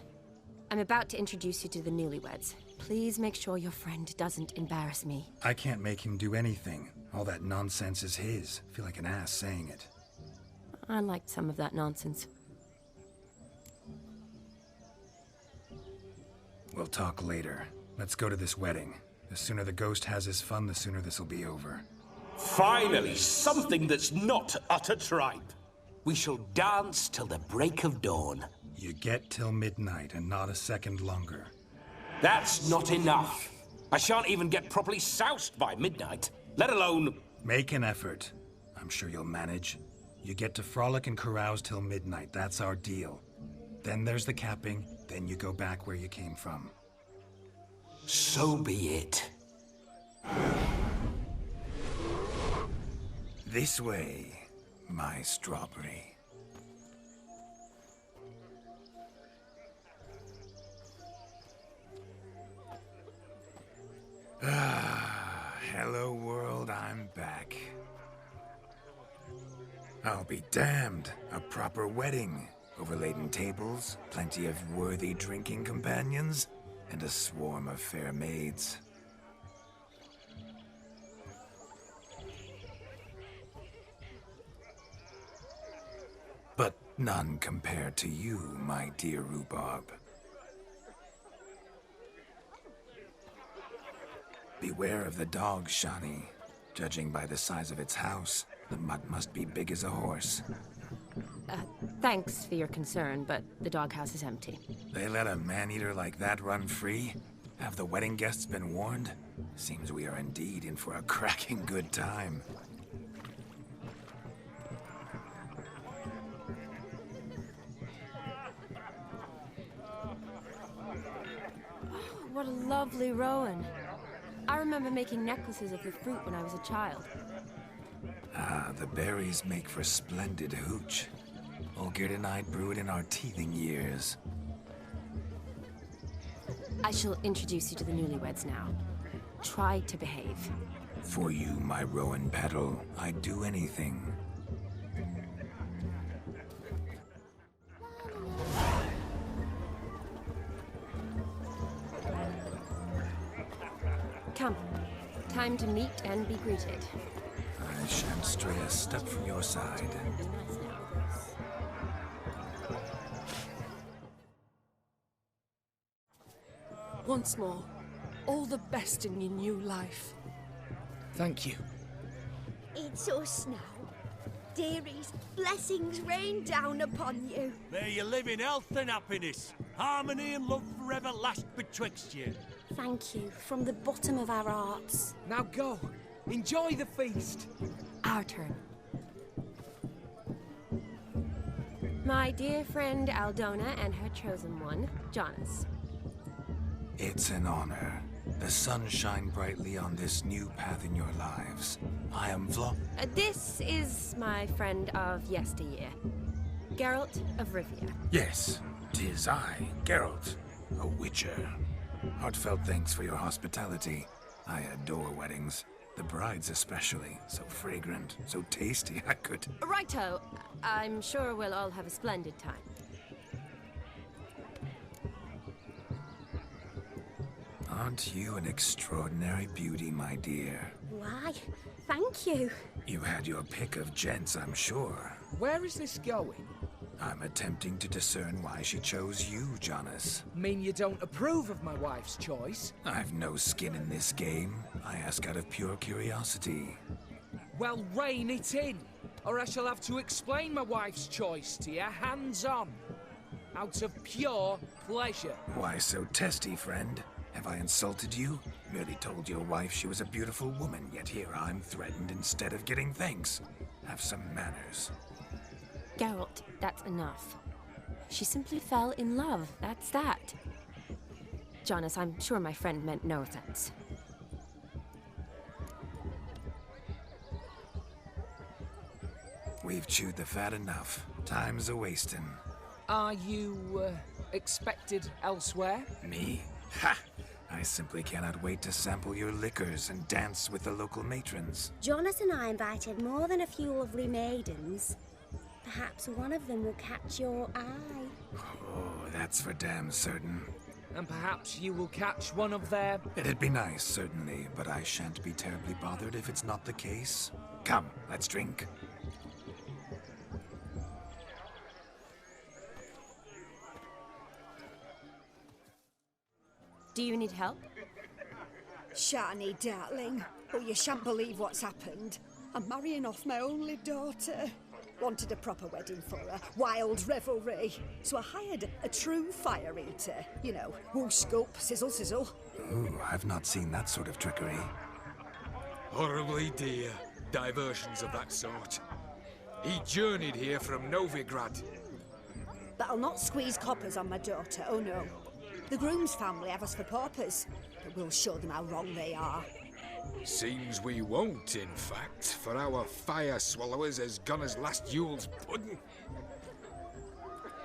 I'm about to introduce you to the newlyweds. Please make sure your friend doesn't embarrass me. I can't make him do anything. All that nonsense is his. I feel like an ass saying it. I liked some of that nonsense. We'll talk later. Let's go to this wedding. The sooner the ghost has his fun, the sooner this'll be over. Finally, something that's not utter tripe. We shall dance till the break of dawn. You get till midnight and not a second longer. That's not enough. I shan't even get properly soused by midnight, let alone... Make an effort. I'm sure you'll manage. You get to frolic and carouse till midnight. That's our deal. Then there's the capping, then you go back where you came from. So be it. This way, my strawberry. Hello, world, I'm back. I'll be damned. A proper wedding. Overladen tables, plenty of worthy drinking companions, and a swarm of fair maids. But none compared to you, my dear rhubarb. Beware of the dog, Shani. Judging by the size of its house, the mutt must be big as a horse. Thanks for your concern, but the doghouse is empty. They let a man-eater like that run free? Have the wedding guests been warned? Seems we are indeed in for a cracking good time. What a lovely rowan. I remember making necklaces of the fruit when I was a child. Ah, the berries make for splendid hooch. Olgerd and I brewed in our teething years. I shall introduce you to the newlyweds now. Try to behave. For you, my rowan petal, I'd do anything. Come. Time to meet and be greeted. I shan't stray a step from your side. Once more, all the best in your new life. Thank you. It's us now. Dearies, blessings rain down upon you. May you live in health and happiness. Harmony and love forever last betwixt you. Thank you from the bottom of our hearts. Now go. Enjoy the feast. Our turn. My dear friend Aldona and her chosen one, Jonas. It's an honor. The sun shine brightly on this new path in your lives. I am This is my friend of yesteryear, Geralt of Rivia. Yes, 'tis I, Geralt, a witcher. Heartfelt thanks for your hospitality. I adore weddings. The brides especially. So fragrant, so tasty, I could... Righto. I'm sure we'll all have a splendid time. Aren't you an extraordinary beauty, my dear? Why, thank you. You had your pick of gents, I'm sure. Where is this going? I'm attempting to discern why she chose you, Jonas. Mean you don't approve of my wife's choice? I've no skin in this game. I ask out of pure curiosity. Well, rein it in, or I shall have to explain my wife's choice to you hands-on. Out of pure pleasure. Why so testy, friend? Have I insulted you? Merely told your wife she was a beautiful woman, yet here I'm threatened instead of getting thanks. Have some manners. Geralt, that's enough. She simply fell in love, that's that. Jonas, I'm sure my friend meant no offense. We've chewed the fat enough. Time's a-wasting. Are you, expected elsewhere? Me? Ha! I simply cannot wait to sample your liquors and dance with the local matrons. Jonas and I invited more than a few lovely maidens. Perhaps one of them will catch your eye. Oh, that's for damn certain. And perhaps you will catch one of their... It'd be nice, certainly, but I shan't be terribly bothered if it's not the case. Come, let's drink. Do you need help? Shani, darling. Oh, you shan't believe what's happened. I'm marrying off my only daughter. Wanted a proper wedding for her, wild revelry. So I hired a true fire eater. You know, whoosh, scoop, sizzle, sizzle. Ooh, I've not seen that sort of trickery. Horribly dear diversions of that sort. He journeyed here from Novigrad. But I'll not squeeze coppers on my daughter, oh no. The groom's family have us for paupers, but we'll show them how wrong they are. Seems we won't, in fact, for our fire swallowers has gone as last Yule's pudding.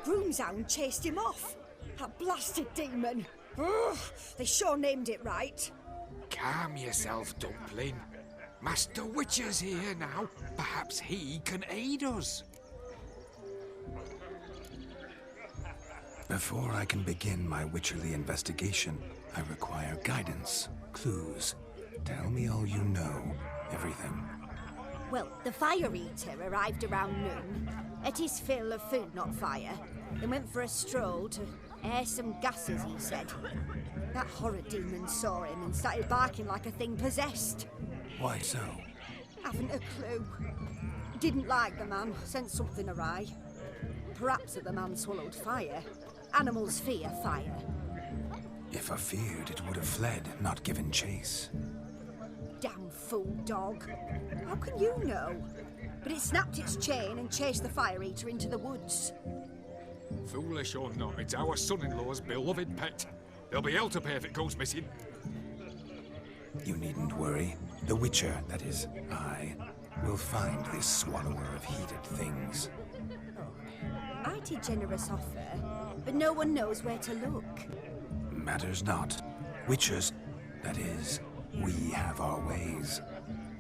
Groomshound chased him off. That blasted demon. Ugh, they sure named it right. Calm yourself, Dumpling. Master Witcher's here now. Perhaps he can aid us. Before I can begin my witcherly investigation, I require guidance, clues. Tell me all you know, everything. Well, the Fire Eater arrived around noon, ate his fill of food, not fire, then went for a stroll to air some gases, he said. That horror demon saw him and started barking like a thing possessed. Why so? Haven't a clue. Didn't like the man, sensed something awry. Perhaps the man swallowed fire. Animals fear fire. If I feared, it would have fled, not given chase. Damn fool dog. How can you know? But it snapped its chain and chased the Fire Eater into the woods. Foolish or not, it's our son-in-law's beloved pet. There'll be hell to pay if it goes missing. You needn't worry. The Witcher, that is, I, will find this swallower of heated things. Mighty generous offer, but no one knows where to look. Matters not. Witchers, that is, we have our ways.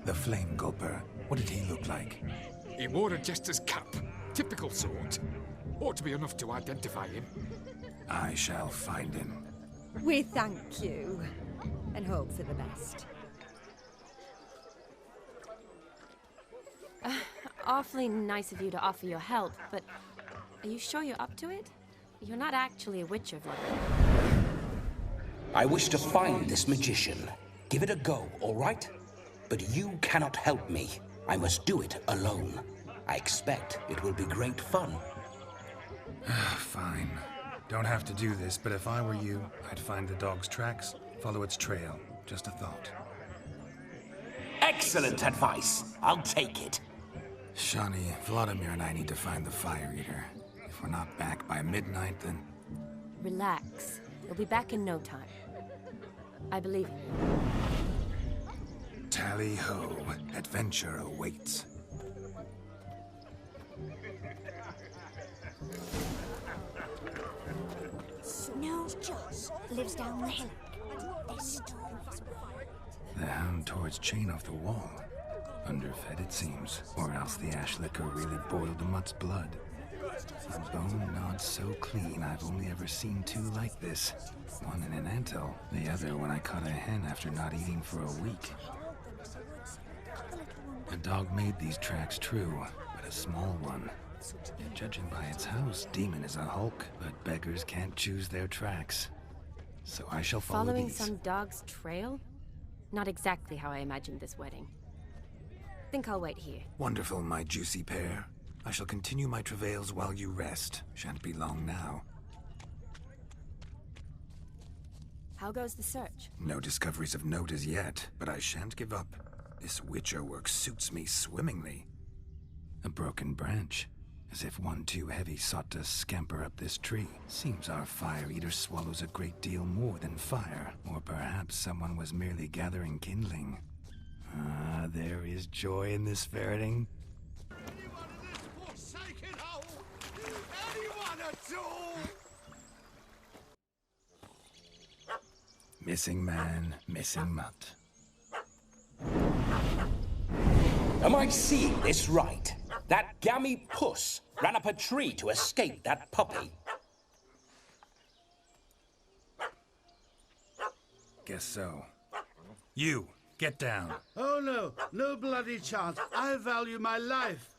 The Flame Gulper, what did he look like? He wore a jester's cap. Typical sort. Ought to be enough to identify him. I shall find him. We thank you, and hope for the best. Awfully nice of you to offer your help, but are you sure you're up to it? You're not actually a Witcher, Vlad. I wish to find this magician. Give it a go, all right? But you cannot help me. I must do it alone. I expect it will be great fun. Fine. Don't have to do this, but if I were you, I'd find the dog's tracks, follow its trail. Just a thought. Excellent advice. I'll take it. Shani, Vladimir and I need to find the Fire Eater. If we're not back by midnight, then... Relax. We'll be back in no time. I believe in you. Tally-ho. Adventure awaits. No, Joss lives down the hill. This The hound tore its chain off the wall. Underfed, it seems. Or else the ash liquor really boiled the mutt's blood. His bone nods so clean, I've only ever seen two like this. One in an anthill, the other when I caught a hen after not eating for a week. The dog made these tracks true, but a small one. Judging by its house, Demon is a hulk, but beggars can't choose their tracks. So I shall follow Following these. some dog's trail? Not exactly how I imagined this wedding. Think I'll wait here. Wonderful, my juicy pair. I shall continue my travails while you rest. Shan't be long now. How goes the search? No discoveries of note as yet, but I shan't give up. This Witcher work suits me swimmingly. A broken branch, as if one too heavy sought to scamper up this tree. Seems our Fire Eater swallows a great deal more than fire, or perhaps someone was merely gathering kindling. Ah, there is joy in this ferreting. Missing man, missing mutt. Am I seeing this right? That gammy puss ran up a tree to escape that puppy. Guess so. You, get down. Oh no, no bloody chance. I value my life.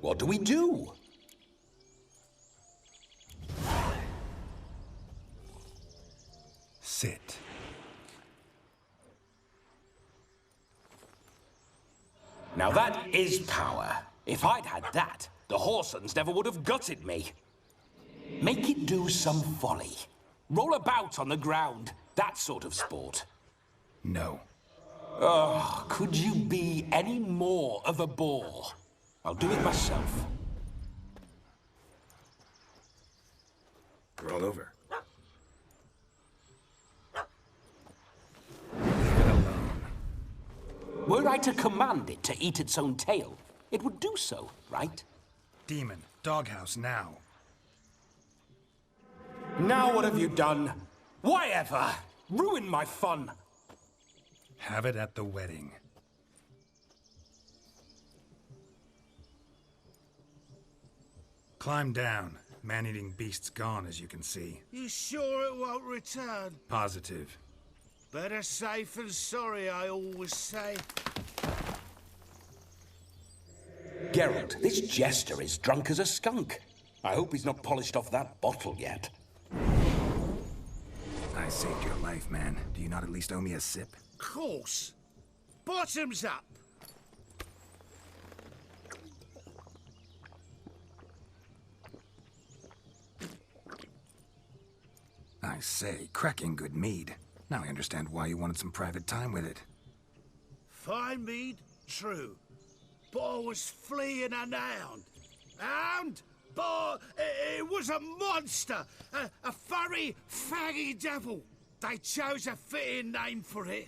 What do we do? Sit. Now that is power. If I'd had that, the Horsons never would have gutted me. Make it do some folly. Roll about on the ground. That sort of sport. No. Oh, could you be any more of a bore? I'll do it myself. Roll over. Were I to command it to eat its own tail, it would do so, right? Demon, doghouse now. Now what have you done? Why ever? Ruin my fun! Have it at the wedding. Climb down. Man-eating beast's gone, as you can see. You sure it won't return? Positive. Better safe than sorry, I always say. Geralt, this jester is drunk as a skunk. I hope he's not polished off that bottle yet. I saved your life, man. Do you not at least owe me a sip? Course. Bottoms up. I say, cracking good mead. Now I understand why you wanted some private time with it. Fine mead, true. But I was fleeing an hound. Hound? But it was a monster! A furry, faggy devil. They chose a fitting name for it.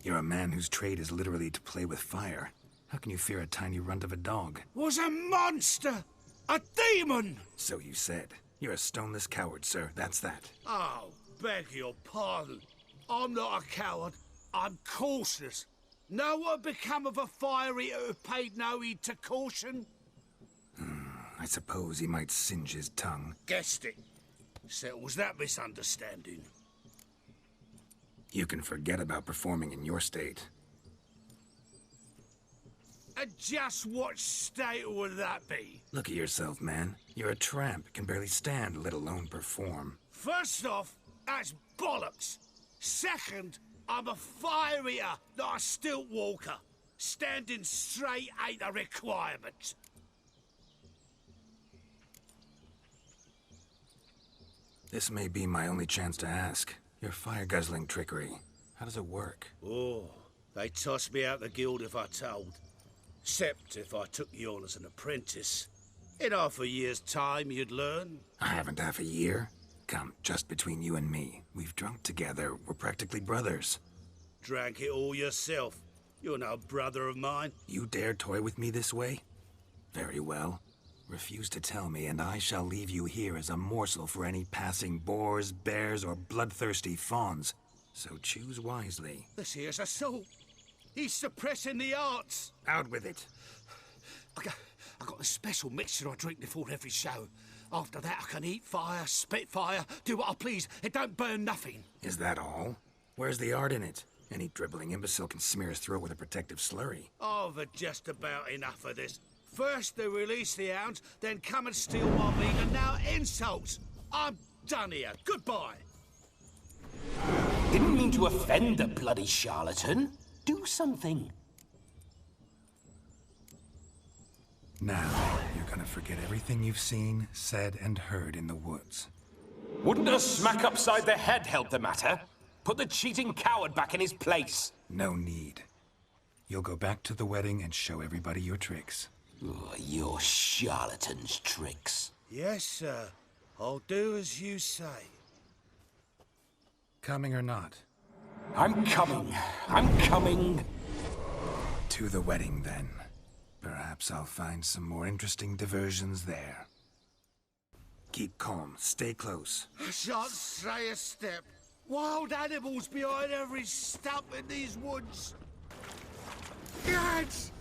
You're a man whose trade is literally to play with fire. How can you fear a tiny runt of a dog? Was a monster! A demon! So you said. You're a stoneless coward, sir. That's that. Oh, beg your pardon. I'm not a coward. I'm cautious. Know what become of a fire eater who paid no heed to caution? I suppose he might singe his tongue. Guessed it. Settles that misunderstanding. You can forget about performing in your state. And just what state would that be? Look at yourself, man. You're a tramp, can barely stand, let alone perform. First off, that's bollocks. Second, I'm a fire eater, not a stilt walker. Standing straight ain't a requirement. This may be my only chance to ask. Your fire-guzzling trickery, how does it work? Oh, they'd toss me out the guild if I told. Except if I took you on as an apprentice. In half a year's time, you'd learn. I haven't half a year. Come, just between you and me. We've drunk together. We're practically brothers. Drank it all yourself. You're no brother of mine. You dare toy with me this way? Very well. Refuse to tell me, and I shall leave you here as a morsel for any passing boars, bears, or bloodthirsty fawns. So choose wisely. This here's assault. He's suppressing the arts. Out with it. I got a special mixture I drink before every show. After that, I can eat fire, spit fire, do what I please. It don't burn nothing. Is that all? Where's the art in it? Any dribbling imbecile can smear his throat with a protective slurry. I've had just about enough of this. First they release the hounds, then come and steal my meat, and now insults. I'm done here. Goodbye. Didn't mean to offend the bloody charlatan. Do something. Now, you're gonna forget everything you've seen, said, and heard in the woods. Wouldn't a smack upside the head help the matter? Put the cheating coward back in his place. No need. You'll go back to the wedding and show everybody your tricks. Oh, your charlatan's tricks. Yes, sir. I'll do as you say. Coming or not? I'm coming. I'm coming. To the wedding, then. Perhaps I'll find some more interesting diversions there. Keep calm. Stay close. I shan't stray a step. Wild animals behind every stump in these woods. Guards!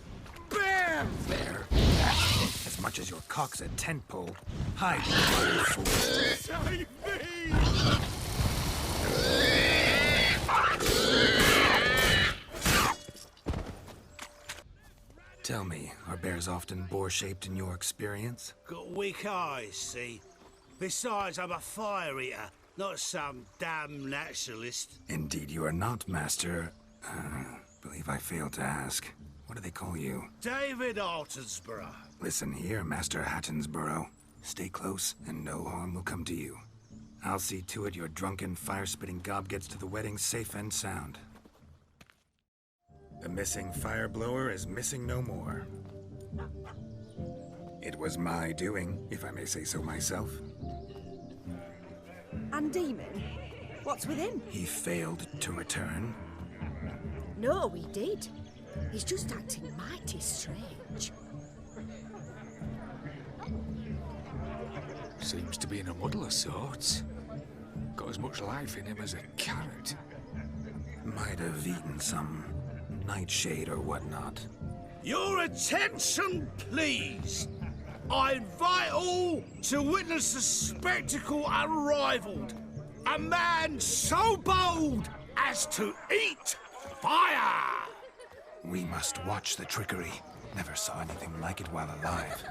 Bear! Bear? As much as your cock's a tent pole. Hide, you fool. Save me! Tell me, are bears often boar-shaped in your experience? Got weak eyes, see? Besides, I'm a fire eater, not some damn naturalist. Indeed you are not, Master. Believe I failed to ask. What do they call you? David Altonsborough. Listen here, Master Hattonsborough. Stay close, and no harm will come to you. I'll see to it your drunken, fire-spitting gob gets to the wedding safe and sound. The missing fire blower is missing no more. It was my doing, if I may say so myself. And Demon? What's with him? He failed to return. No, he did. He's just acting mighty strange. Seems to be in a muddle of sorts. got as much life in him as a carrot. Might have eaten some nightshade or whatnot. Your attention, please. I invite all to witness a spectacle unrivaled. A man so bold as to eat fire! We must watch the trickery. Never saw anything like it while alive.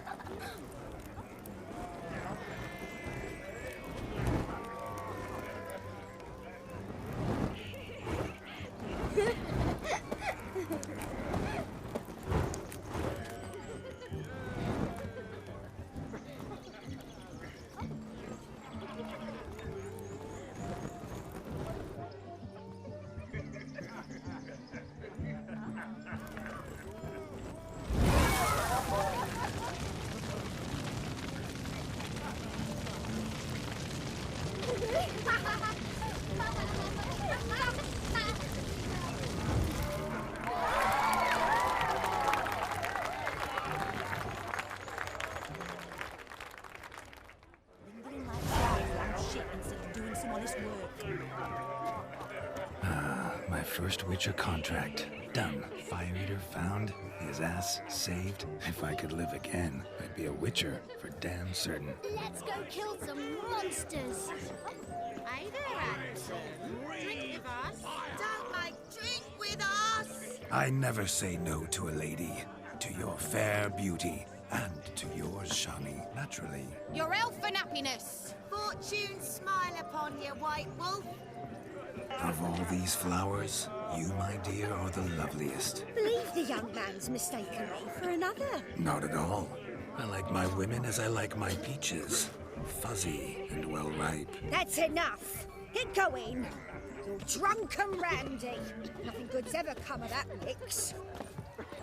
My first Witcher contract. Done. Fire Eater found. His ass saved. If I could live again, I'd be a Witcher for damn certain. Let's go kill some monsters. Hey there, Anderson. Drink with us. Don't make drink with us. I never say no to a lady. To your fair beauty. And to yours, Shani, naturally. Your elfin happiness. Fortune smile upon you, White Wolf. Of all these flowers, you, my dear, are the loveliest. Believe the young man's mistaken me for another. Not at all. I like my women as I like my peaches. Fuzzy and well ripe. That's enough. Get going. You're drunk and randy. Nothing good's ever come of that mix.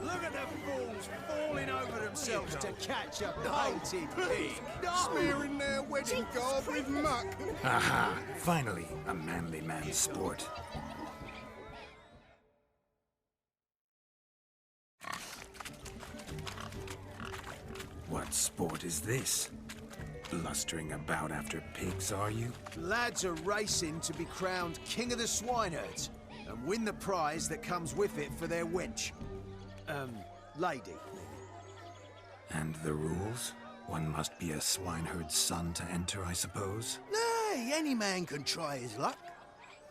Look at the fools falling over themselves to catch a painted pig. Smearing their wedding garb with muck. Aha! Finally, a manly man's sport. What sport is this? Blustering about after pigs, are you? Lads are racing to be crowned King of the Swineherds and win the prize that comes with it for their wench. Lady. And the rules? One must be a swineherd's son to enter, I suppose? Nay, any man can try his luck.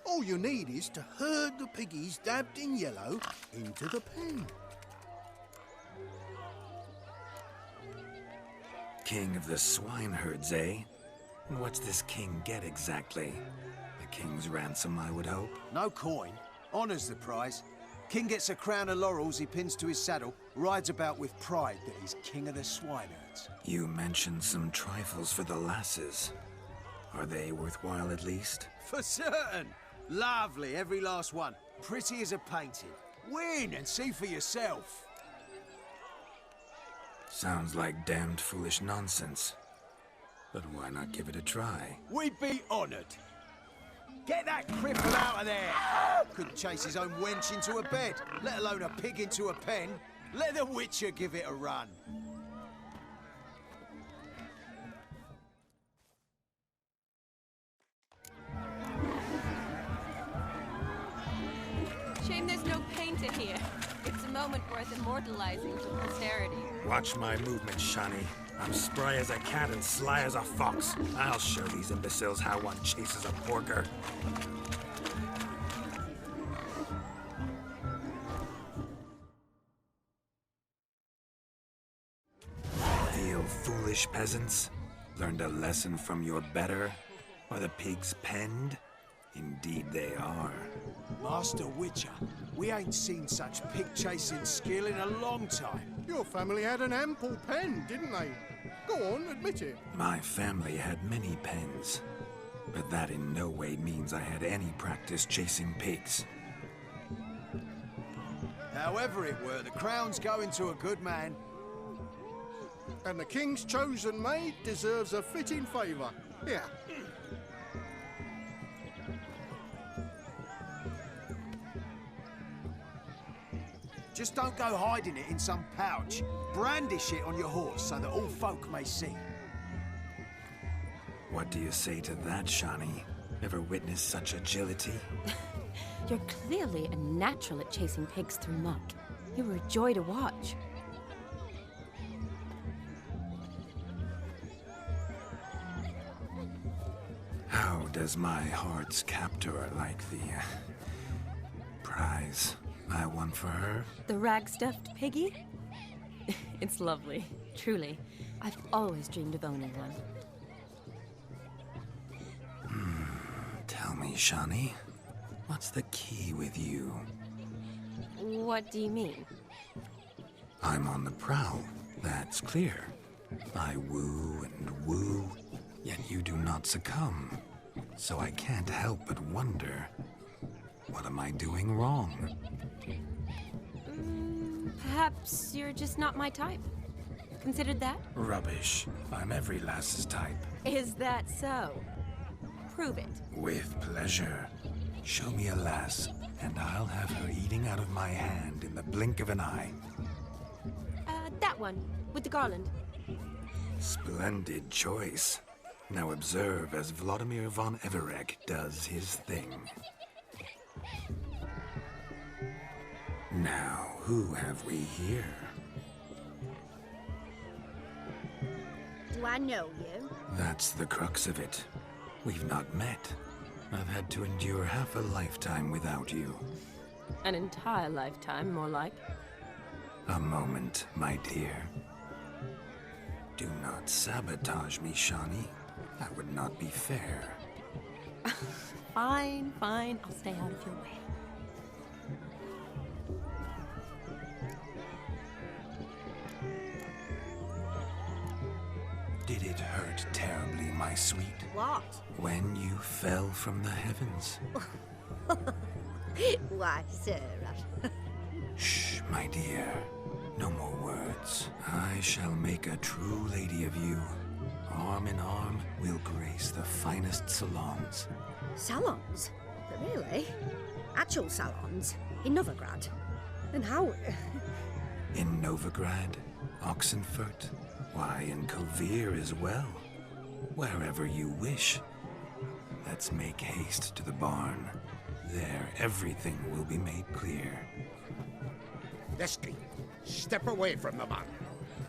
All you need is to herd the piggies dabbed in yellow into the pen. King of the swineherds, eh? And what's this king get exactly? The king's ransom, I would hope? No coin. Honours the prize. King gets a crown of laurels he pins to his saddle, rides about with pride that he's king of the swineherds. You mentioned some trifles for the lasses. Are they worthwhile at least? For certain! Lovely, every last one. Pretty as a painting. Win and see for yourself. Sounds like damned foolish nonsense. But why not give it a try? We'd be honoured. Get that cripple out of there! Couldn't chase his own wench into a bed, let alone a pig into a pen. Let the Witcher give it a run. Shame there's no painter here. It's a moment worth immortalizing for posterity. Watch my movement, Shani. I'm spry as a cat and sly as a fox. I'll show these imbeciles how one chases a porker. Feel foolish, peasants? Learned a lesson from your better? Are the pigs penned? Indeed they are. Master Witcher, we ain't seen such pig-chasing skill in a long time. Your family had an ample pen, didn't they? Go on, admit it. My family had many pens, but that in no way means I had any practice chasing pigs. However it were, the crown's going to a good man. And the king's chosen maid deserves a fitting favour. Here. Just don't go hiding it in some pouch. Brandish it on your horse so that all folk may see. What do you say to that, Shani? Never witnessed such agility. You're clearly a natural at chasing pigs through muck. You were a joy to watch. How does my heart's captor like the prize I won for her? The rag-stuffed piggy? It's lovely, truly. I've always dreamed of owning one. Tell me, Shani, what's the key with you? What do you mean? I'm on the prowl, that's clear. I woo and woo, yet you do not succumb. So I can't help but wonder, what am I doing wrong? Perhaps you're just not my type. Considered that? Rubbish. I'm every lass's type. Is that so? Prove it. With pleasure. Show me a lass, and I'll have her eating out of my hand in the blink of an eye. That one, with the garland. Splendid choice. Now observe as Vladimir von Everek does his thing. Now, who have we here? Do I know you? That's the crux of it. We've not met. I've had to endure half a lifetime without you. An entire lifetime, more like. A moment, my dear. Do not sabotage me, Shani. That would not be fair. Fine, fine. I'll stay out of your way. Did it hurt terribly, my sweet? What? When you fell from the heavens? Why, Sarah. Shh, my dear. No more words. I shall make a true lady of you. Arm in arm, we'll grace the finest salons. Salons? Really? Actual salons? In Novigrad? And how? In Novigrad, Oxenfurt, why, in Kovir as well. Wherever you wish. Let's make haste to the barn. There, everything will be made clear. Leslie, step away from the man.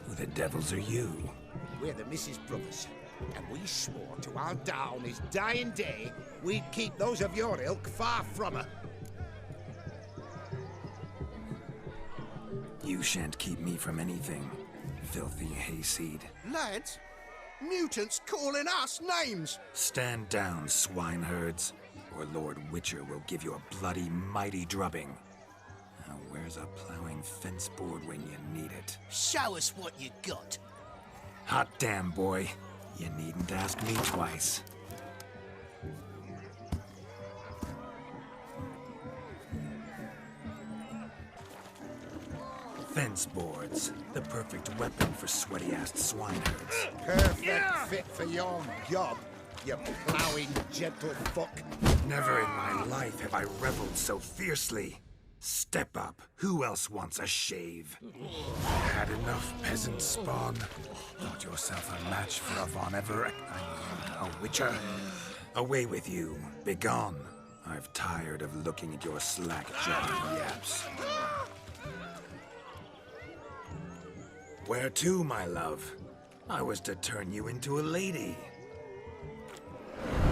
Who the devils are you? We're the Mrs. Brothers, and we swore to our down his dying day we'd keep those of your ilk far from her. You shan't keep me from anything, filthy hayseed. Lads, mutants calling us names. Stand down, swineherds, or Lord Witcher will give you a bloody mighty drubbing. Now where's a plowing fence board when you need it? Show us what you got. Hot damn, boy. You needn't ask me twice. Fence boards. The perfect weapon for sweaty-assed swineherds. Perfect fit for your job, you ploughing gentle fuck. Never in my life have I reveled so fiercely. Step up. Who else wants a shave? Had enough, peasant spawn. Thought yourself a match for a Von Everett. A Witcher. Away with you. Begone. I've tired of looking at your slack-jawed yaps. Where to, my love? I was to turn you into a lady.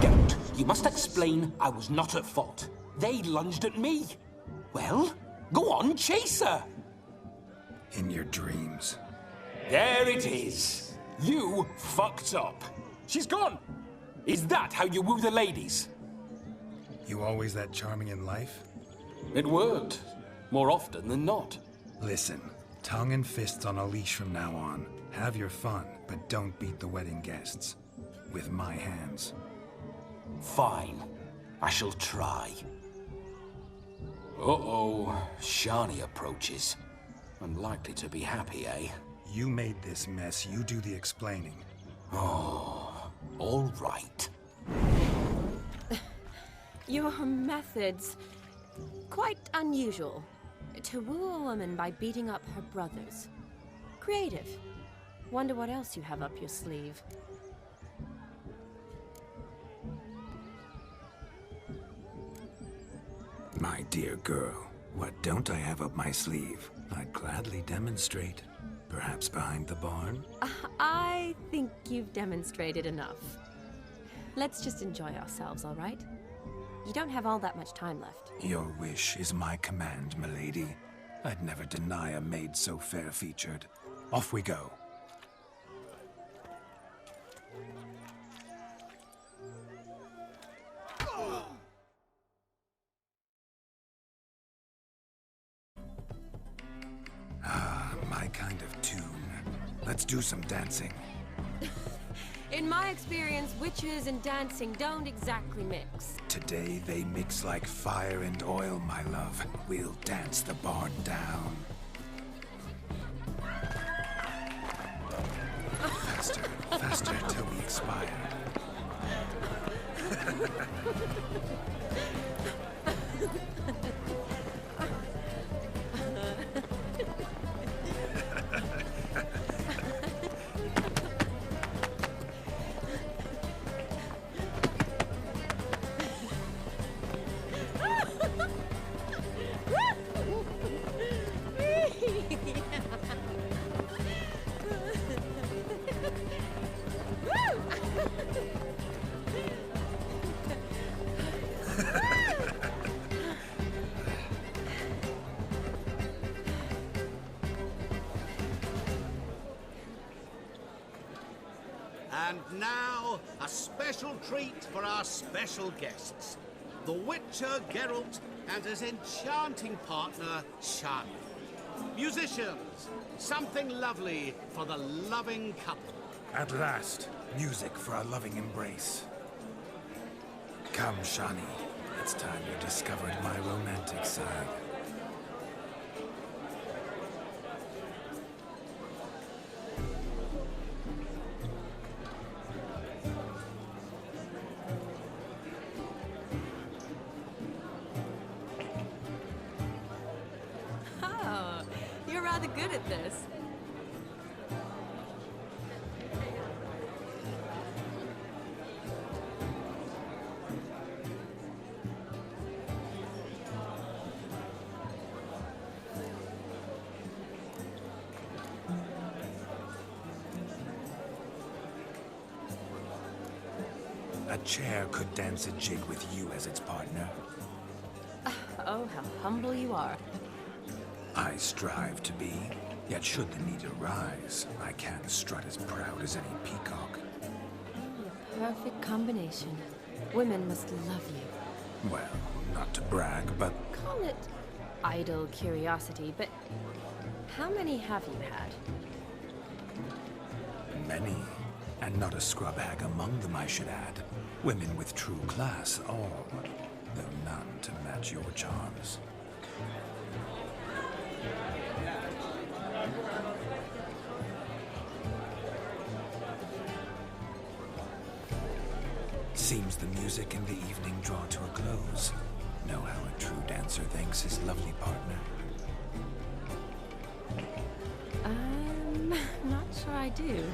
Don't. You must explain I was not at fault. They lunged at me. Well, go on, chase her. In your dreams. There it is. You fucked up. She's gone. Is that how you woo the ladies? You always that charming in life? It worked. More often than not. Listen, tongue and fists on a leash from now on. Have your fun, but don't beat the wedding guests. With my hands. Fine. I shall try. Uh-oh. Shani approaches. Unlikely to be happy, eh? You made this mess. You do the explaining. Oh, all right. Your methods... quite unusual. To woo a woman by beating up her brothers. Creative. Wonder what else you have up your sleeve. My dear girl, what don't I have up my sleeve? I'd gladly demonstrate. Perhaps behind the barn? I think you've demonstrated enough. Let's just enjoy ourselves, all right? You don't have all that much time left. Your wish is my command, milady. I'd never deny a maid so fair-featured. Off we go. Ah, my kind of tune. Let's do some dancing. In my experience, witches and dancing don't exactly mix. Today they mix like fire and oil, my love. We'll dance the barn down. Faster, faster till we expire. And now, a special treat for our special guests. The Witcher Geralt and his enchanting partner, Shani. Musicians, something lovely for the loving couple. At last, music for our loving embrace. Come, Shani. It's time you discovered my romantic side. Oh, you're rather good at this. A chair could dance a jig with you as its partner. Oh, how humble you are. I strive to be, yet should the need arise, I can strut as proud as any peacock. A perfect combination. Women must love you. Well, not to brag, but Call it idle curiosity, but how many have you had? many. And not a scrub hag among them, I should add. Women with true class, all, though none to match your charms. Seems the music and the evening draw to a close. Know how a true dancer thanks his lovely partner. Not sure I do.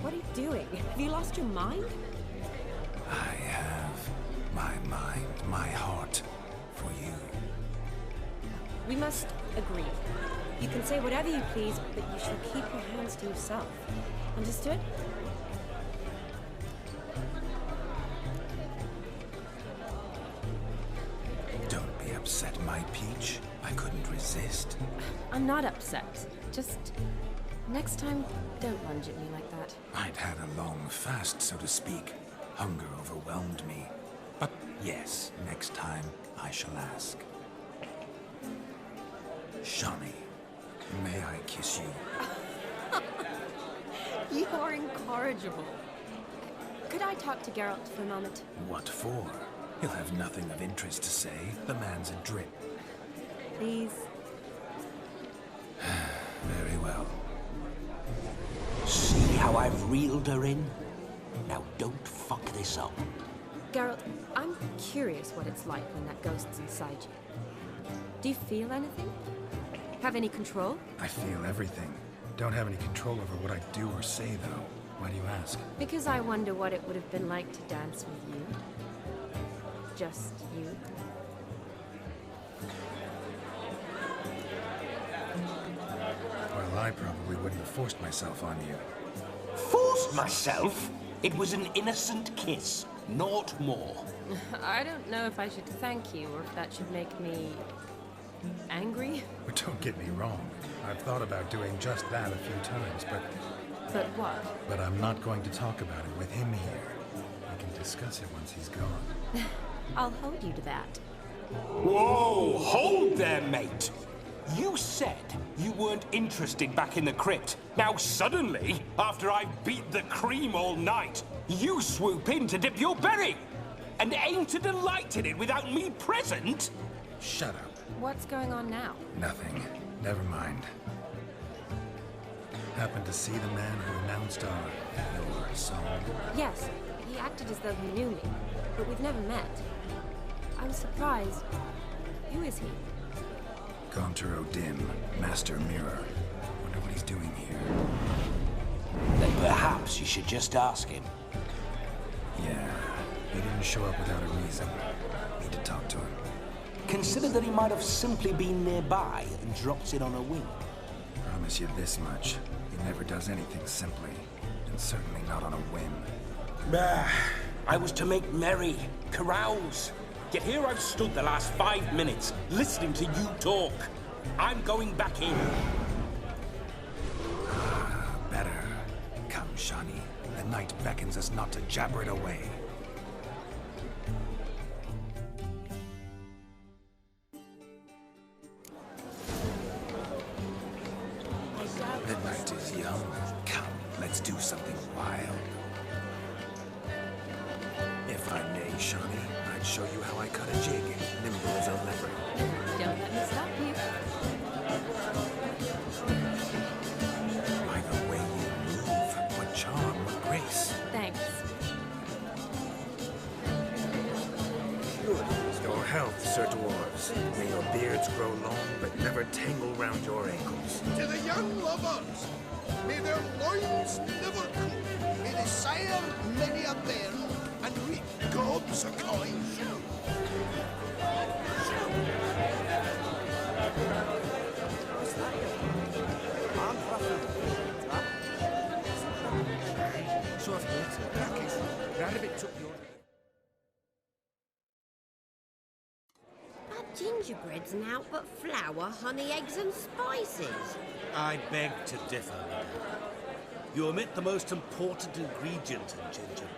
What are you doing? Have you lost your mind? I have my mind, my heart for you. We must agree. You can say whatever you please, but you shall keep your hands to yourself. Understood? Don't be upset, my peach. I couldn't resist. I'm not upset. Just next time, don't lunge at me like that. I'd had a long fast, so to speak. Hunger overwhelmed me. But yes, next time I shall ask. Shani, may I kiss you? You are incorrigible. Could I talk to Geralt for a moment? What for? He'll have nothing of interest to say. The man's a drip. Please. Very well. See how I've reeled her in? Now don't fuck this up. Geralt, I'm curious what it's like when that ghost's inside you. Do you feel anything? Have any control? I feel everything. Don't have any control over what I do or say, though. Why do you ask? Because I wonder what it would have been like to dance with you. Just you. Well, I probably wouldn't have forced myself on you. Forced myself? It was an innocent kiss, naught more. I don't know if I should thank you or if that should make me angry. But don't get me wrong. I've thought about doing just that a few times, but... But what? But I'm not going to talk about it with him here. We can discuss it once he's gone. I'll hold you to that. Whoa! Hold there, mate! You said you weren't interested back in the crypt. Now suddenly, after I've beat the cream all night, you swoop in to dip your berry! And aim to delight in it without me present? Shut up. What's going on now? Nothing. Never mind. Happened to see the man who announced your song? Yes, he acted as though he knew me, but we've never met. I was surprised. Who is he? Gaunter O'Dim, Master Mirror. Wonder what he's doing here. Then perhaps you should just ask him. Yeah, he didn't show up without a reason. Need to talk to him. Consider that he might have simply been nearby and dropped in on a whim. Promise you this much. He never does anything simply, and certainly not on a whim. Bah! I was to make merry, carouse. Yet here I've stood the last 5 minutes, listening to you talk. I'm going back in. Better. Come, Shani. The night beckons us not to jabber it away. The night is young. Come, let's do something wild. If I may, Shani, I'd show you how I cut a jig, nimble as a leopard. Don't let me stop you. By the way you move, what charm, what grace. Thanks. Good. Your health, Sir Dwarves. May your beards grow long, but never tangle round your ankles. To the young lovers, may their loins never cool. May they sire many a bairn and reap gobs of coin. So I've heard Rabbit took your... But gingerbread's naught but flour, honey, eggs and spices. I beg to differ, madam. You omit the most important ingredient in gingerbread.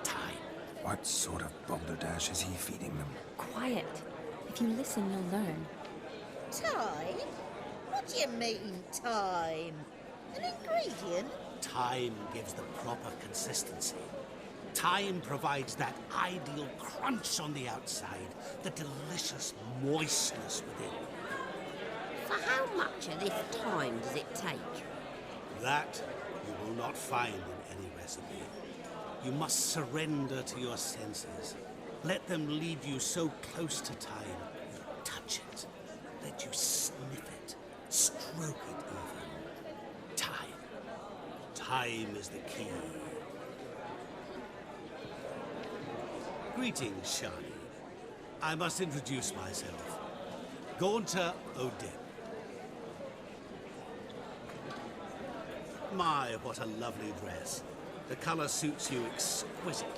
Time. What sort of balderdash is he feeding them? Quiet. If you listen, you'll learn. Time? What do you mean, time? An ingredient? Time gives the proper consistency. Time provides that ideal crunch on the outside, the delicious moistness within. For how much of this time does it take? That you will not find in any recipe. You must surrender to your senses. Let them lead you so close to time. You touch it. Let you sniff it. Stroke it even. Time. Time is the key. Greetings, Shani. I must introduce myself. Gaunter O'Dim. My, what a lovely dress. The color suits you exquisitely.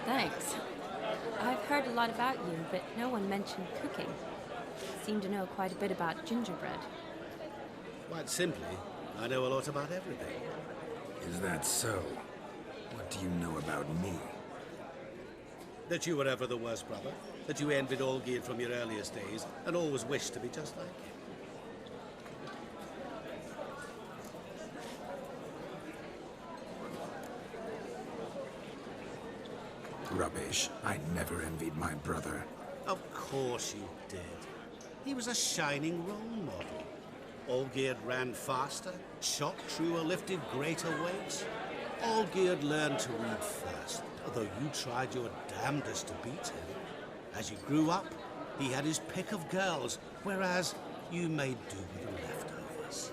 Thanks. I've heard a lot about you, but no one mentioned cooking. Seem to know quite a bit about gingerbread. Quite simply, I know a lot about everything. Is that so? What do you know about me? That you were ever the worst brother, that you envied Olgierd from your earliest days, and always wished to be just like him. Rubbish. I never envied my brother. Of course you did. He was a shining role model. Olgierd ran faster, shot truer, lifted greater weights. Olgierd learned to read first, although you tried your damnedest to beat him. As you grew up, he had his pick of girls, whereas you made do with the leftovers.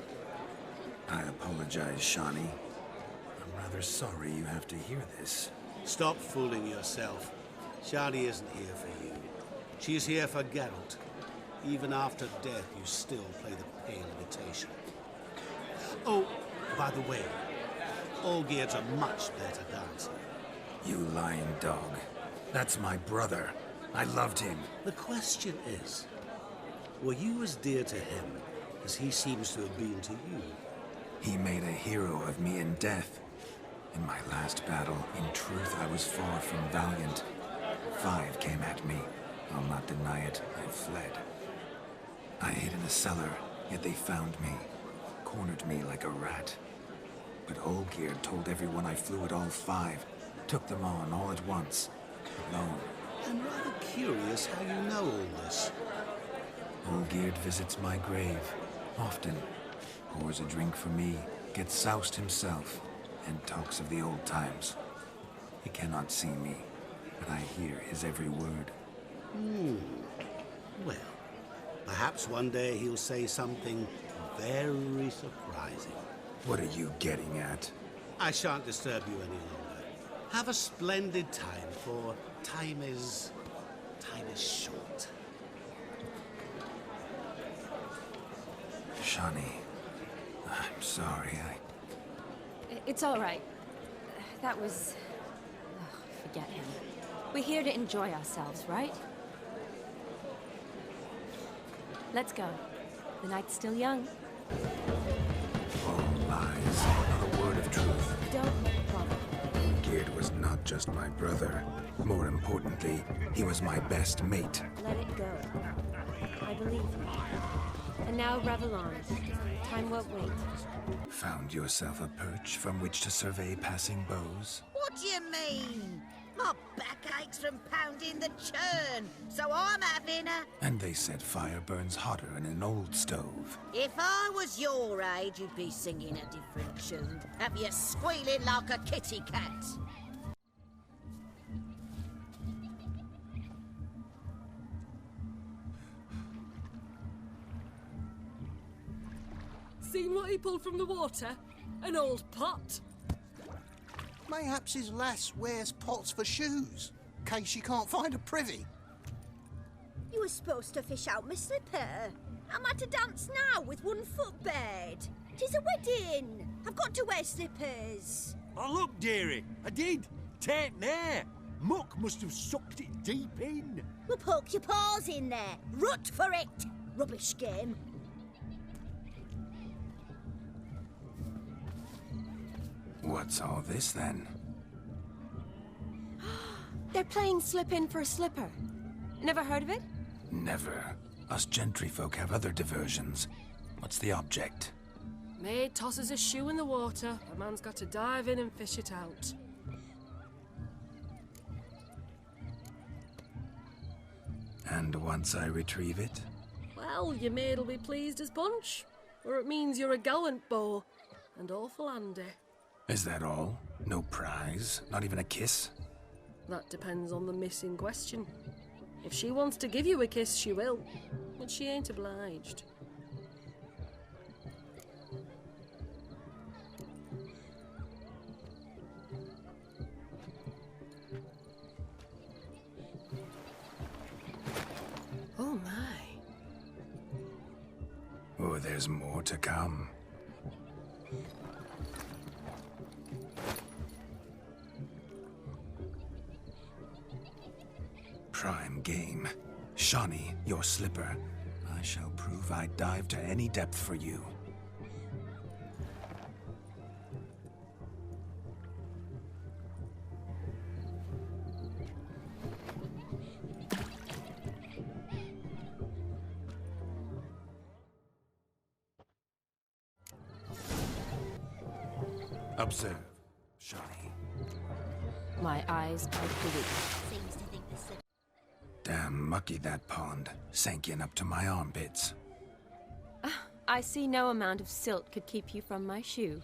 I apologize, Shawnee. I'm rather sorry you have to hear this. Stop fooling yourself. Shani isn't here for you. She's here for Geralt. Even after death, you still play the pale imitation. Oh, by the way, Olgierd's a much better dancer. You lying dog. That's my brother. I loved him. The question is, were you as dear to him as he seems to have been to you? He made a hero of me in death. In my last battle, in truth, I was far from valiant. 5 came at me. I'll not deny it. I fled. I hid in a cellar, yet they found me. Cornered me like a rat. But Olgierd told everyone I flew at all 5. Took them on all at once. Alone. I'm rather curious how you know all this. Olgierd visits my grave. Often. Pours a drink for me. Gets soused himself. And talks of the old times. He cannot see me. But I hear his every word. Well, perhaps one day he'll say something very surprising. What are you getting at? I shan't disturb you any longer. Have a splendid time, for time is short. Shawnee, I'm sorry, It's all right. That was... forget him. We're here to enjoy ourselves, right? Let's go. The night's still young. All lies, not a word of truth. Don't bother. Olgierd was not just my brother. More importantly, he was my best mate. Let it go. I believe you. And now revel on. Time won't wait. Found yourself a perch from which to survey passing bows? What do you mean? My back aches from pounding the churn, so I'm having a... And they said fire burns hotter in an old stove. If I was your age, you'd be singing a different tune. Have you squealing like a kitty cat? Seen what he pulled from the water? An old pot. Mayhaps his lass wears pots for shoes, case she can't find a privy. You were supposed to fish out my slipper. I'm at a dance now with one foot bed. 'Tis a wedding. I've got to wear slippers. Oh, look, dearie, I did. Tain't there. Muck must have sucked it deep in. Well, poke your paws in there. Rut for it. Rubbish game. What's all this, then? They're playing slip in for a slipper. Never heard of it? Never. Us gentry folk have other diversions. What's the object? Maid tosses a shoe in the water. A man's got to dive in and fish it out. And once I retrieve it? Well, your maid'll be pleased as punch. Or it means you're a gallant beau. And awful handy. Is that all? No prize? Not even a kiss? That depends on the miss in question. If she wants to give you a kiss, she will. But she ain't obliged. Oh my. Oh, there's more to come. Prime game. Shawnee, your slipper. I shall prove I'd dive to any depth for you. Observe, Shawnee. My eyes are blue. Seems to think the slip... Damn mucky that pond. Sank in up to my armpits. I see no amount of silt could keep you from my shoe.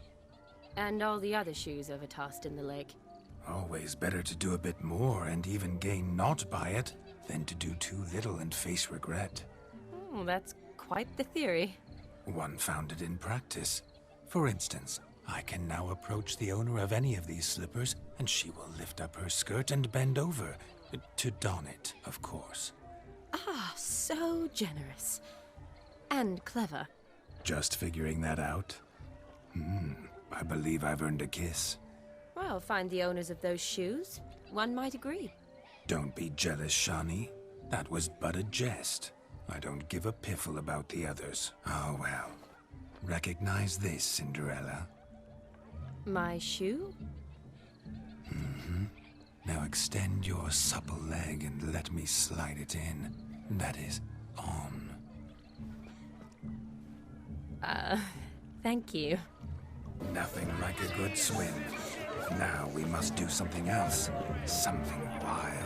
And all the other shoes overtossed in the lake. Always better to do a bit more and even gain naught by it than to do too little and face regret. Oh, that's quite the theory. One founded in practice. For instance, I can now approach the owner of any of these slippers, and she will lift up her skirt and bend over. To don it, of course. Ah, so generous. And clever. Just figuring that out? I believe I've earned a kiss. Well, find the owners of those shoes. One might agree. Don't be jealous, Shawnee. That was but a jest. I don't give a piffle about the others. Oh, well. Recognize this, Cinderella. My shoe? Now extend your supple leg and let me slide it in. That is, on. Thank you. Nothing like a good swim. Now we must do something else. Something wild.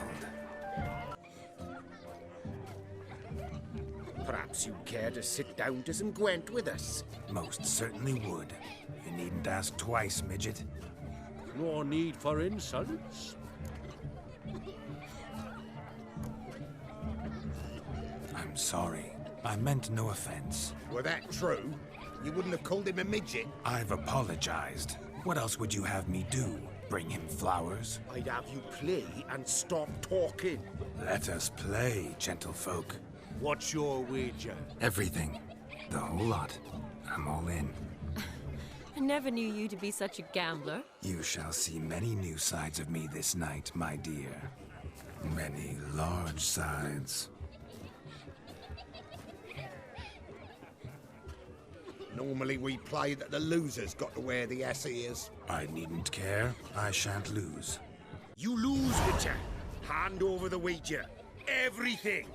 Perhaps you'd care to sit down to some Gwent with us? Most certainly would. You needn't ask twice, midget. No need for insults. I'm sorry. I meant no offense. Were that true? You wouldn't have called him a midget? I've apologized. What else would you have me do? Bring him flowers? I'd have you play and stop talking. Let us play, gentlefolk. What's your wager? Everything. The whole lot. I'm all in. I never knew you to be such a gambler. You shall see many new sides of me this night, my dear. Many large sides. Normally we play that the loser's got to wear the ass ears. I needn't care. I shan't lose. You lose, Witcher. Hand over the wager. Everything.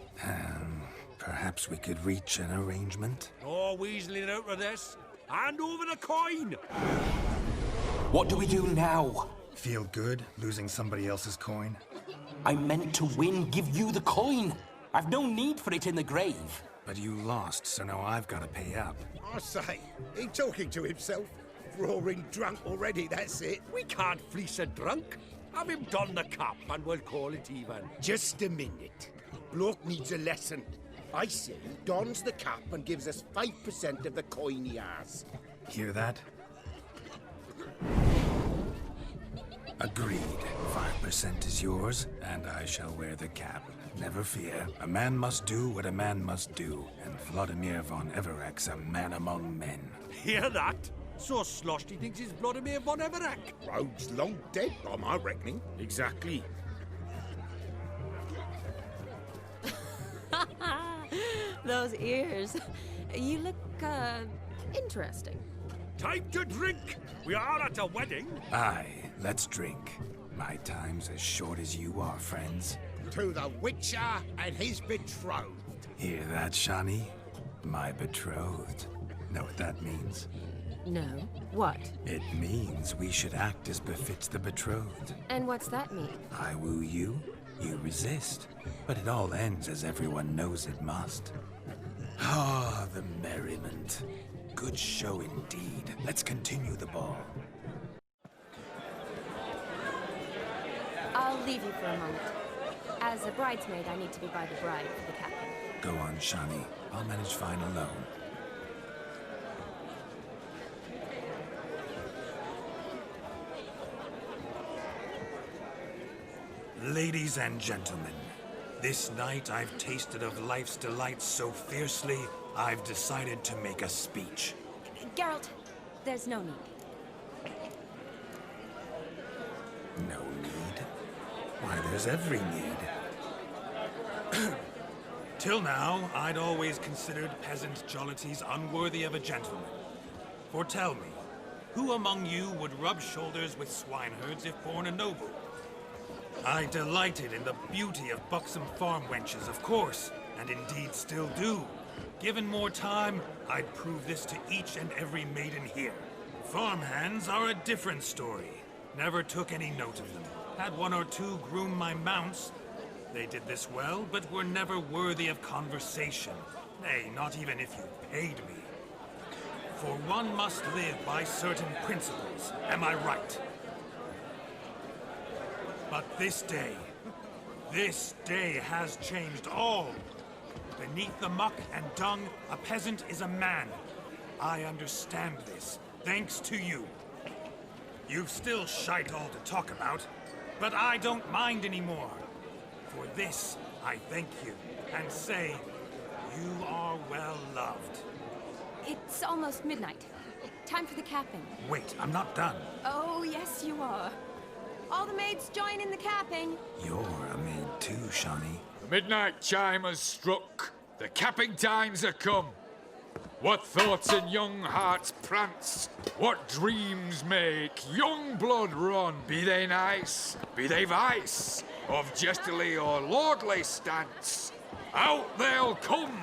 Perhaps we could reach an arrangement? No weaseling out of this. Hand over the coin. What do we do now? Feel good losing somebody else's coin? I meant to win, give you the coin. I've no need for it in the grave. But you lost, so now I've got to pay up. I say, he talking to himself. Roaring drunk already, that's it. We can't fleece a drunk. Have him don the cap and we'll call it even. Just a minute. Bloke needs a lesson. I say he dons the cap and gives us 5% of the coin he has. Hear that? Agreed. 5% is yours, and I shall wear the cap. Never fear. A man must do what a man must do, and Vladimir von Everek's a man among men. Hear that? So sloshed he thinks he's Vladimir von Everek. Rogue's long dead, by my reckoning. Exactly. Those ears. You look, interesting. Time to drink! We are at a wedding. Aye, let's drink. My time's as short as you are, friends. To the Witcher and his betrothed. Hear that, Shawnee? My betrothed. Know what that means? No. What? It means we should act as befits the betrothed. And what's that mean? I woo you, you resist. But it all ends as everyone knows it must. Ah, the merriment. Good show indeed. Let's continue the ball. I'll leave you for a moment. As a bridesmaid, I need to be by the bride for the captain. Go on, Shawnee. I'll manage fine alone. Ladies and gentlemen, this night I've tasted of life's delights so fiercely, I've decided to make a speech. Geralt, there's no need. No need? Why, there's every need. Till now, I'd always considered peasant jollities unworthy of a gentleman. For tell me, who among you would rub shoulders with swineherds if born a noble? I delighted in the beauty of buxom farm wenches, of course, and indeed still do. Given more time, I'd prove this to each and every maiden here. Farmhands are a different story. Never took any note of them. Had one or two groom my mounts. They did this well, but were never worthy of conversation. Nay, not even if you paid me. For one must live by certain principles, am I right? But this day has changed all. Beneath the muck and dung, a peasant is a man. I understand this, thanks to you. You've still shite all to talk about, but I don't mind anymore. For this, I thank you, and say, you are well loved. It's almost midnight. Time for the capping. Wait, I'm not done. Oh, yes, you are. All the maids join in the capping. You're a maid too, Shawnee. The midnight chime has struck. The capping times are come. What thoughts in young hearts prance? What dreams make young blood run? Be they nice, be they vice, of jestily or lordly stance, out they'll come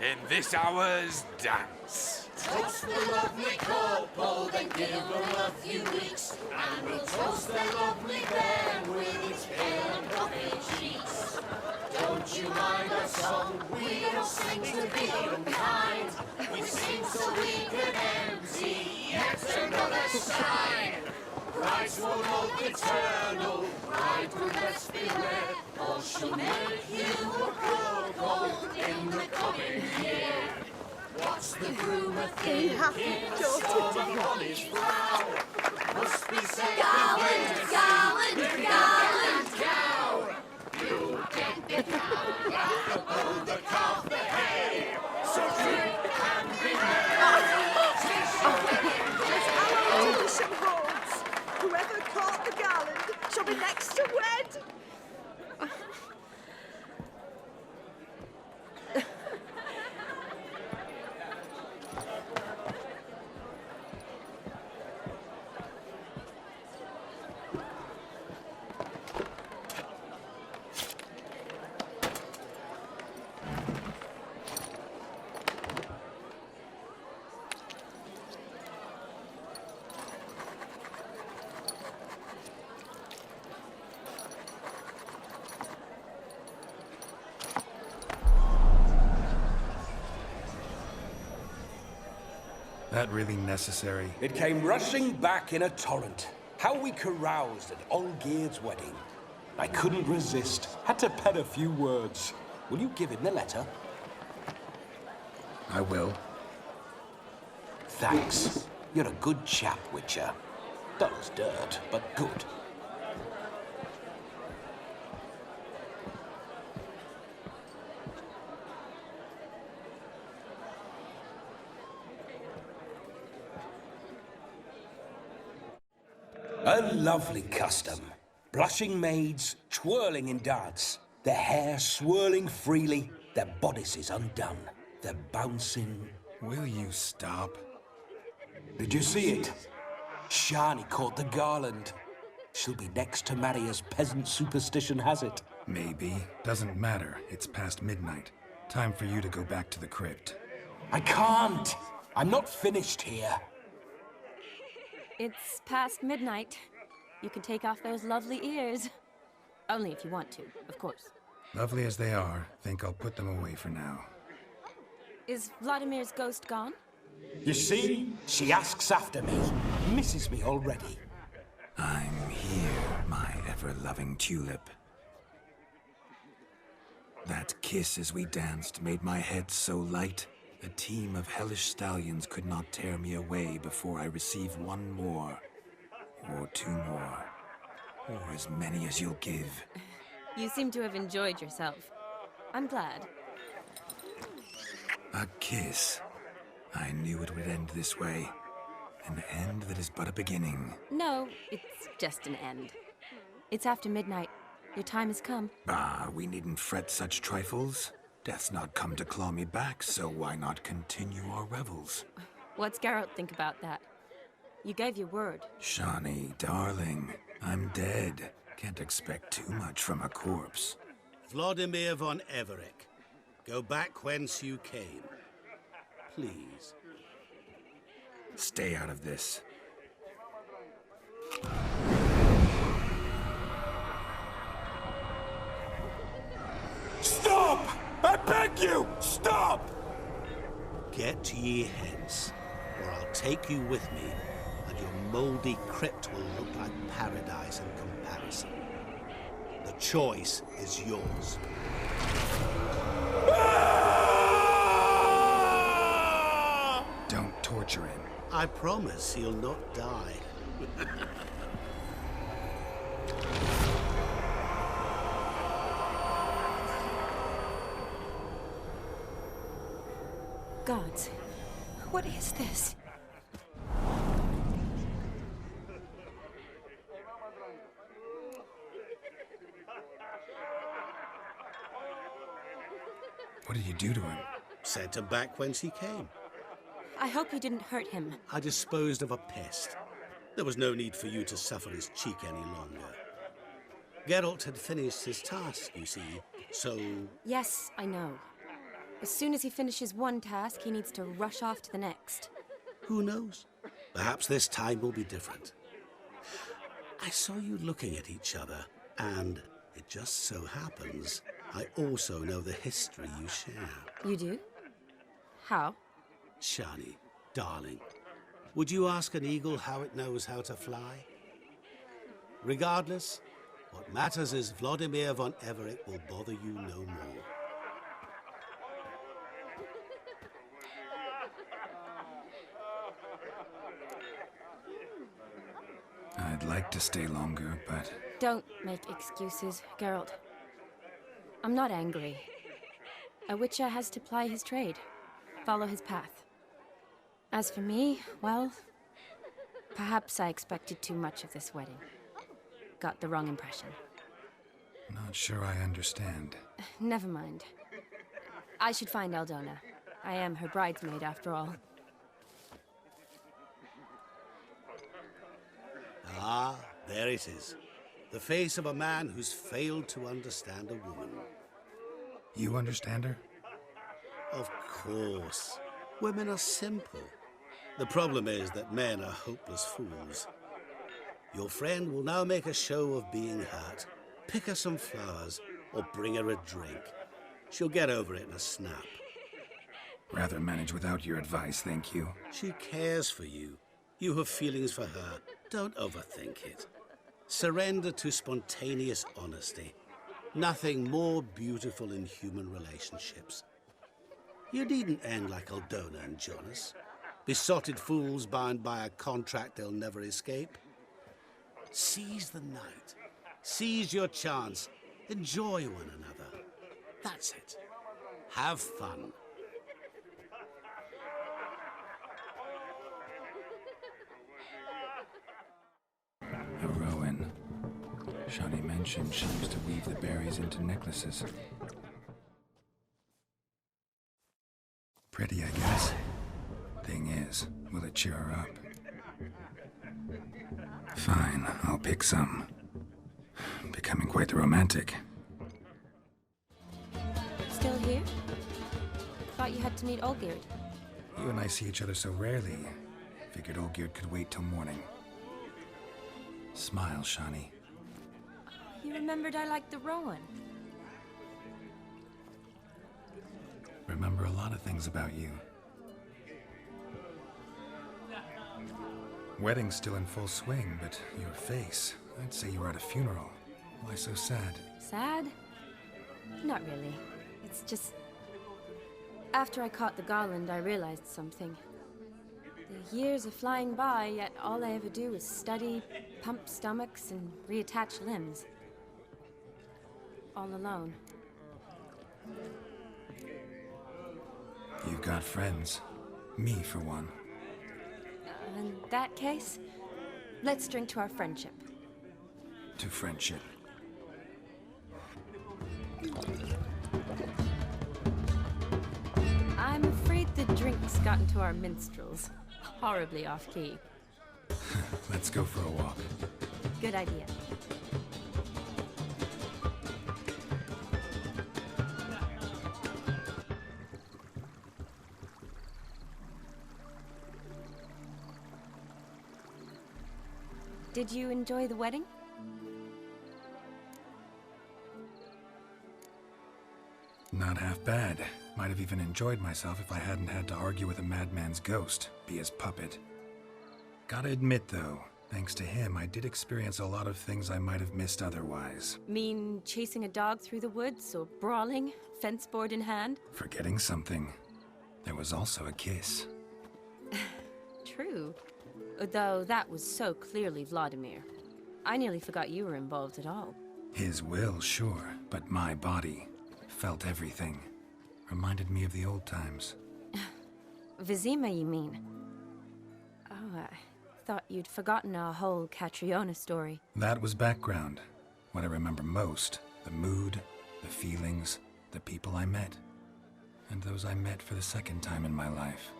in this hour's dance. Toast the lovely couple, then give them a few weeks, and we'll toast their lovely bed with its pale and puffy cheeks. Don't you mind our song? We don't sing to be unkind. We sing so we can empty yet another sign. Brides will love eternal, bridegroom best beware, or she'll make you a cuckold in the coming year. What's the groom a thinking? Storm upon his brow. Must be said Garland, garland, garland. cow. You get the cow, laugh about the calf, the hay. So drink and be merry. Tradition holds. Whoever caught the garland shall be next to wed. That really necessary? It came rushing back in a torrent. How we caroused at Olgierd's wedding. I couldn't resist. Had to pen a few words. Will you give him the letter? I will. Thanks. You're a good chap, Witcher. Dull as dirt, but good. A lovely custom. Blushing maids, twirling in dance, their hair swirling freely, their bodices undone, their bouncing... Will you stop? Did you see it? Shani caught the garland. She'll be next to marry as peasant superstition has it. Maybe. Doesn't matter. It's past midnight. Time for you to go back to the crypt. I can't. I'm not finished here. It's past midnight. You can take off those lovely ears. Only if you want to, of course. Lovely as they are, think I'll put them away for now. Is Vladimir's ghost gone? You see? She asks after me. Misses me already. I'm here, my ever-loving tulip. That kiss as we danced made my head so light. A team of hellish stallions could not tear me away before I receive one more. Or two more. Or as many as you'll give. You seem to have enjoyed yourself. I'm glad. A kiss. I knew it would end this way. An end that is but a beginning. No, it's just an end. It's after midnight. Your time has come. Ah, we needn't fret such trifles. Death's not come to claw me back, so why not continue our revels? What's Geralt think about that? You gave your word. Shawnee, darling, I'm dead. Can't expect too much from a corpse. Vladimir von Everick, go back whence you came. Please. Stay out of this. Stop! I beg you! Stop! Get ye hence, or I'll take you with me, and your mouldy crypt will look like paradise in comparison. The choice is yours. Don't torture him. I promise he'll not die. Gods, what is this? What did you do to him? Sent him back whence he came. I hope you didn't hurt him. I disposed of a pest. There was no need for you to suffer his cheek any longer. Geralt had finished his task, you see, so... Yes, I know. As soon as he finishes one task, he needs to rush off to the next. Who knows? Perhaps this time will be different. I saw you looking at each other, and it just so happens I also know the history you share. You do? How? Shani, darling, would you ask an eagle how it knows how to fly? Regardless, what matters is Vladimir von Everett will bother you no more. I'd like to stay longer, but... Don't make excuses, Geralt. I'm not angry. A witcher has to ply his trade, follow his path. As for me, well, perhaps I expected too much of this wedding. Got the wrong impression. Not sure I understand. Never mind. I should find Aldona. I am her bridesmaid, after all. Ah, there it is. The face of a man who's failed to understand a woman. You understand her? Of course. Women are simple. The problem is that men are hopeless fools. Your friend will now make a show of being hurt, pick her some flowers, or bring her a drink. She'll get over it in a snap. Rather manage without your advice, thank you. She cares for you. You have feelings for her. Don't overthink it. Surrender to spontaneous honesty. Nothing more beautiful in human relationships. You needn't end like Aldona and Jonas. Besotted fools bound by a contract they'll never escape. Seize the night. Seize your chance. Enjoy one another. That's it. Have fun. A Rowan. Shani mentioned she used to weave the berries into necklaces. Pretty, I guess. Thing is, will it cheer her up? Fine, I'll pick some. Becoming quite the romantic. Still here? Thought you had to meet Olgierd. You and I see each other so rarely. Figured Olgierd could wait till morning. Smile, Shani. You remembered I liked the Rowan. Remember a lot of things about you. Wedding's still in full swing, but your face, I'd say you were at a funeral. Why so sad? Sad? Not really. It's just... After I caught the garland, I realized something. The years are flying by, yet all I ever do is study, pump stomachs, and reattach limbs. All alone. You've got friends. Me, for one. In that case, let's drink to our friendship. To friendship. I'm afraid the drink's gotten to our minstrels. Horribly off-key. Let's go for a walk. Good idea. Did you enjoy the wedding? Not half bad. Might have even enjoyed myself if I hadn't had to argue with a madman's ghost, be his puppet. Gotta admit, though, thanks to him, I did experience a lot of things I might have missed otherwise. Mean chasing a dog through the woods, or brawling, fence board in hand? Forgetting something. There was also a kiss. true. Though that was so clearly Vladimir. I nearly forgot you were involved at all. His will, sure, but my body felt everything. Reminded me of the old times. Vizima, you mean? Oh, I thought you'd forgotten our whole Catriona story. That was background. What I remember most, the mood, the feelings, the people I met. And those I met for the second time in my life.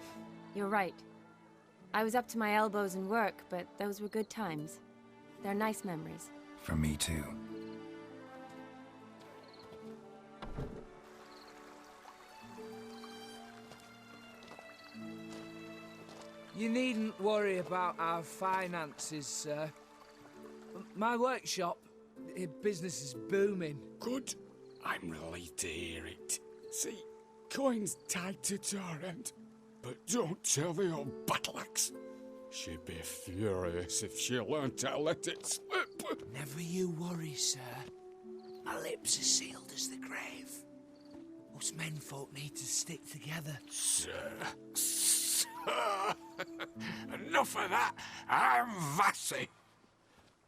You're right. I was up to my elbows in work, but those were good times. They're nice memories. For me too. You needn't worry about our finances, sir. My workshop, business is booming. Good. I'm relieved to hear it. See, coin's tied to Torrent, but don't tell the old battle-axe. She'd be furious if she learned to let it slip. Never you worry, sir. My lips are sealed as the grave. Us menfolk need to stick together. Sir. Enough of that. I'm Vassy.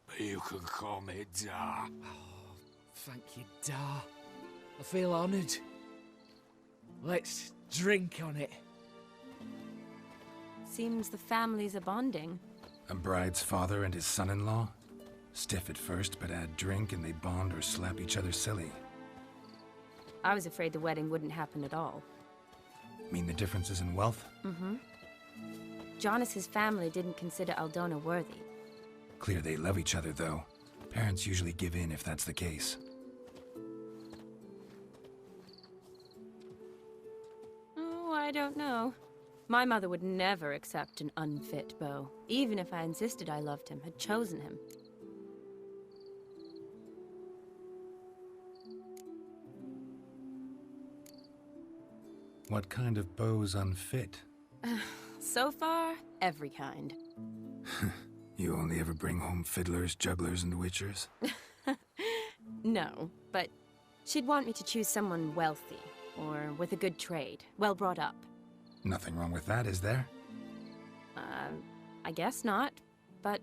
But you can call me Dar. Oh, thank you, Dar. I feel honoured. Let's drink on it. Seems the families are bonding. A bride's father and his son-in-law? Stiff at first, but add drink and they bond or slap each other silly. I was afraid the wedding wouldn't happen at all. Mean the differences in wealth? Mm-hmm. Jonas's family didn't consider Aldona worthy. Clear they love each other, though. Parents usually give in if that's the case. Oh, I don't know. My mother would never accept an unfit beau, even if I insisted I loved him, had chosen him. What kind of beau's unfit? So far, every kind. You only ever bring home fiddlers, jugglers, and witchers? No, but she'd want me to choose someone wealthy, or with a good trade, well brought up. Nothing wrong with that, is there? I guess not, but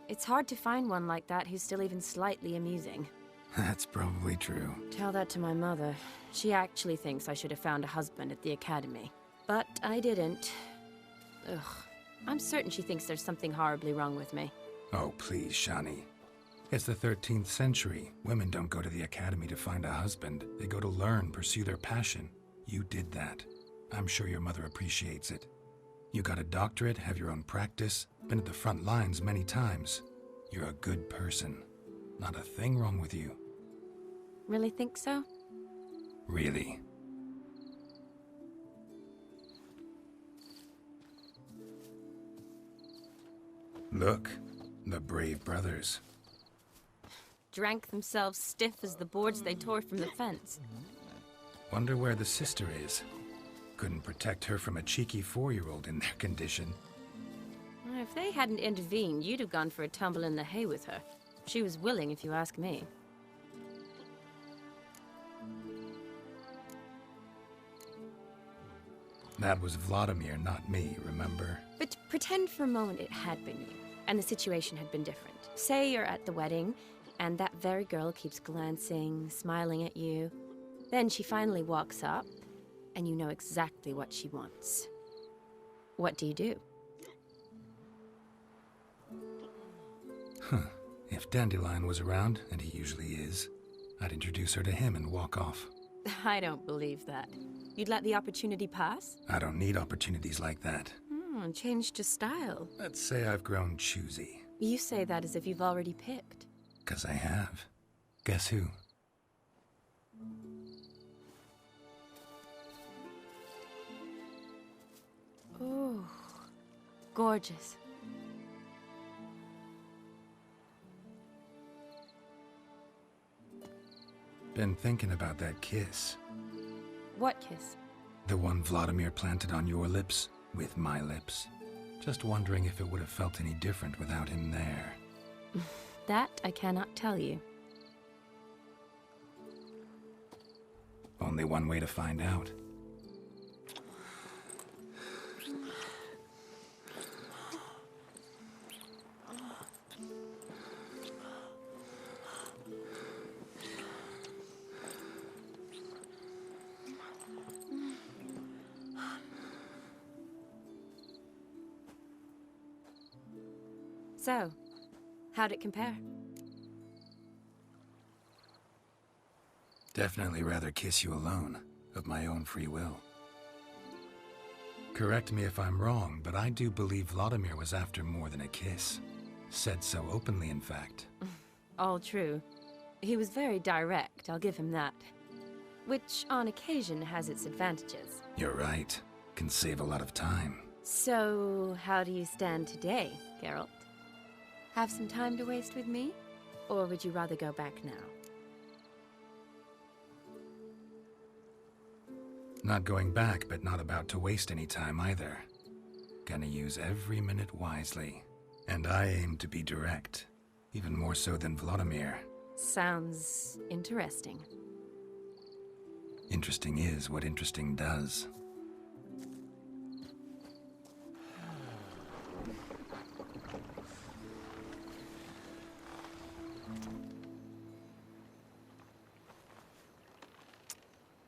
it's hard to find one like that who's still even slightly amusing. That's probably true. Tell that to my mother. She actually thinks I should have found a husband at the academy. But I didn't. Ugh. I'm certain she thinks there's something horribly wrong with me. Oh, please, Shani. It's the 13th century. Women don't go to the academy to find a husband. They go to learn, pursue their passion. You did that. I'm sure your mother appreciates it. You got a doctorate, have your own practice, been at the front lines many times. You're a good person. Not a thing wrong with you. Really think so? Really. Look, the brave brothers. Drank themselves stiff as the boards they tore from the fence. Wonder where the sister is. Couldn't protect her from a cheeky 4-year-old in their condition. If they hadn't intervened, you'd have gone for a tumble in the hay with her. She was willing, if you ask me. That was Vladimir, not me, remember? But pretend for a moment it had been you, and the situation had been different. Say you're at the wedding, and that very girl keeps glancing, smiling at you. Then she finally walks up, and you know exactly what she wants. What do you do? Huh. If Dandelion was around, and he usually is, I'd introduce her to him and walk off. I don't believe that. You'd let the opportunity pass? I don't need opportunities like that. Changed your style. Let's say I've grown choosy. You say that as if you've already picked. 'Cause I have. Guess who? Ooh, gorgeous. Been thinking about that kiss. What kiss? The one Vladimir planted on your lips, with my lips. Just wondering if it would have felt any different without him there. That I cannot tell you. Only one way to find out. So, how'd it compare? Definitely rather kiss you alone, of my own free will. Correct me if I'm wrong, but I do believe Vladimir was after more than a kiss. Said so openly, in fact. All true. He was very direct, I'll give him that. Which, on occasion, has its advantages. You're right. Can save a lot of time. So, how do you stand today, Geralt? Have some time to waste with me? Or would you rather go back now? Not going back, but not about to waste any time either. Gonna use every minute wisely. And I aim to be direct. Even more so than Vladimir. Sounds interesting. Interesting is what interesting does.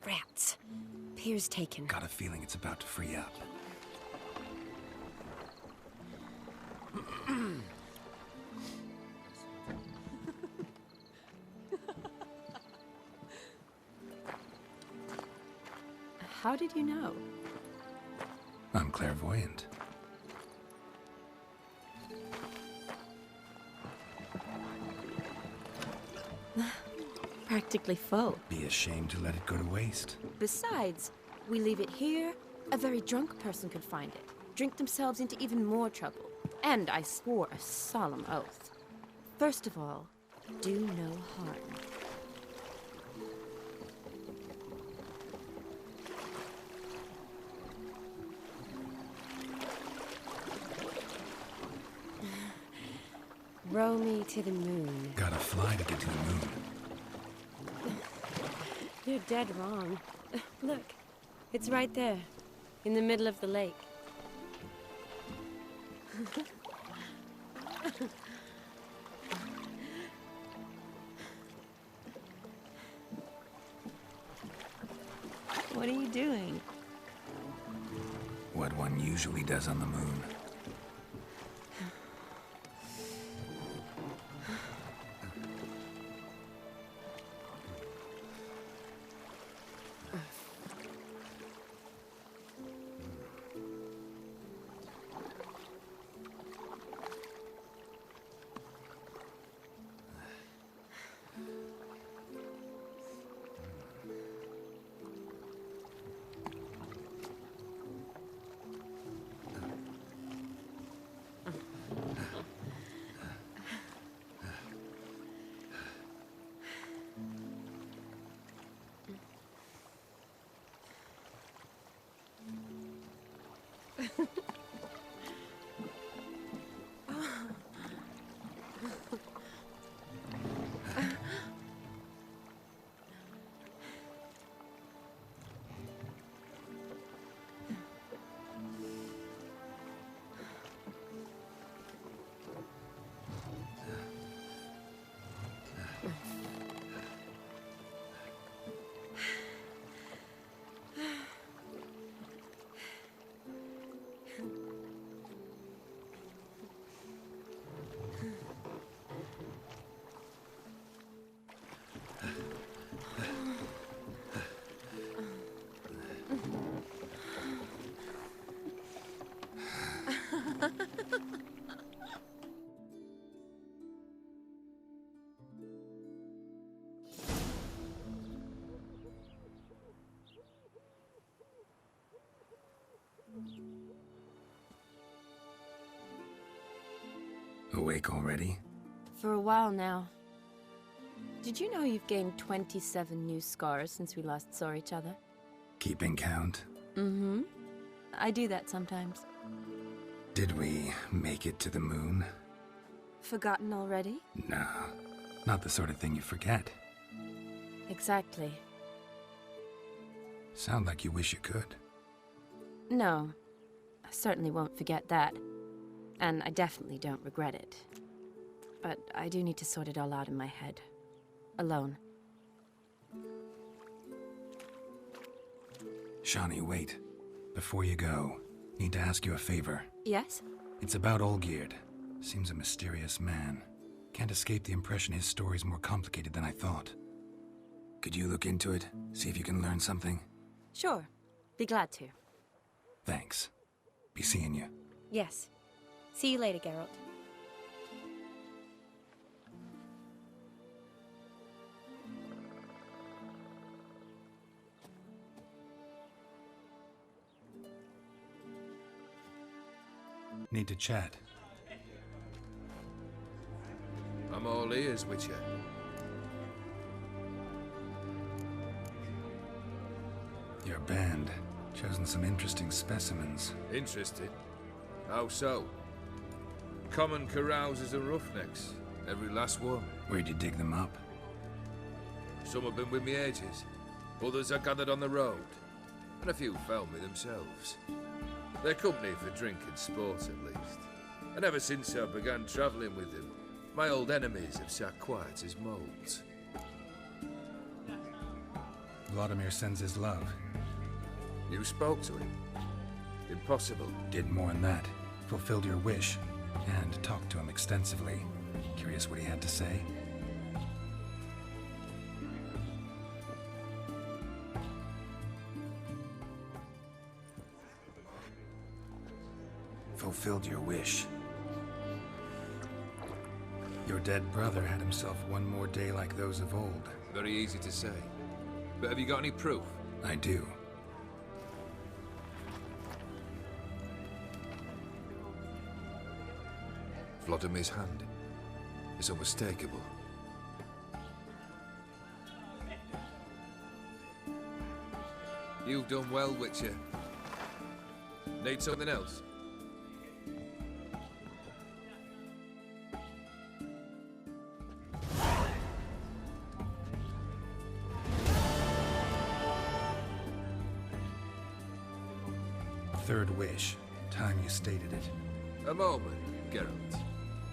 Rats. Pier's taken. Got a feeling it's about to free up. How did you know? I'm clairvoyant. Practically full. Be ashamed to let it go to waste. Besides, we leave it here, a very drunk person could find it, drink themselves into even more trouble. And I swore a solemn oath. First of all, do no harm. Row me to the moon. Gotta fly to get to the moon. You're dead wrong. Look, it's right there, in the middle of the lake. What are you doing? What one usually does on the moon. Awake already? For a while now. Did you know you've gained 27 new scars since we last saw each other? Keeping count? Mm-hmm. I do that sometimes. Did we make it to the moon? Forgotten already? No, not the sort of thing you forget. Exactly. Sound like you wish you could. No, I certainly won't forget that. And I definitely don't regret it. But I do need to sort it all out in my head. Alone. Shani, wait. Before you go, need to ask you a favor. Yes? It's about Olgierd. Seems a mysterious man. Can't escape the impression his story's more complicated than I thought. Could you look into it? See if you can learn something? Sure. Be glad to. Thanks. Be seeing you. Yes. See you later, Geralt. Need to chat. I'm all ears, Witcher. Your band. Chosen some interesting specimens. Interested? How so? Common carousers and roughnecks. Every last one. Where'd you dig them up? Some have been with me ages. Others I gathered on the road. And a few found me themselves. They're company for drink and sport, at least. And ever since I began travelling with them, my old enemies have sat quiet as moles. Vladimir sends his love. You spoke to him? Impossible. Did more than that. Fulfilled your wish. And talked to him extensively. Curious what he had to say? Fulfilled your wish. Your dead brother had himself one more day like those of old. Very easy to say. But have you got any proof? I do. Vladimir's hand is unmistakable. You've done well, Witcher. Need something else? Third wish. Time you stated it. A moment, Geralt.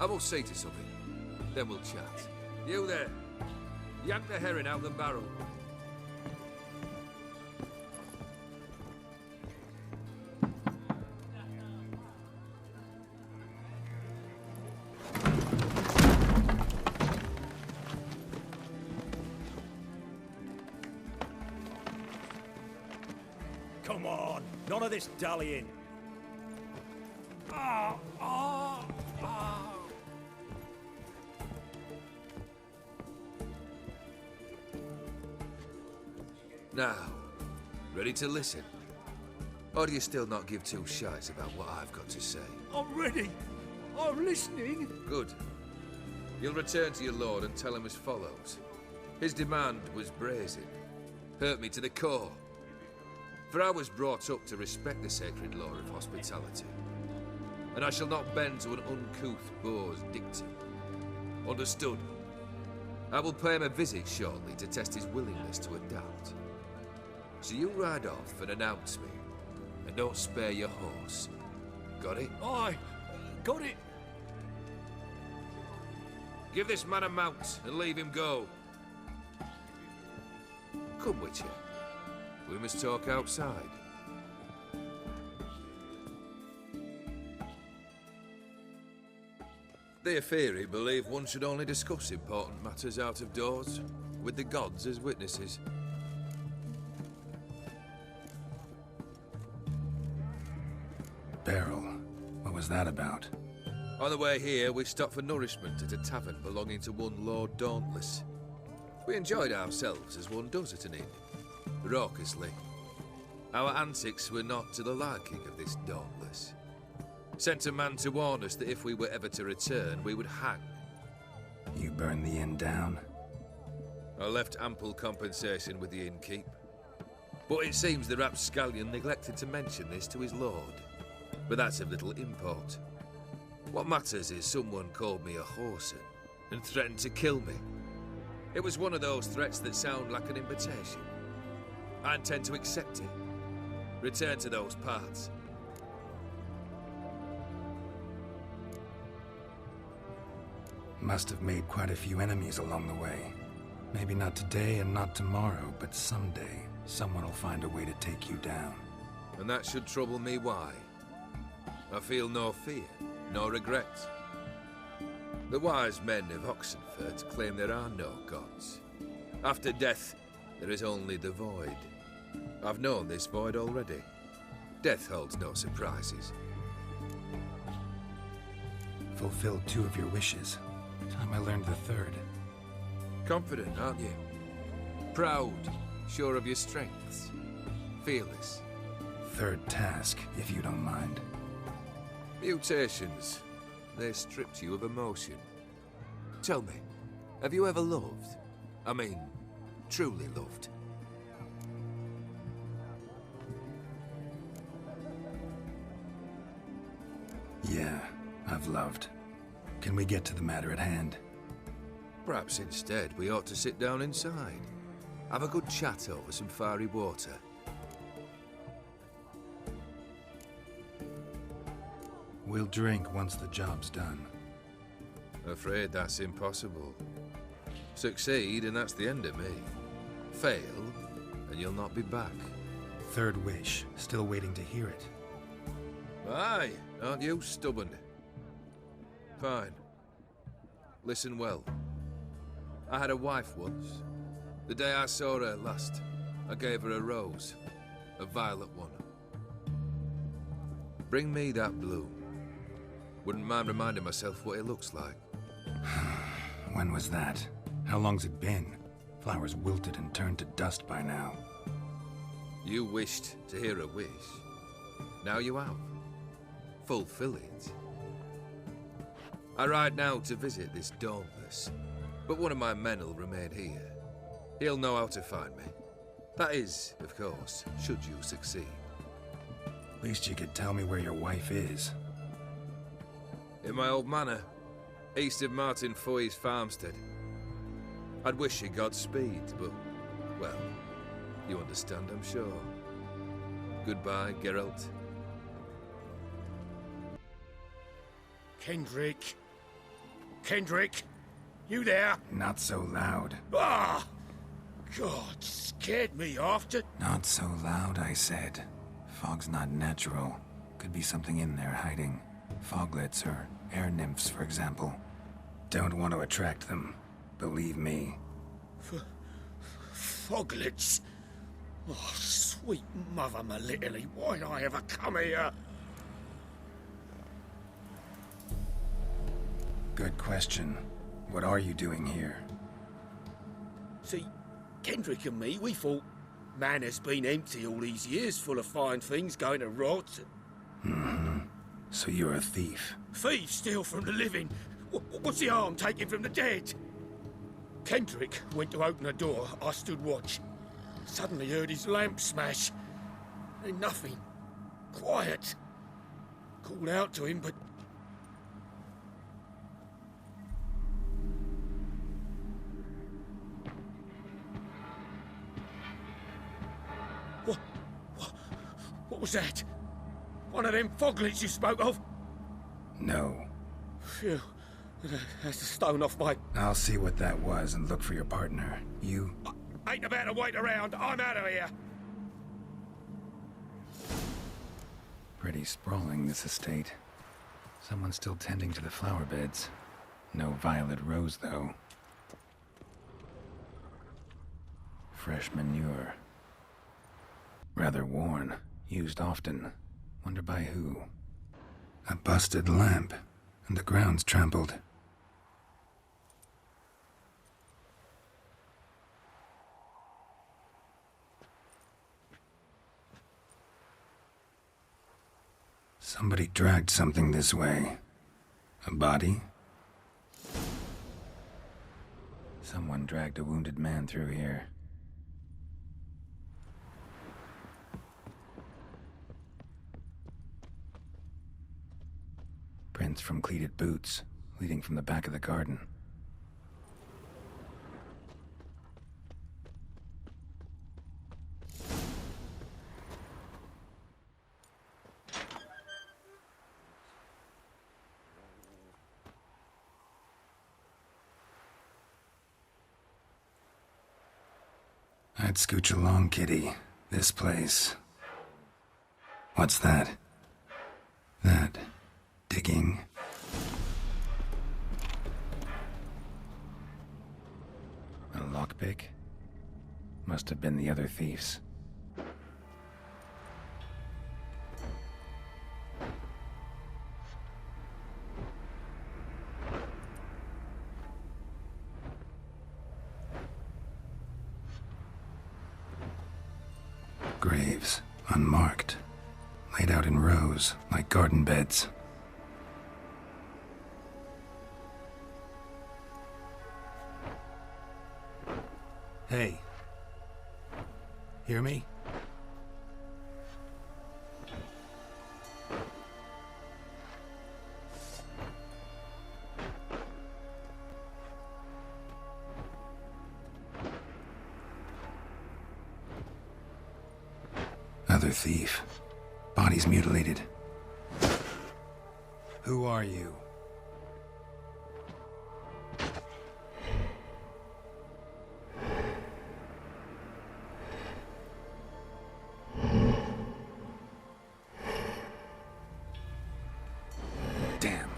I must say to something. Then we'll chat. You there. Yank the herring out the barrel. Come on, none of this dallying. Now, ready to listen? Or do you still not give two shites about what I've got to say? I'm ready. I'm listening. Good. You'll return to your lord and tell him as follows. His demand was brazen. Hurt me to the core. For I was brought up to respect the sacred law of hospitality. And I shall not bend to an uncouth boor's dictum. Understood? I will pay him a visit shortly to test his willingness to adapt. So you ride off and announce me. And don't spare your horse. Got it? Aye, got it. Give this man a mount and leave him go. Come, Witcher. We must talk outside. The Aetheri believe one should only discuss important matters out of doors, with the gods as witnesses. Beryl, what was that about? On the way here, we stopped for nourishment at a tavern belonging to one Lord Dauntless. We enjoyed ourselves as one does at an inn, raucously. Our antics were not to the liking of this Dauntless. Sent a man to warn us that if we were ever to return, we would hang. You burned the inn down? I left ample compensation with the innkeep. But it seems the rapscallion neglected to mention this to his lord. But that's of little import. What matters is someone called me a whoreson and threatened to kill me. It was one of those threats that sound like an invitation. I intend to accept it. Return to those parts. Must have made quite a few enemies along the way. Maybe not today and not tomorrow, but someday, someone will find a way to take you down. And that should trouble me why? I feel no fear, no regret. The wise men of Oxenford claim there are no gods. After death, there is only the void. I've known this void already. Death holds no surprises. Fulfilled 2 of your wishes. Time I learned the 3rd. Confident, aren't you? Proud, sure of your strengths. Fearless. 3rd task, if you don't mind. Mutations. They stripped you of emotion. Tell me, have you ever loved? I mean, truly loved? Yeah, I've loved. Can we get to the matter at hand? Perhaps instead we ought to sit down inside. Have a good chat over some fiery water. We'll drink once the job's done. Afraid that's impossible. Succeed and that's the end of me. Fail and you'll not be back. 3rd wish. Still waiting to hear it. Aye, aren't you stubborn? Fine. Listen well. I had a wife once. The day I saw her last, I gave her a rose. A violet one. Bring me that bloom. Wouldn't mind reminding myself what it looks like. When was that? How long's it been? Flowers wilted and turned to dust by now. You wished to hear a wish. Now you have. Fulfill it. I ride now to visit this Dauntless, but one of my men will remain here. He'll know how to find me. That is, of course, should you succeed. Least you could tell me where your wife is. In my old manor, east of Martin Foy's farmstead. I'd wish you Godspeed, but, well, you understand, I'm sure. Goodbye, Geralt. Kendrick. Kendrick, you there? Not so loud. Ah! God, scared me after. Not so loud, I said. Fog's not natural. Could be something in there hiding. Foglets or air nymphs, for example. Don't want to attract them. Believe me. Foglets? Oh, sweet mother Melitterly, why'd I ever come here? Good question. What are you doing here? See, Kendrick and me, we thought Manor's been empty all these years, full of fine things going to rot. Mm-hmm. So you're a thief. Thieves steal from the living. What's the harm taking from the dead? Kendrick went to open the door. I stood watch. Suddenly heard his lamp smash. Then nothing. Quiet. Called out to him, but... What was that? One of them foglets you spoke of? No. Phew. That's the stone off my... I'll see what that was and look for your partner. You... Ain't about to wait around. I'm out of here. Pretty sprawling, this estate. Someone's still tending to the flower beds. No violet rose, though. Fresh manure. Rather worn. Used often. Wonder by who. A busted lamp. And the ground's trampled. Somebody dragged something this way. A body? Someone dragged a wounded man through here. Prints from cleated boots, leading from the back of the garden. I'd scooch along, kitty. This place. What's that? That... digging. lockpick? Must have been the other thieves. Graves, unmarked, laid out in rows like garden beds. Hey. Hear me? Other thief. Body's mutilated. Who are you? Damn.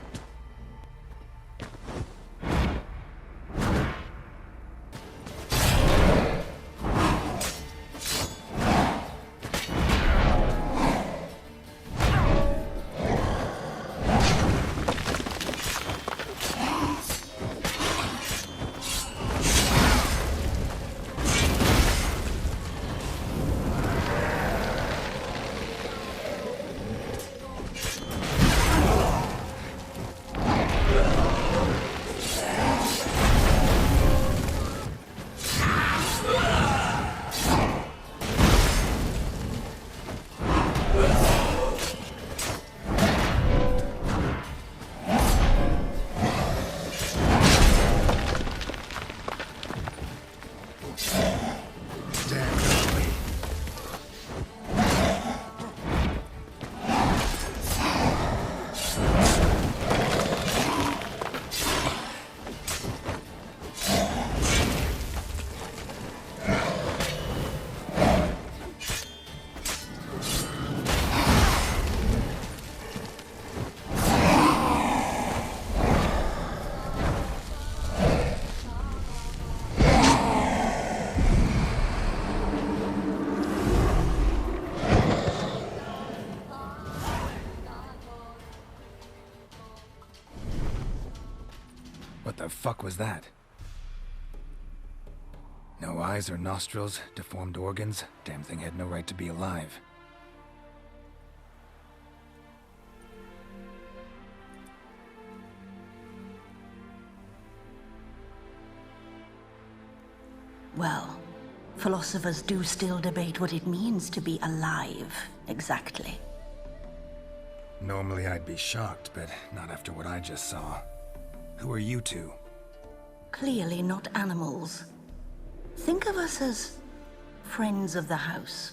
What the fuck was that? No eyes or nostrils, deformed organs. Damn thing had no right to be alive. Well, philosophers do still debate what it means to be alive, exactly. Normally I'd be shocked, but not after what I just saw. Who are you two? Clearly not animals. Think of us as friends of the house.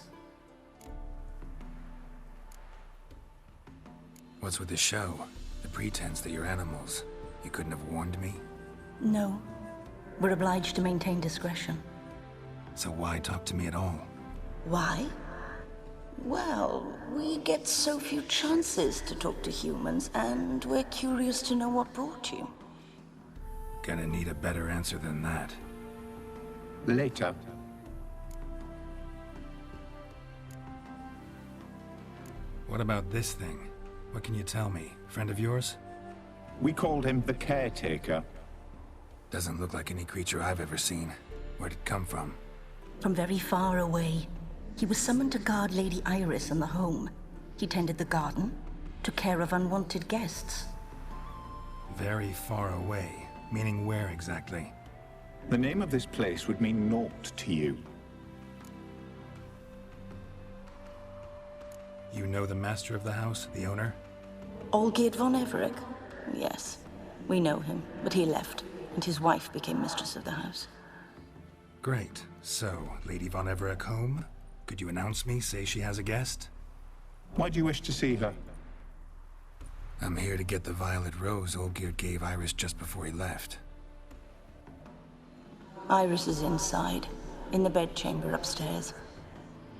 What's with the show? The pretense that you're animals. You couldn't have warned me? No. We're obliged to maintain discretion. So why talk to me at all? Why? Well, we get so few chances to talk to humans, and we're curious to know what brought you. Gonna need a better answer than that. Later. What about this thing? What can you tell me? Friend of yours? We called him the Caretaker. Doesn't look like any creature I've ever seen. Where'd it come from? From very far away. He was summoned to guard Lady Iris and the home. He tended the garden, took care of unwanted guests. Very far away. Meaning where exactly? The name of this place would mean naught to you. You know the master of the house, the owner? Olgierd von Everec? Yes. We know him, but he left, and his wife became mistress of the house. Great. So, Lady von Everec home? Could you announce me, say she has a guest? Why do you wish to see her? I'm here to get the violet rose Olgierd gave Iris just before he left. Iris is inside, in the bedchamber upstairs.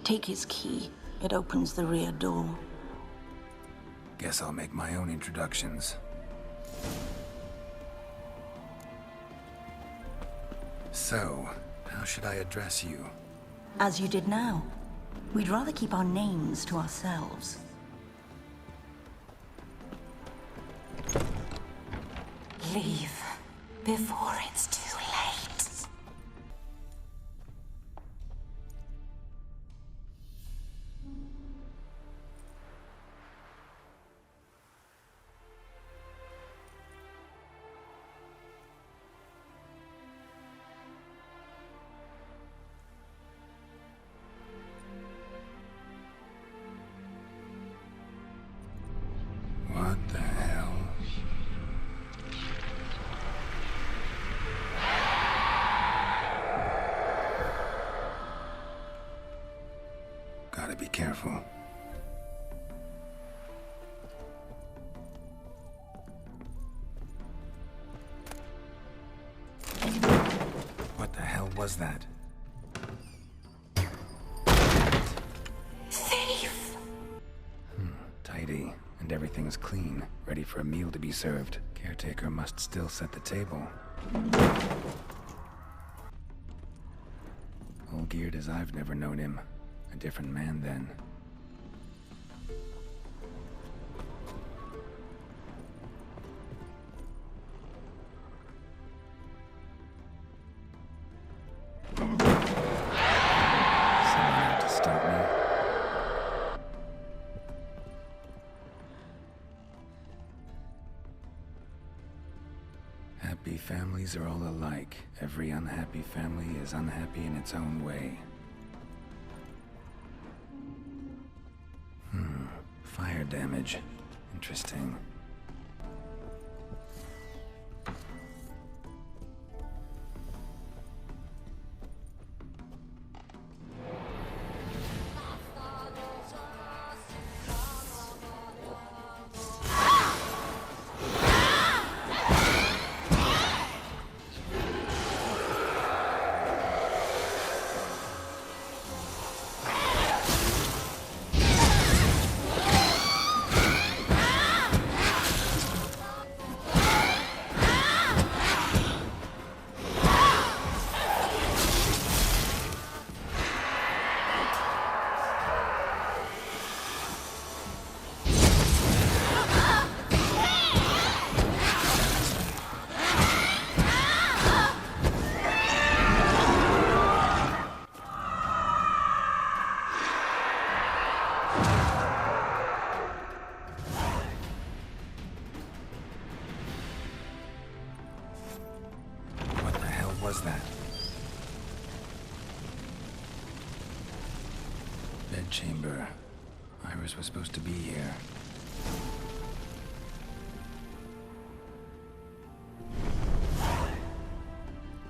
Take his key. It opens the rear door. Guess I'll make my own introductions. So, How should I address you? As you did now. We'd rather keep our names to ourselves. Leave before it's too late. What the hell? Gotta be careful. What the hell was that? Thief! Tidy, and everything's clean, ready for a meal to be served. Caretaker must still set the table. All geared as I've never known him. A different man then. Someone out to stop me. Happy families are all alike. Every unhappy family is unhappy in its own way. Fire damage. Interesting. Was that? Bedchamber. Iris was supposed to be here.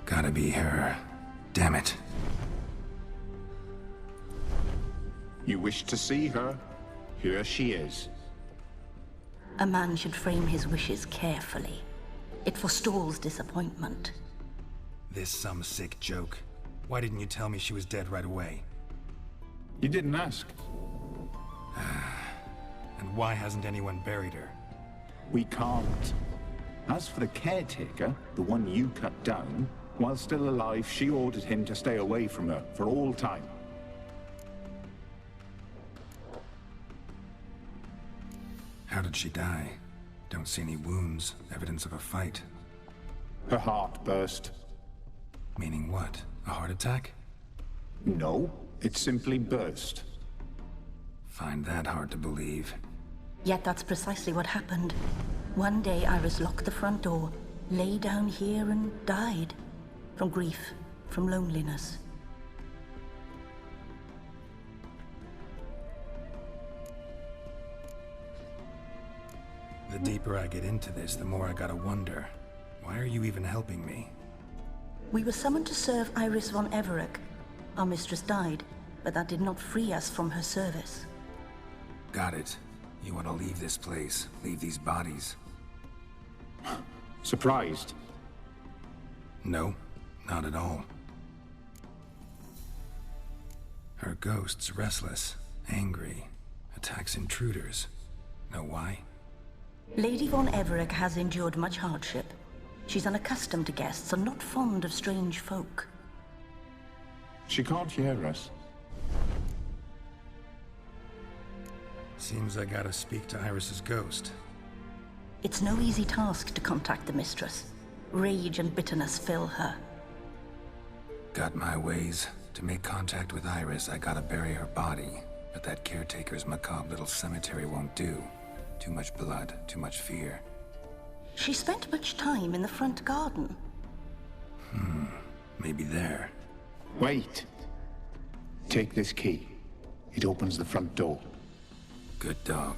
Gotta be her. Damn it. You wish to see her? Here she is. A man should frame his wishes carefully. It forestalls disappointment. This some sick joke. Why didn't you tell me she was dead right away? You didn't ask. And why hasn't anyone buried her? We can't. As for the caretaker, the one you cut down, while still alive, she ordered him to stay away from her for all time. How did she die? Don't see any wounds, evidence of a fight. Her heart burst. Meaning what? A heart attack? No, it simply burst. Find that hard to believe. Yet that's precisely what happened. One day Iris locked the front door, lay down here and died. From grief, from loneliness. The deeper I get into this, the more I gotta wonder. Why are you even helping me? We were summoned to serve Iris von Everec. Our mistress died, but that did not free us from her service. Got it. You want to leave this place, leave these bodies. Surprised? No, not at all. Her ghost's restless, angry, attacks intruders. Know why? Lady von Everec has endured much hardship. She's unaccustomed to guests and not fond of strange folk. She can't hear us. Seems I gotta speak to Iris's ghost. It's no easy task to contact the mistress. Rage and bitterness fill her. Got my ways. To make contact with Iris, I gotta bury her body. But that caretaker's macabre little cemetery won't do. Too much blood, too much fear. She spent much time in the front garden. Maybe there. Wait. Take this key. It opens the front door. Good dog.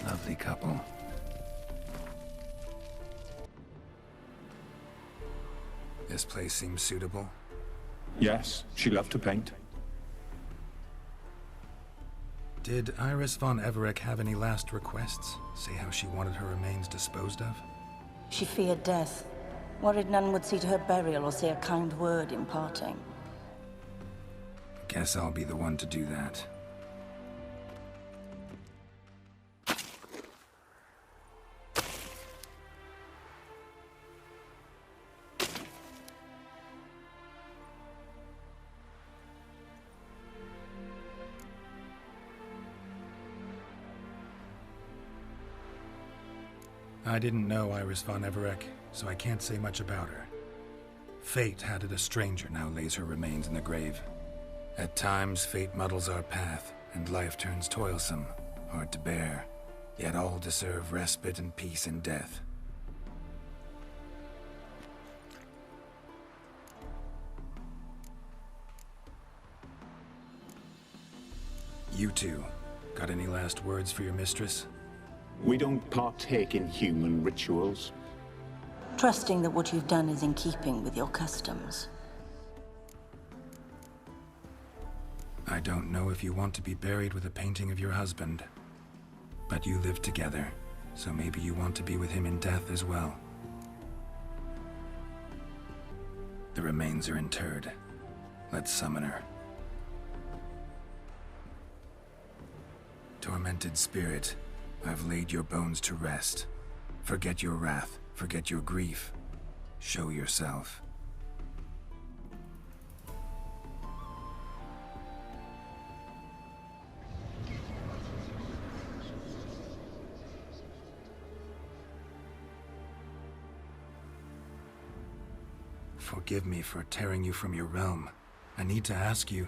Lovely couple. This place seems suitable. Yes, she loved to paint. Did Iris von Everec have any last requests? Say how she wanted her remains disposed of? She feared death. Worried none would see to her burial or say a kind word in parting. Guess I'll be the one to do that. I didn't know Iris von Everec, so I can't say much about her. Fate had it a stranger now lays her remains in the grave. At times, fate muddles our path, and life turns toilsome, hard to bear. Yet all deserve respite and peace in death. You two, got any last words for your mistress? We don't partake in human rituals. Trusting that what you've done is in keeping with your customs. I don't know if you want to be buried with a painting of your husband. But you live together, so maybe you want to be with him in death as well. The remains are interred. Let's summon her. Tormented spirit, I've laid your bones to rest. Forget your wrath, forget your grief. Show yourself. Forgive me for tearing you from your realm. I need to ask you.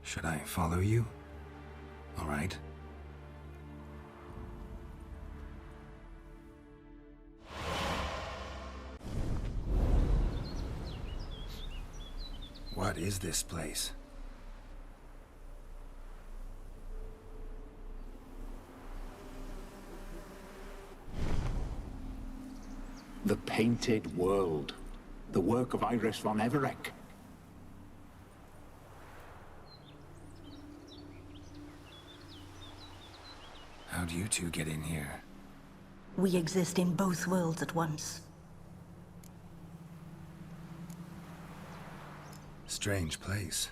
Should I follow you? All right. What is this place? The Painted World. The work of Iris von Everec. How'd you two get in here? We exist in both worlds at once. Strange place.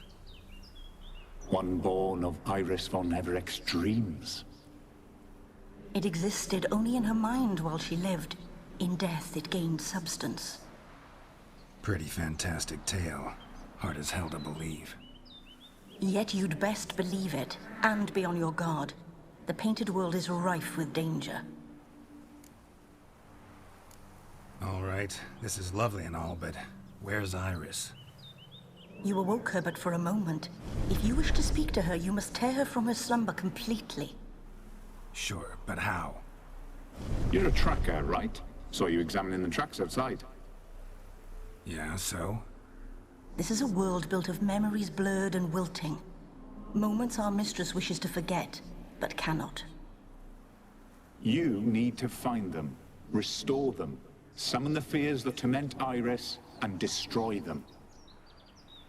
One born of Iris von Everec's dreams. It existed only in her mind while she lived. In death, it gained substance. Pretty fantastic tale. Hard as hell to believe. Yet you'd best believe it, and be on your guard. The Painted World is rife with danger. All right, this is lovely and all, but where's Iris? You awoke her but for a moment. If you wish to speak to her, you must tear her from her slumber completely. Sure, but how? You're a tracker, right? Saw you examining the tracks outside. Yeah, so? This is a world built of memories blurred and wilting. Moments our mistress wishes to forget, but cannot. You need to find them, restore them, summon the fears that torment Iris, and destroy them.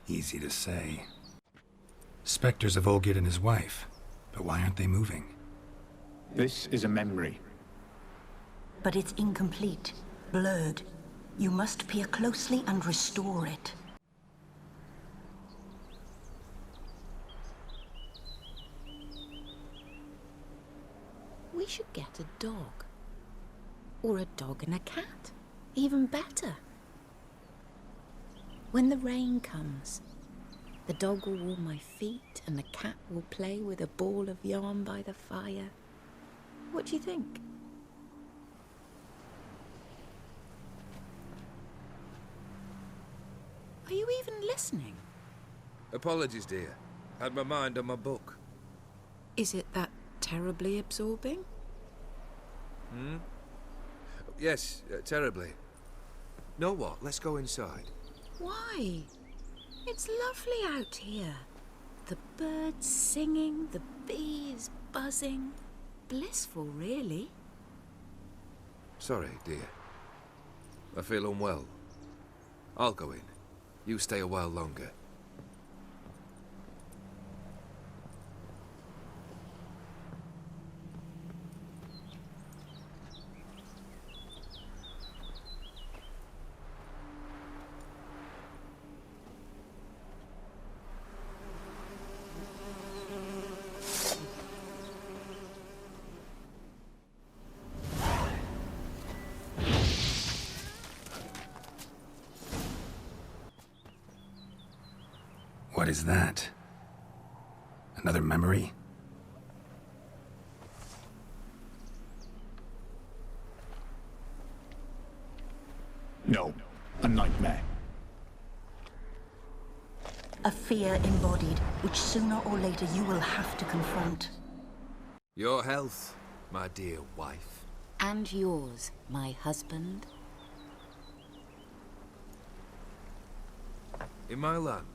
Easy to say. Spectres of Olgid and his wife. But why aren't they moving? This is a memory. But it's incomplete, blurred. You must peer closely and restore it. We should get a dog. Or a dog and a cat. Even better. When the rain comes, the dog will warm my feet and the cat will play with a ball of yarn by the fire. What do you think? Are you even listening? Apologies, dear. Had my mind on my book. Is it that terribly absorbing? Hmm? Yes, terribly. Know what? Let's go inside. Why? It's lovely out here. The birds singing, the bees buzzing. Blissful, really. Sorry, dear. I feel unwell. I'll go in. You stay a while longer. What is that? Another memory? No, a nightmare. A fear embodied, which sooner or later you will have to confront. Your health, my dear wife. And yours, my husband. In my land,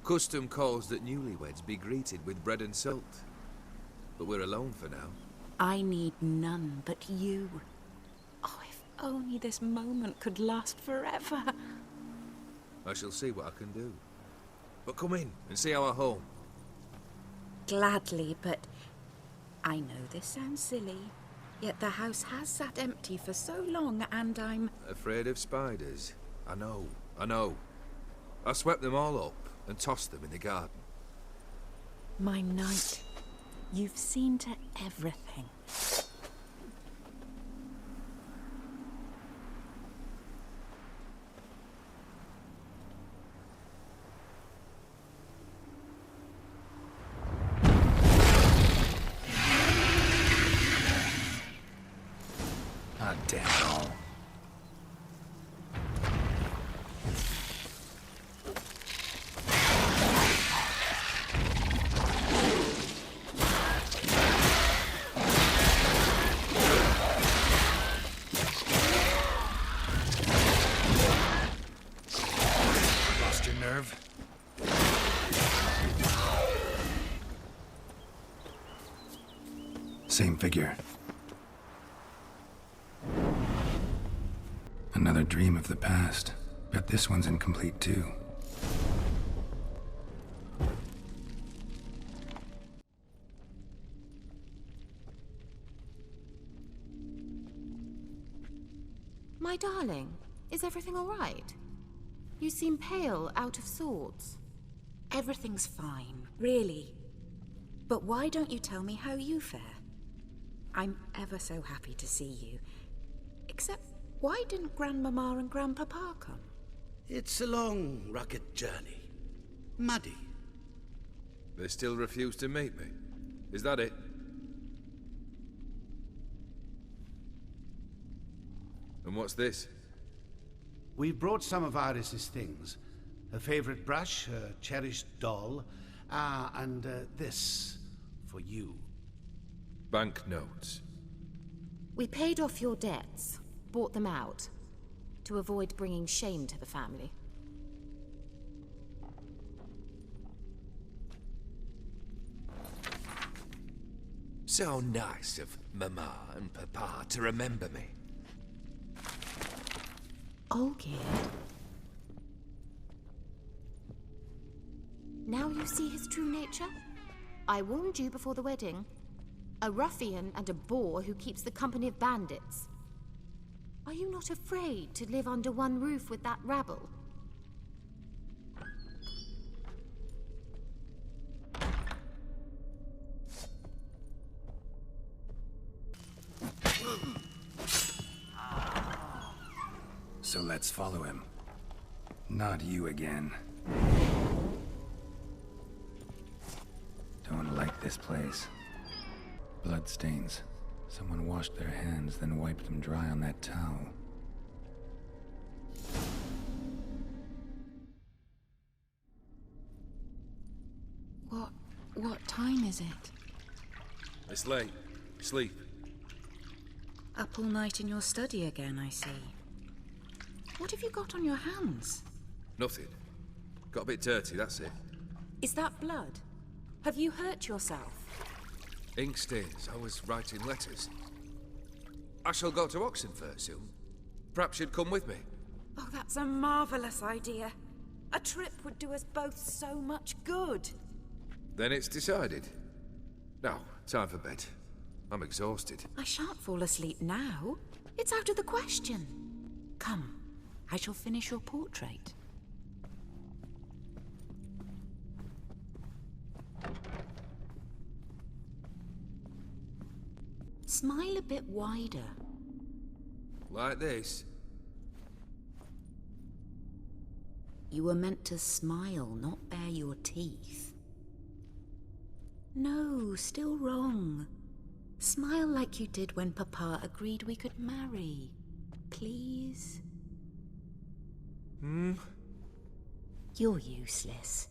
custom calls that newlyweds be greeted with bread and salt. But we're alone for now. I need none but you. Oh, if only this moment could last forever. I shall see what I can do. But come in and see our home. Gladly, but I know this sounds silly, yet the house has sat empty for so long and I'm... Afraid of spiders? I know, I know. I swept them all up and tossed them in the garden. My knight, you've seen to everything. Ah, damn it all. Lost your nerve? Same figure. Another dream of the past. Bet this one's incomplete too. My darling, is everything all right? You seem pale, out of sorts. Everything's fine, really. But why don't you tell me how you fare? I'm ever so happy to see you. Except, why didn't Grandmama and Grandpapa come? It's a long, rugged journey. Muddy. They still refuse to meet me. Is that it? And what's this? We've brought some of Iris's things. Her favorite brush, her cherished doll, and this for you. Banknotes. We paid off your debts, bought them out. to avoid bringing shame to the family. So nice of Mama and Papa to remember me. Olgierd. Now you see his true nature? I warned you before the wedding. A ruffian and a boor who keeps the company of bandits. Are you not afraid to live under one roof with that rabble? So let's follow him. Not you again. Don't like this place. Bloodstains. Someone washed their hands, then wiped them dry on that towel. What time is it? It's late. Sleep. Up all night in your study again, I see. What have you got on your hands? Nothing. Got a bit dirty, that's it. Is that blood? Have you hurt yourself? Ink stains. I was writing letters. I shall go to Oxenfurt soon. Perhaps you'd come with me. Oh, that's a marvellous idea. A trip would do us both so much good. Then it's decided. Now, time for bed. I'm exhausted. I shan't fall asleep now. It's out of the question. Come, I shall finish your portrait. Smile a bit wider. Like this? You were meant to smile, not bare your teeth. No, still wrong. Smile like you did when Papa agreed we could marry. Please? You're useless.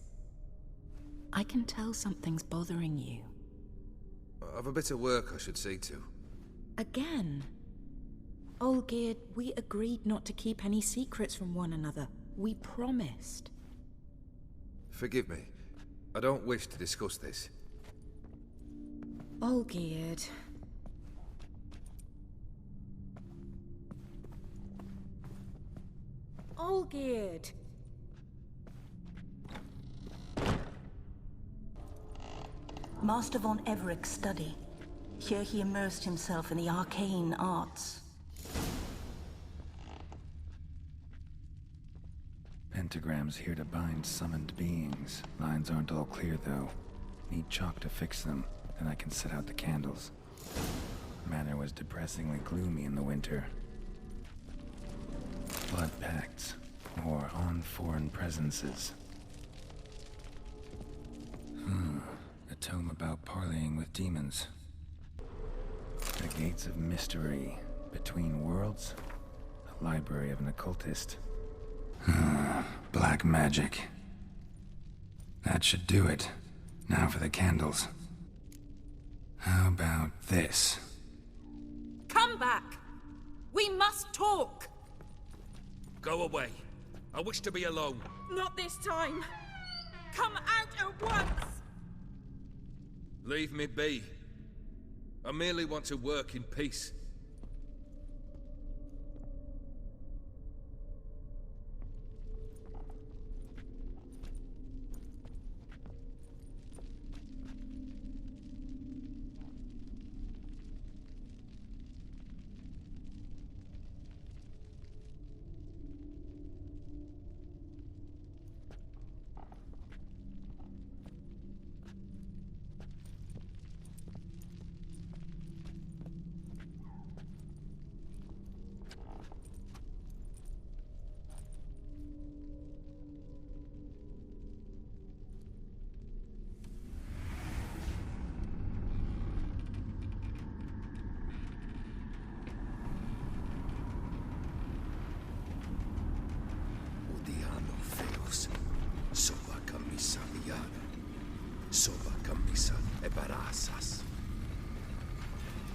I can tell something's bothering you. I've a bit of work I should see to. Again? Olgierd, we agreed not to keep any secrets from one another. We promised. Forgive me. I don't wish to discuss this. Olgierd. Olgierd. Master von Everett's study. Here he immersed himself in the arcane arts. Pentagrams here to bind summoned beings. Lines aren't all clear, though. Need chalk to fix them, then I can set out the candles. Manor was depressingly gloomy in the winter. Blood pacts, or on foreign presences. A tome about parleying with demons. The Gates of Mystery, Between Worlds, the Library of an Occultist. Black magic. That should do it. Now for the candles. How about this? Come back! We must talk! Go away. I wish to be alone. Not this time! Come out at once! Leave me be. I merely want to work in peace.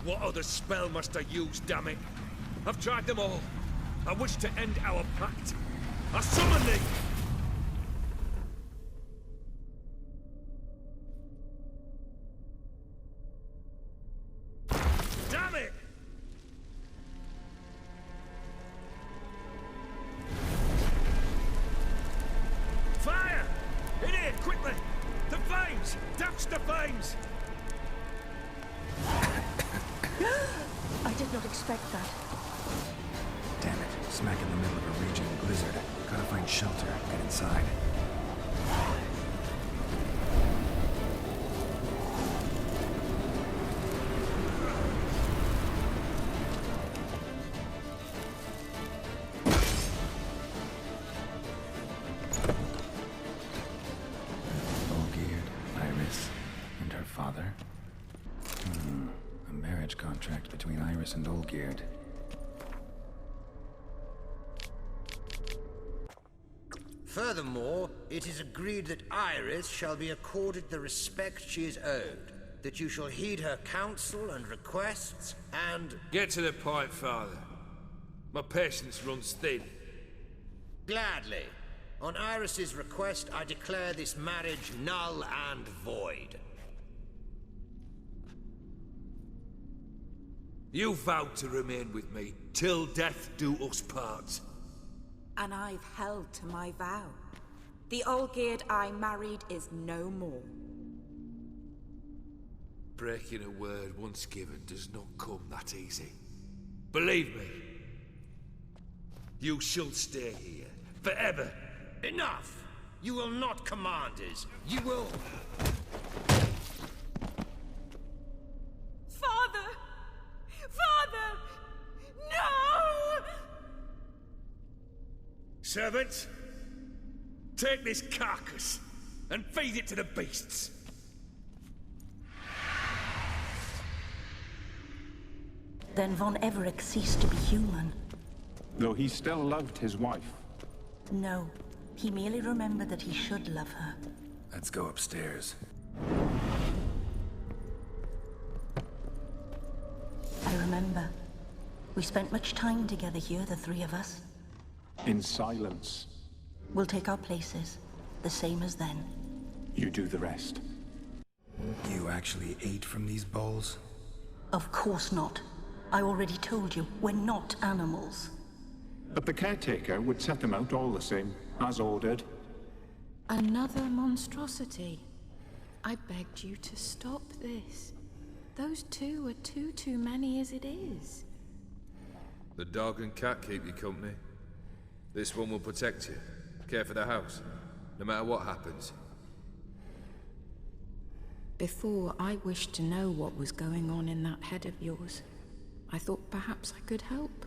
What other spell must I use, damn it? I've tried them all. I wish to end our pact. I summon thee! Damn it! Fire! In here, quickly! The flames! Douse the flames! I did not expect that. Damn it. Smack in the middle of a raging blizzard. Gotta find shelter. Get inside. Olgierd, Iris, and her father. A marriage contract between Iris and Olgierd. Furthermore, it is agreed that Iris shall be accorded the respect she is owed, that you shall heed her counsel and requests, and... Get to the point, Father. My patience runs thin. Gladly. On Iris's request, I declare this marriage null and void. You vowed to remain with me till death do us part. And I've held to my vow. The Olgierd I married is no more. Breaking a word once given does not come that easy. Believe me, you shall stay here forever. Enough! You will not command us. You will... Father! Father! No! Servants, take this carcass and feed it to the beasts. Then Von Everec ceased to be human. Though he still loved his wife. No, he merely remembered that he should love her. Let's go upstairs. I remember. We spent much time together here, the three of us. In silence. We'll take our places, the same as then. You do the rest. You actually ate from these bowls? Of course not. I already told you, we're not animals. But the caretaker would set them out all the same, as ordered. Another monstrosity. I begged you to stop this. Those two are too many as it is. The dog and cat keep you company. This one will protect you. Care for the house, no matter what happens. Before, I wished to know what was going on in that head of yours. I thought perhaps I could help.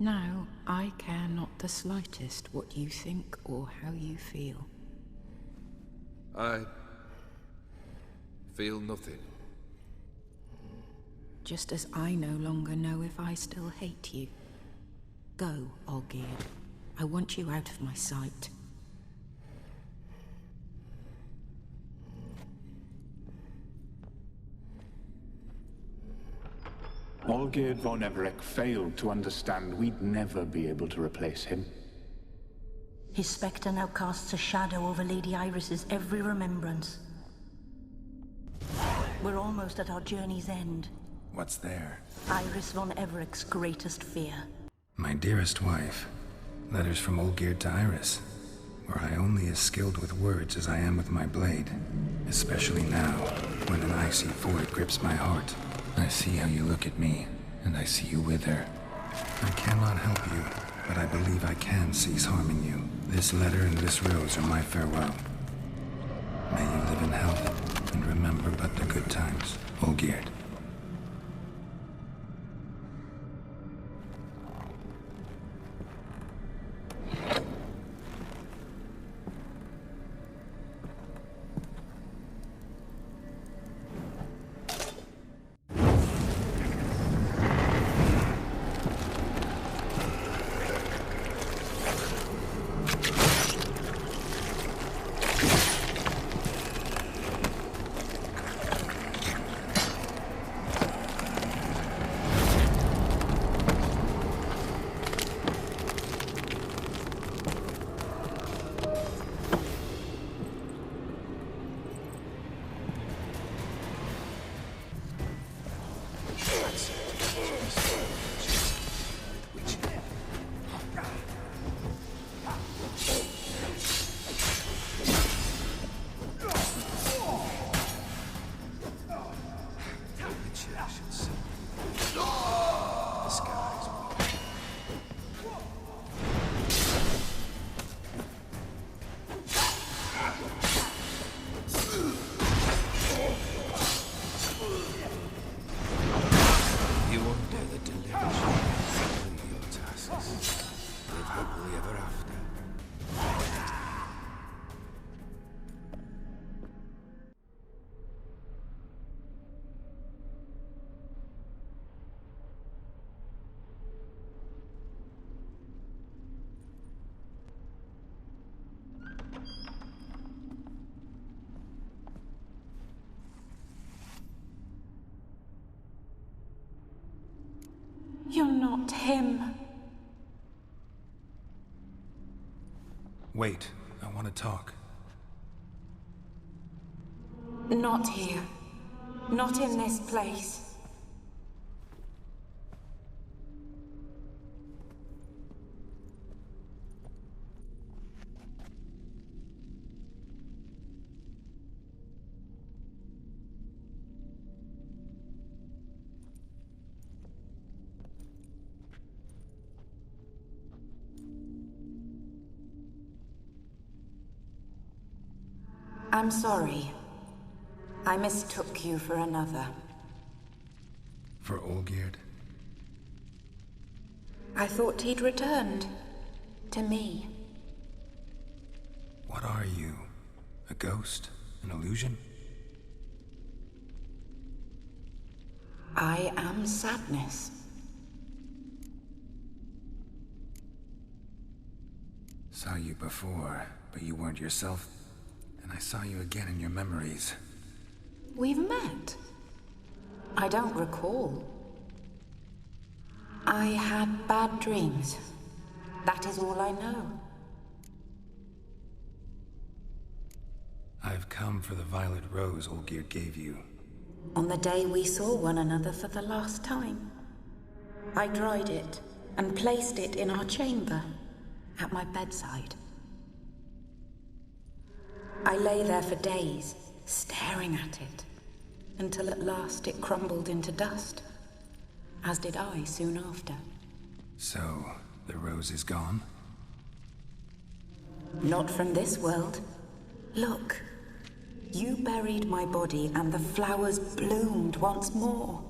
Now, I care not the slightest what you think or how you feel. I feel nothing. Just as I no longer know if I still hate you. Go, Olgierd. I want you out of my sight. Olgierd von Everec failed to understand we'd never be able to replace him. His spectre now casts a shadow over Lady Iris's every remembrance. We're almost at our journey's end. What's there? Iris von Everec's greatest fear. My dearest wife. Letters from Olgierd to Iris. Were I only as skilled with words as I am with my blade. Especially now, when an icy void grips my heart. I see how you look at me, and I see you with her. I cannot help you, but I believe I can cease harming you. This letter and this rose are my farewell. May you live in health, and remember but the good times, Olgierd. You're not him. Wait, I want to talk. Not here. Not in this place. I'm sorry. I mistook you for another. For Olgierd? I thought he'd returned. To me. What are you? A ghost? An illusion? I am sadness. Saw you before, but you weren't yourself. And I saw you again in your memories. We've met? I don't recall. I had bad dreams. That is all I know. I've come for the violet rose Olgierd gave you. On the day we saw one another for the last time, I dried it and placed it in our chamber, at my bedside. I lay there for days, staring at it, until at last it crumbled into dust, as did I soon after. So, the rose is gone? Not from this world. Look, you buried my body and the flowers bloomed once more.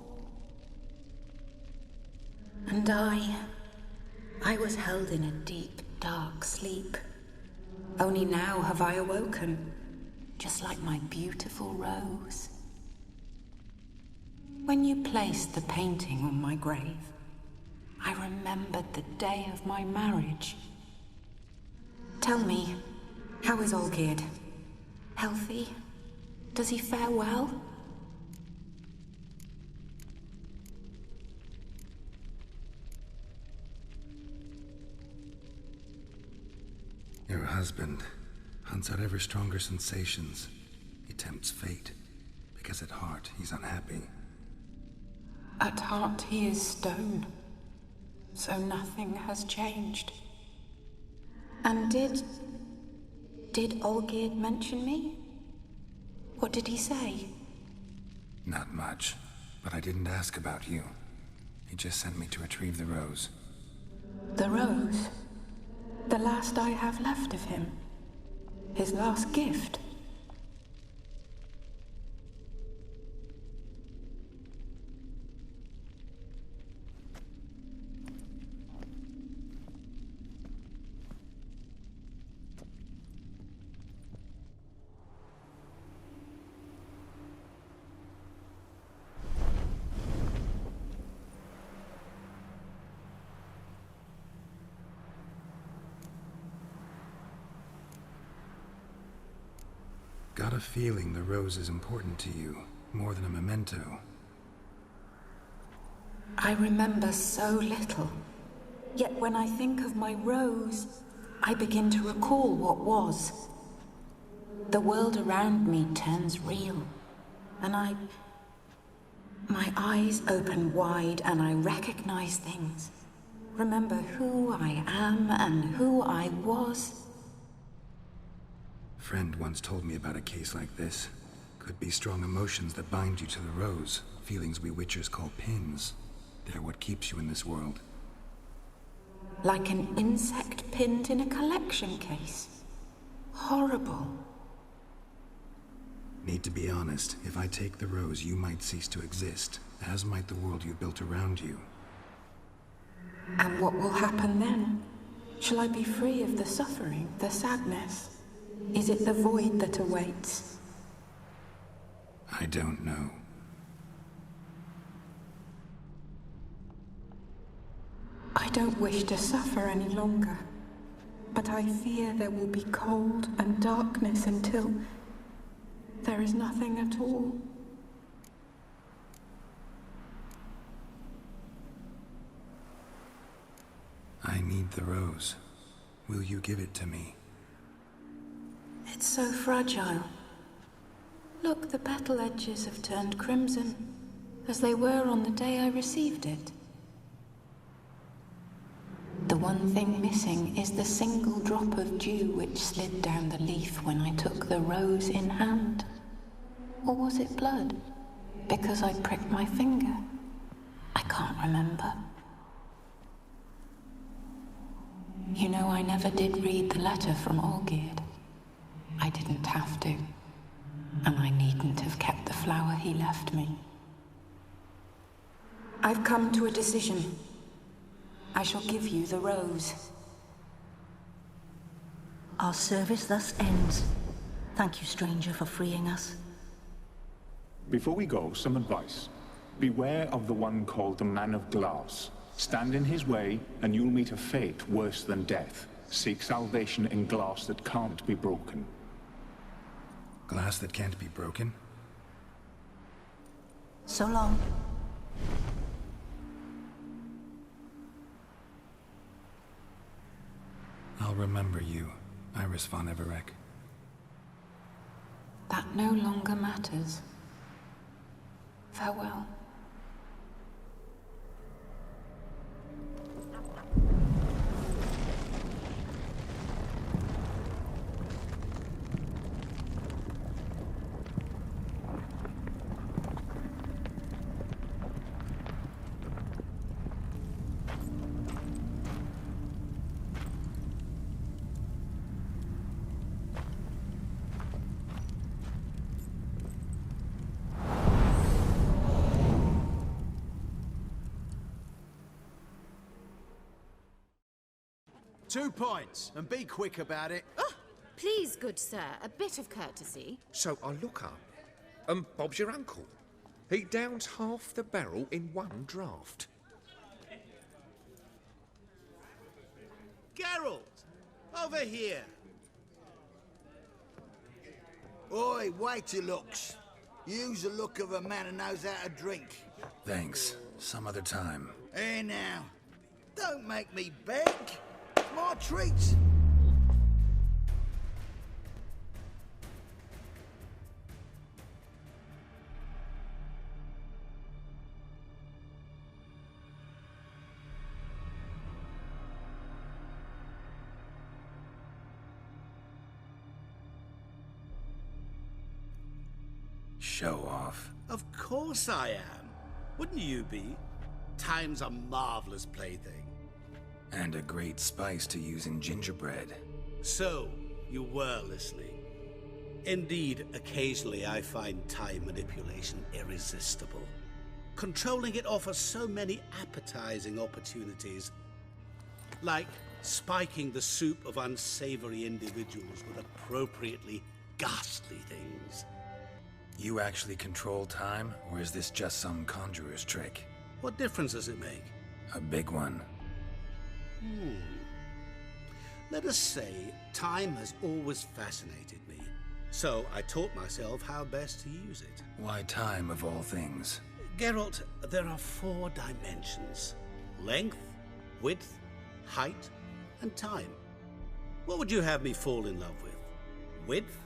And I was held in a deep, dark sleep. Only now have I awoken, just like my beautiful rose. When you placed the painting on my grave, I remembered the day of my marriage. Tell me, how is Olgierd? Healthy? Does he fare well? Your husband hunts out ever stronger sensations. He tempts fate, because at heart he's unhappy. At heart he is stone, so nothing has changed. And did Olgierd mention me? What did he say? Not much, but I didn't ask about you. He just sent me to retrieve the rose. The rose? The last I have left of him. His last gift. Got a feeling the rose is important to you, more than a memento. I remember so little. Yet when I think of my rose, I begin to recall what was. The world around me turns real, and My eyes open wide and I recognize things. Remember who I am and who I was. Friend once told me about a case like this. Could be strong emotions that bind you to the rose. Feelings we witchers call pins. They're what keeps you in this world. Like an insect pinned in a collection case. Horrible. Need to be honest, if I take the rose, you might cease to exist, as might the world you built around you. And what will happen then? Shall I be free of the suffering, the sadness? Is it the void that awaits? I don't know. I don't wish to suffer any longer, but I fear there will be cold and darkness until there is nothing at all. I need the rose. Will you give it to me? It's so fragile. Look, the petal edges have turned crimson, as they were on the day I received it. The one thing missing is the single drop of dew which slid down the leaf when I took the rose in hand. Or was it blood? Because I pricked my finger. I can't remember. You know, I never did read the letter from Olgierd. I didn't have to. And I needn't have kept the flower he left me. I've come to a decision. I shall give you the rose. Our service thus ends. Thank you, stranger, for freeing us. Before we go, some advice. Beware of the one called the Man of Glass. Stand in his way, and you'll meet a fate worse than death. Seek salvation in glass that can't be broken. Glass that can't be broken? So long. I'll remember you, Iris von Everec. That no longer matters. Farewell. Two points, and be quick about it. Oh, please, good sir, a bit of courtesy. So I look up, and Bob's your uncle. He downs half the barrel in one draught. Geralt, over here. Oi, wait your looks. Use the look of a man who knows how to drink. Thanks. Some other time. Here now. Don't make me beg. My treat. Show off. Of course I am. Wouldn't you be? Time's a marvelous plaything. And a great spice to use in gingerbread. So, you were listening. Indeed, occasionally I find time manipulation irresistible. Controlling it offers so many appetizing opportunities. Like spiking the soup of unsavory individuals with appropriately ghastly things. You actually control time, or is this just some conjurer's trick? What difference does it make? A big one. Let us say time has always fascinated me. So I taught myself how best to use it. Why time, of all things? Geralt, there are 4 dimensions. Length, width, height, and time. What would you have me fall in love with? Width?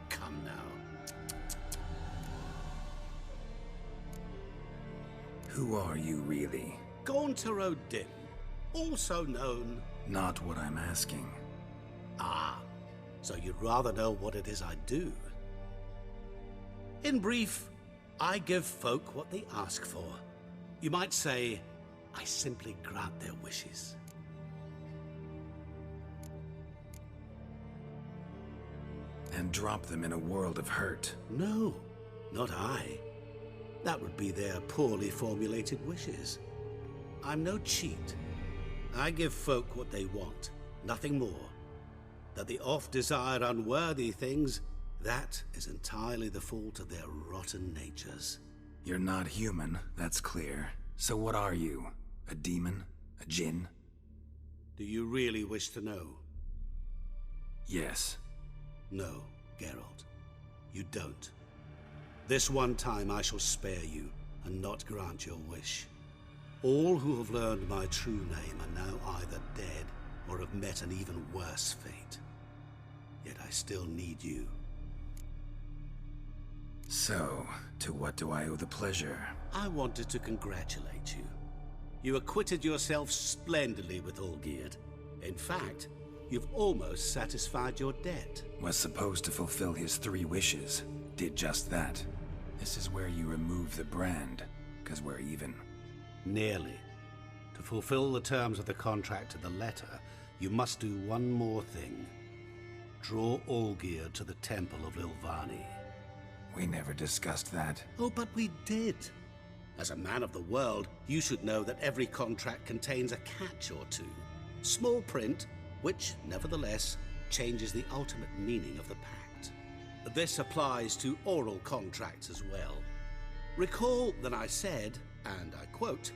Come now. Who are you, really? Gaunter O'Dim, also known... Not what I'm asking. Ah, so you'd rather know what it is I do. In brief, I give folk what they ask for. You might say, I simply grant their wishes. And drop them in a world of hurt. No, not I. That would be their poorly formulated wishes. I'm no cheat. I give folk what they want, nothing more. That they oft desire unworthy things, that is entirely the fault of their rotten natures. You're not human, that's clear. So what are you? A demon? A djinn? Do you really wish to know? Yes. No, Geralt. You don't. This one time I shall spare you, and not grant your wish. All who have learned my true name are now either dead, or have met an even worse fate. Yet I still need you. So, to what do I owe the pleasure? I wanted to congratulate you. You acquitted yourself splendidly with Olgierd. In fact, you've almost satisfied your debt. Was supposed to fulfill his 3 wishes. Did just that. This is where you remove the brand, 'cause we're even. Nearly. To fulfill the terms of the contract to the letter, you must do one more thing. Draw Olgierd to the Temple of Lilvani. We never discussed that. Oh, but we did. As a man of the world, you should know that every contract contains a catch or two. Small print, which, nevertheless, changes the ultimate meaning of the pact. This applies to oral contracts as well. Recall that I said, and I quote,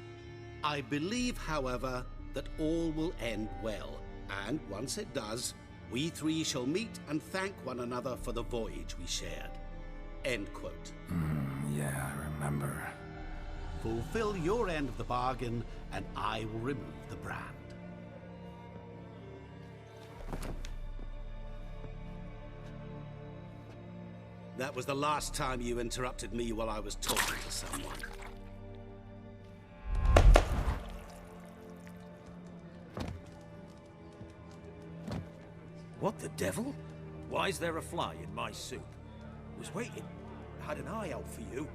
"I believe, however, that all will end well, and once it does, we 3 shall meet and thank one another for the voyage we shared." End quote. Yeah, I remember. Fulfill your end of the bargain, and I will remove the brand. That was the last time you interrupted me while I was talking to someone. What the devil? Why is there a fly in my soup? Was waiting. Had an eye out for you.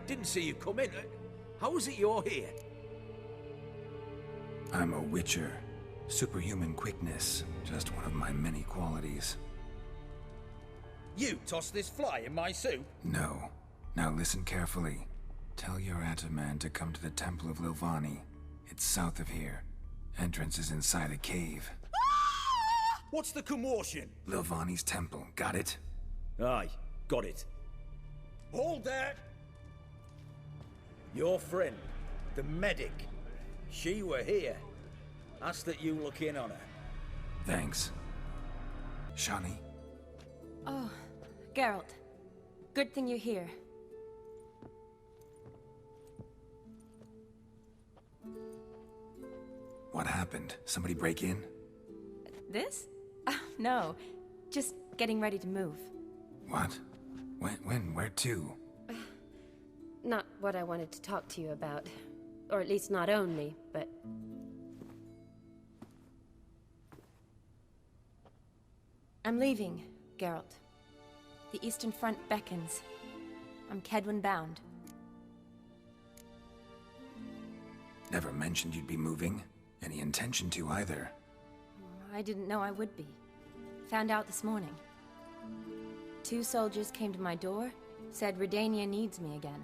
Didn't see you come in. How is it you're here? I'm a witcher. Superhuman quickness. Just one of my many qualities. You tossed this fly in my soup? No. Now listen carefully. Tell your Ataman to come to the Temple of Lilvani. It's south of here. Entrance is inside a cave. What's the commotion? Lilvani's temple. Got it? Aye, got it. Hold there! Your friend, the medic, she were here. Ask that you look in on her. Thanks. Shani? Oh, Geralt. Good thing you're here. What happened? Somebody break in? This? No. Just getting ready to move. What? When? Where to? Not what I wanted to talk to you about. Or at least not only, but... I'm leaving, Geralt. The Eastern Front beckons. I'm Kedwin bound. Never mentioned you'd be moving. Any intention to either. I didn't know I would be. Found out this morning. 2 soldiers came to my door, said Redania needs me again.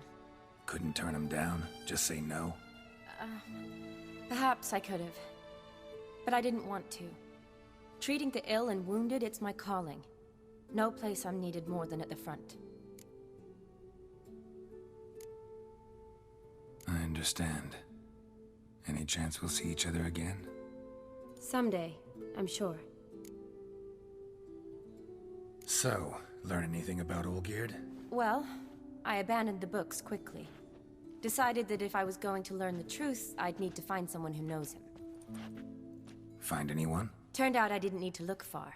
Couldn't turn him down? Just say no? Perhaps I could have. But I didn't want to. Treating the ill and wounded, it's my calling. No place I'm needed more than at the front. I understand. Any chance we'll see each other again? Someday, I'm sure. So, learn anything about Olgierd? Well, I abandoned the books quickly. Decided that if I was going to learn the truth, I'd need to find someone who knows him. Find anyone? Turned out I didn't need to look far.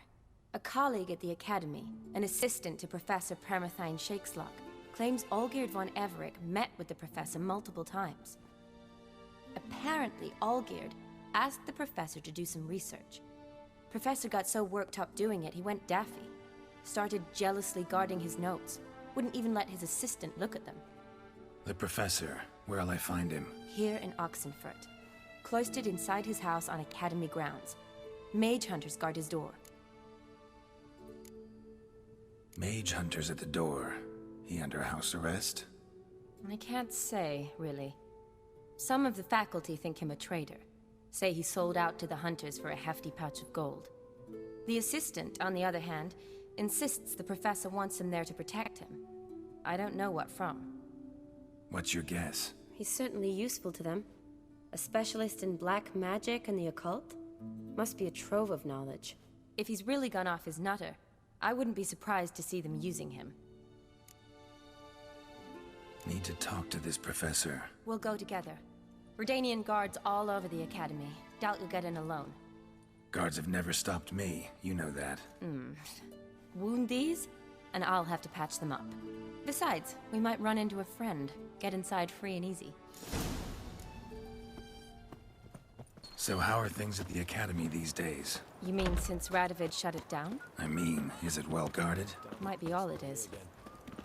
A colleague at the Academy, an assistant to Professor Permathine Shakeslock, claims Olgierd von Everec met with the professor multiple times. apparently Allgeared, asked the professor to do some research. Professor got so worked up doing it, he went daffy. Started jealously guarding his notes. Wouldn't even let his assistant look at them. The professor, where'll I find him? Here in Oxenfurt. Cloistered inside his house on Academy grounds. Mage hunters guard his door. Mage hunters at the door. He under house arrest? I can't say, really. Some of the faculty think him a traitor. Say he sold out to the hunters for a hefty pouch of gold. The assistant, on the other hand, insists the professor wants him there to protect him. I don't know what from. What's your guess? He's certainly useful to them. A specialist in black magic and the occult? Must be a trove of knowledge. If he's really gone off his nutter, I wouldn't be surprised to see them using him. Need to talk to this professor. We'll go together. Redanian guards all over the Academy. Doubt you'll get in alone. Guards have never stopped me, you know that. Wound these, and I'll have to patch them up. Besides, we might run into a friend. Get inside free and easy. So how are things at the Academy these days? You mean since Radovid shut it down? I mean, is it well guarded? Might be all it is.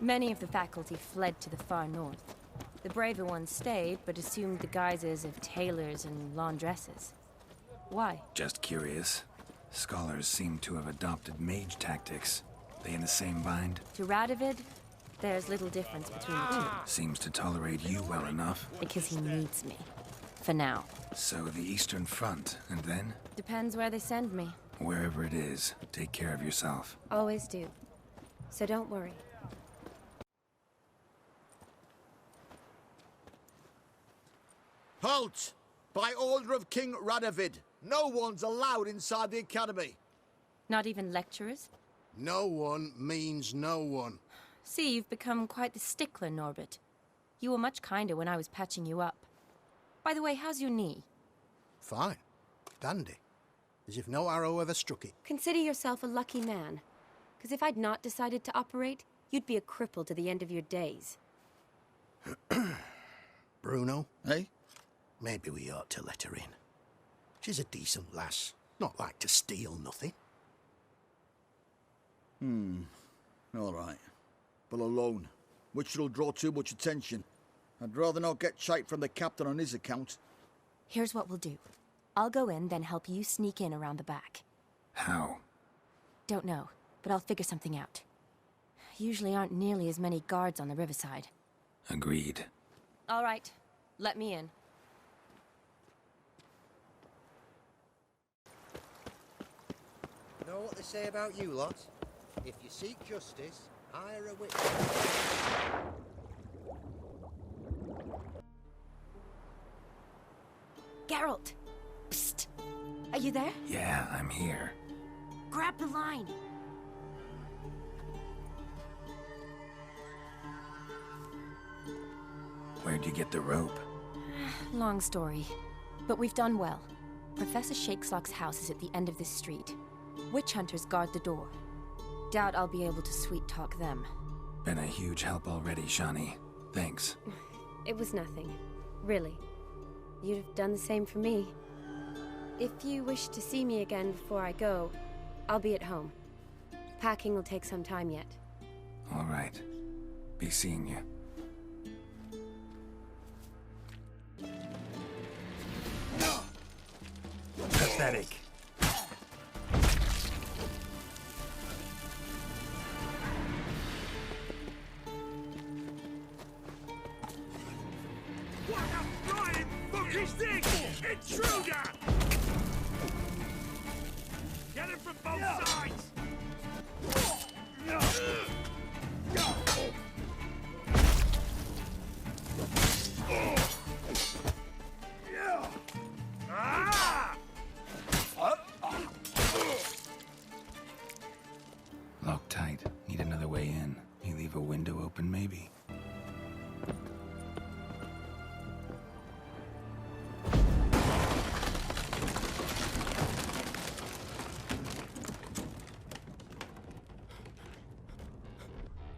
Many of the faculty fled to the far north. The braver ones stayed, but assumed the guises of tailors and laundresses. Why? Just curious. Scholars seem to have adopted mage tactics. They in the same bind? To Radovid, there's little difference between the two. Seems to tolerate you well enough. Because he needs me. For now. So the Eastern Front, and then? Depends where they send me. Wherever it is, take care of yourself. Always do. So don't worry. Halt! By order of King Radovid, no one's allowed inside the Academy. Not even lecturers? No one means no one. See, you've become quite the stickler, Norbert. You were much kinder when I was patching you up. By the way, how's your knee? Fine. Dandy. As if no arrow ever struck it. Consider yourself a lucky man. Because if I'd not decided to operate, you'd be a cripple to the end of your days. Bruno, eh? Maybe we ought to let her in. She's a decent lass. Not like to steal nothing. All right. But alone, which will draw too much attention. I'd rather not get shite from the captain on his account. Here's what we'll do. I'll go in, then help you sneak in around the back. How? Don't know, but I'll figure something out. Usually aren't nearly as many guards on the riverside. Agreed. All right, let me in. Know what they say about you lot? If you seek justice, hire a witness. Geralt! Psst! Are you there? Yeah, I'm here. Grab the line! Where'd you get the rope? Long story. But we've done well. Professor Shakeslock's house is at the end of this street. Witch hunters guard the door. Doubt I'll be able to sweet-talk them. Been a huge help already, Shani. Thanks. It was nothing. Really. You'd have done the same for me. If you wish to see me again before I go, I'll be at home. Packing will take some time yet. All right. Be seeing you. Pathetic. What a flying fuck is this? Intruder! Get him from both sides! Locked tight. Need another way in. You leave a window open, maybe?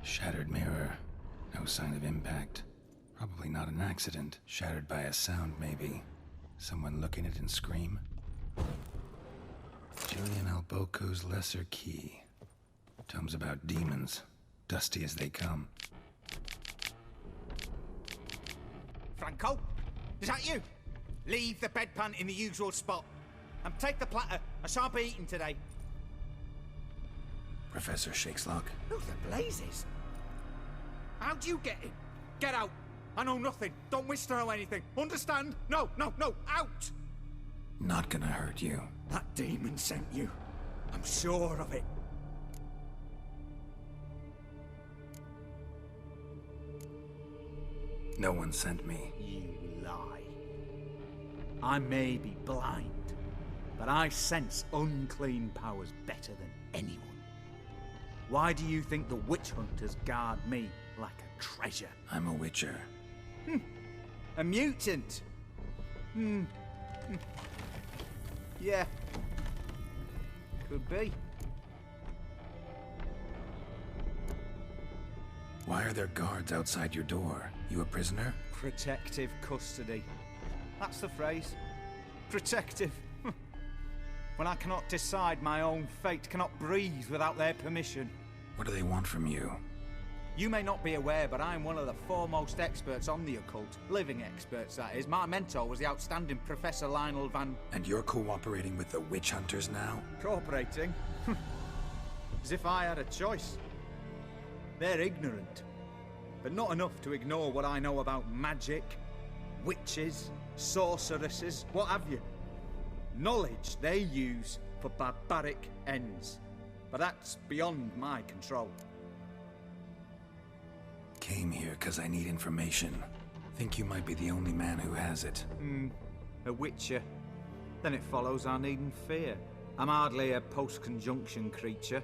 Shattered mirror. No sign of impact. Probably not an accident. Shattered by a sound, maybe. Someone look in it and scream? Julian Alboco's Lesser Key. Tomes about demons, dusty as they come. Franco? Is that you? Leave the bedpan in the usual spot. And take the platter. I shan't be eating today. Professor Shakeslock? Who the blazes? How'd you get in? Get out. I know nothing. Don't wish to know anything. Understand? No, no, no. Out! Not gonna hurt you. That demon sent you. I'm sure of it. No one sent me. You lie. I may be blind, but I sense unclean powers better than anyone. Why do you think the witch hunters guard me like a treasure? I'm a witcher. A mutant? Yeah. Could be. Why are there guards outside your door? You a prisoner? Protective custody. That's the phrase. Protective. When I cannot decide my own fate, cannot breathe without their permission. What do they want from you? You may not be aware, but I'm one of the foremost experts on the occult. Living experts, that is. My mentor was the outstanding Professor Lionel Van... And you're cooperating with the witch hunters now? Cooperating? As if I had a choice. They're ignorant, but not enough to ignore what I know about magic, witches, sorceresses, what have you. Knowledge they use for barbaric ends. But that's beyond my control. Came here because I need information. Think you might be the only man who has it. A witcher. Then it follows I needn't fear. I'm hardly a post-conjunction creature.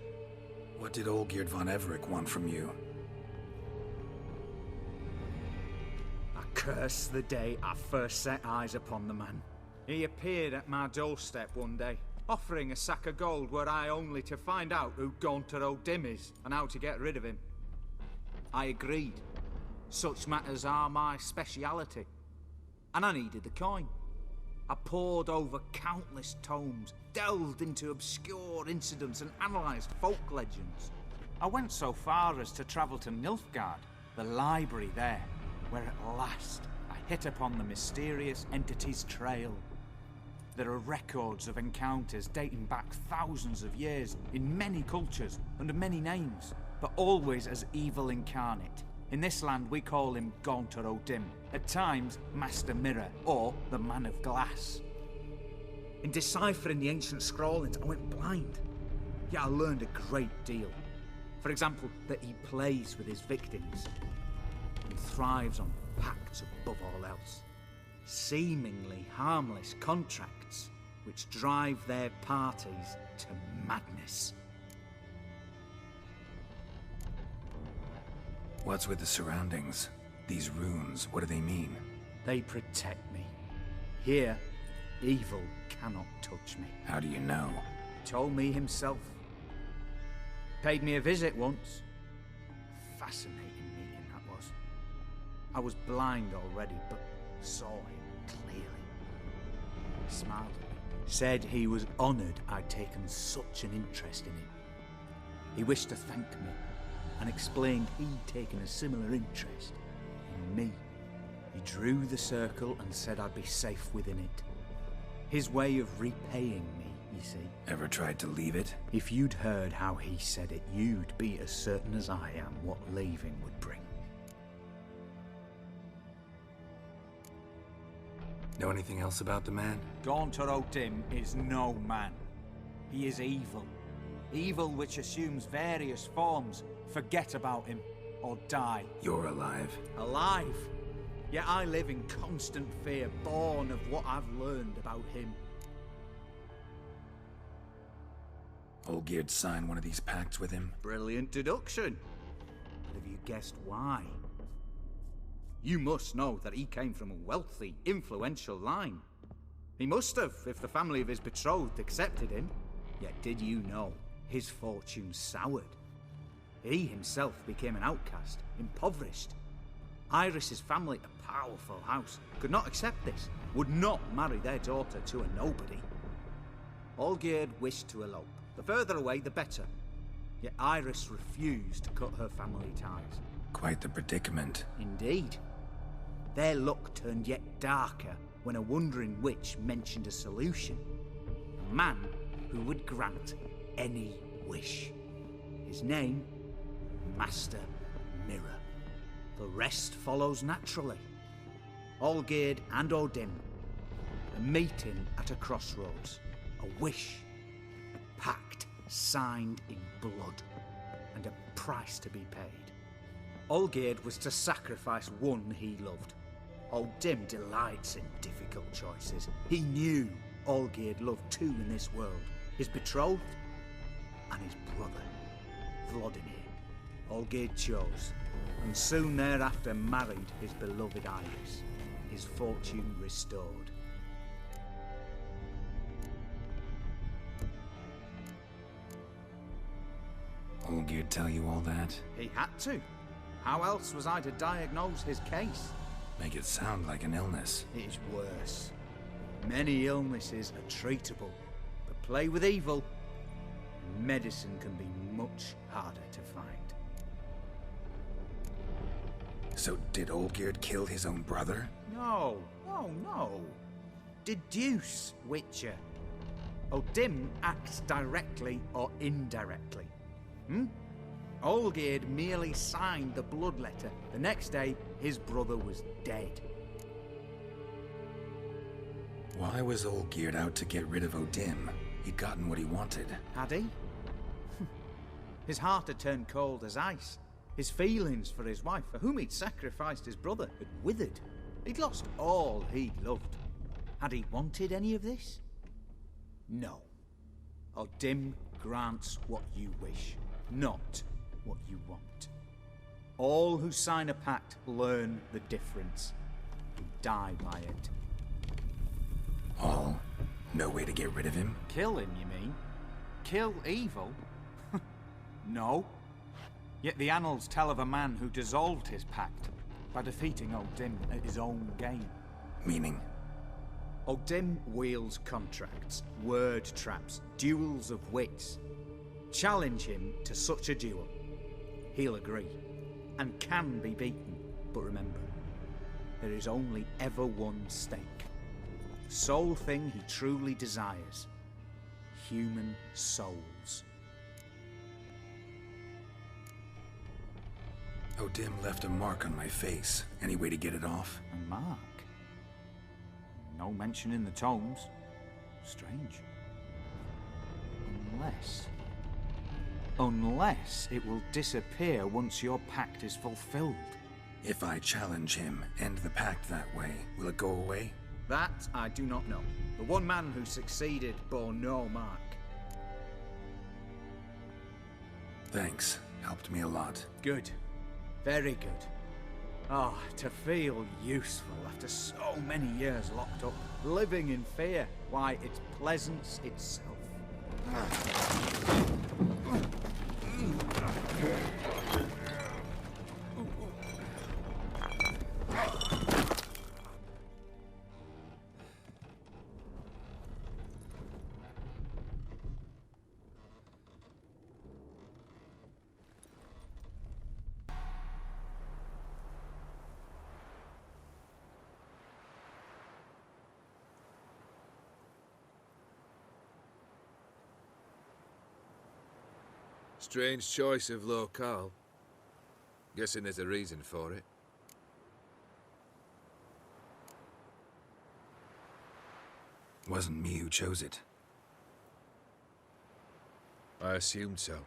What did Olgierd von Everec want from you? I curse the day I first set eyes upon the man. He appeared at my doorstep one day, offering a sack of gold were I only to find out who Gaunter O'Dim is and how to get rid of him. I agreed. Such matters are my speciality. And I needed the coin. I pored over countless tomes, delved into obscure incidents and analysed folk legends. I went so far as to travel to Nilfgaard, the library there, where at last I hit upon the mysterious entity's trail. There are records of encounters dating back thousands of years in many cultures under many names, but always as evil incarnate. In this land we call him Gaunter O'Dim, at times Master Mirror or the Man of Glass. In deciphering the ancient scrawlings I went blind, yet I learned a great deal. For example, that he plays with his victims and thrives on pacts above all else. Seemingly harmless contracts which drive their parties to madness. What's with the surroundings? These runes, what do they mean? They protect me. Here, evil cannot touch me. How do you know? He told me himself. Paid me a visit once. Fascinating meeting that was. I was blind already, but saw him clearly. He smiled at me. Said he was honoured I'd taken such an interest in him. He wished to thank me and explained he'd taken a similar interest in me. He drew the circle and said I'd be safe within it. His way of repaying me, you see. Ever tried to leave it? If you'd heard how he said it, you'd be as certain as I am what leaving would bring. Know anything else about the man? Gaunter O'Dim is no man. He is evil. Evil which assumes various forms. Forget about him, or die. You're alive. Alive? Yet I live in constant fear, born of what I've learned about him. Olgierd signed one of these pacts with him? Brilliant deduction. But have you guessed why? You must know that he came from a wealthy, influential line. He must have, if the family of his betrothed accepted him. Yet did you know his fortune soured? He himself became an outcast, impoverished. Iris's family, a powerful house, could not accept this. would not marry their daughter to a nobody. Olgierd wished to elope. The further away, the better. Yet Iris refused to cut her family ties. Quite the predicament. Indeed. Their luck turned yet darker when a wandering witch mentioned a solution. A man who would grant any wish. His name, Master Mirror. The rest follows naturally. Olgierd and Odin, a meeting at a crossroads, a wish, a pact signed in blood, and a price to be paid. Olgierd was to sacrifice one he loved. Odin delights in difficult choices. He knew Olgierd loved two in this world, his betrothed and his brother, Vladimir. Olgierd chose, and soon thereafter married his beloved Iris, his fortune restored. Olgierd tell you all that? He had to. How else was I to diagnose his case? Make it sound like an illness. It is worse. Many illnesses are treatable, but play with evil, medicine can be much harder to find. So did Olgierd kill his own brother? No. Deduce, Witcher. Odin acts directly or indirectly. Olgierd merely signed the blood letter. The next day, his brother was dead. Why was Olgierd out to get rid of Odin? He'd gotten what he wanted. Had he? His heart had turned cold as ice. His feelings for his wife, for whom he'd sacrificed his brother, had withered. He'd lost all he loved. Had he wanted any of this? No. Odin grants what you wish, not what you want. All who sign a pact learn the difference and die by it. All? No way to get rid of him? Kill him, you mean? Kill evil? No. Yet the annals tell of a man who dissolved his pact by defeating Odin at his own game. Meaning? Odin wields contracts, word traps, duels of wits. Challenge him to such a duel. He'll agree, and can be beaten. But remember, there is only ever one stake. The sole thing he truly desires. Human souls. Odin left a mark on my face. Any way to get it off? A mark? No mention in the tomes. Strange. Unless it will disappear once your pact is fulfilled. If I challenge him, end the pact that way, will it go away? That I do not know. The one man who succeeded bore no mark. Thanks. Helped me a lot. Good. Very good. Oh, to feel useful after so many years locked up, living in fear. Why, it's pleasance itself. Strange choice of locale. Guessing there's a reason for it. Wasn't me who chose it. I assumed so.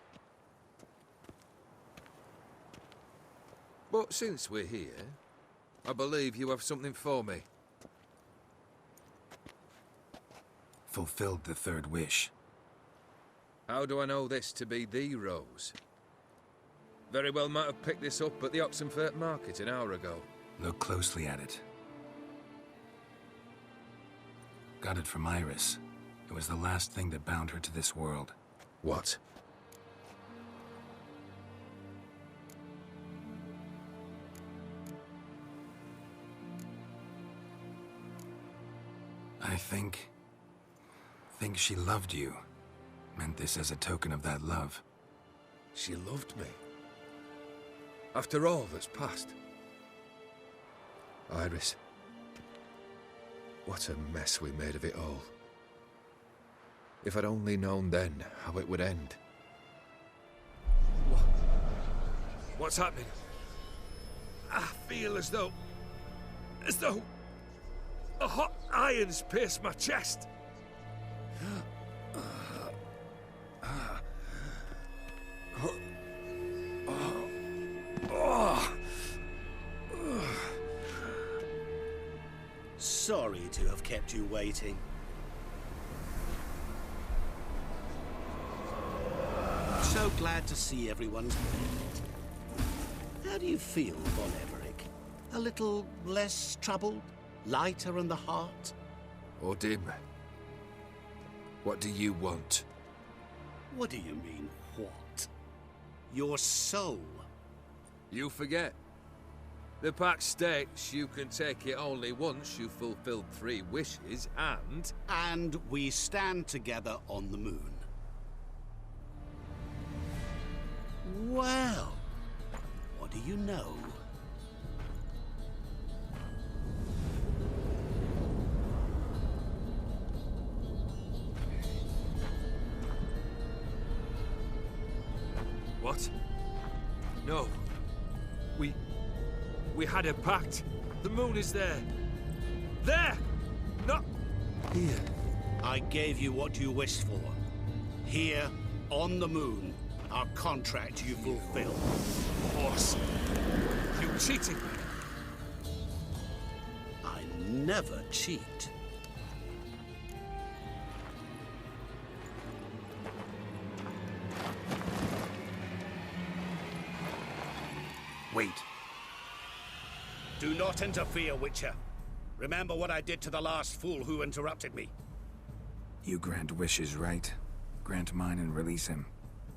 But since we're here, I believe you have something for me. Fulfilled the third wish. How do I know this to be the rose? Very well might have picked this up at the Oxenfurt market an hour ago. Look closely at it. Got it from Iris. It was the last thing that bound her to this world. What? think she loved you. Meant this as a token of that love. She loved me. After all that's passed. Iris. What a mess we made of it all. If I'd only known then how it would end. What's happening? I feel as though a hot iron's pierced my chest. Sorry to have kept you waiting. So glad to see everyone's made it. How do you feel, Von Everett? A little less troubled? Lighter in the heart? Or dim? What do you want? What do you mean, what? Your soul. You forget. The pact states you can take it only once you've fulfilled 3 wishes, and... And we stand together on the moon. Well, what do you know? What? No. We had a pact. The moon is there. There! Not here. I gave you what you wished for. Here, on the moon, our contract you fulfilled. Horse. You cheated me. I never cheat. Wait. Do not interfere, Witcher. Remember what I did to the last fool who interrupted me. You grant wishes, right? Grant mine and release him.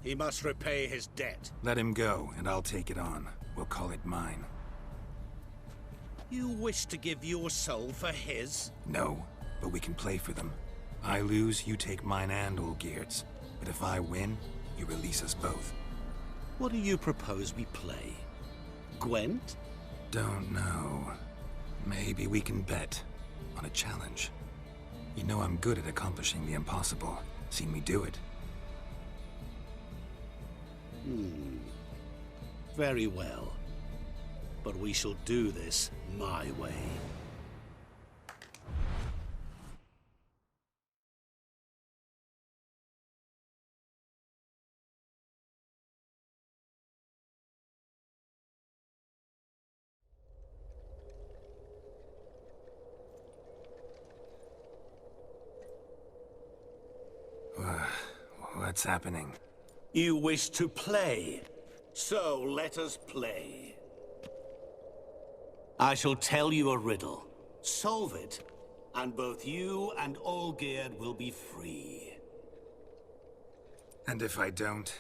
He must repay his debt. Let him go, and I'll take it on. We'll call it mine. You wish to give your soul for his? No, but we can play for them. I lose, you take mine and Olgierd's. But if I win, you release us both. What do you propose we play? Gwent? Don't know. Maybe we can bet on a challenge. You know I'm good at accomplishing the impossible. Seen me do it. Very well. But we shall do this my way. What's happening? You wish to play, so let us play. I shall tell you a riddle. Solve it, and both you and Olgierd will be free. And if I don't?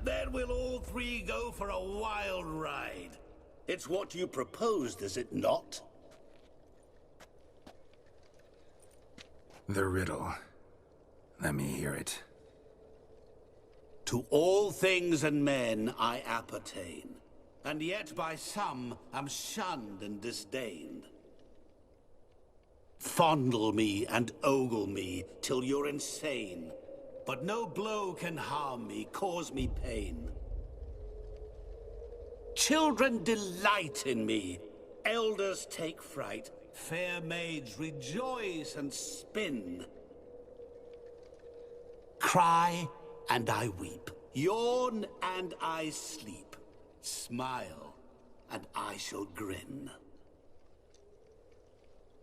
Then we'll all 3 go for a wild ride. It's what you proposed, is it not? The riddle. Let me hear it. To all things and men I appertain, and yet by some am shunned and disdained. Fondle me and ogle me till you're insane, but no blow can harm me, cause me pain. Children delight in me, elders take fright, fair maids rejoice and spin. Cry and I weep, yawn and I sleep, smile and I shall grin.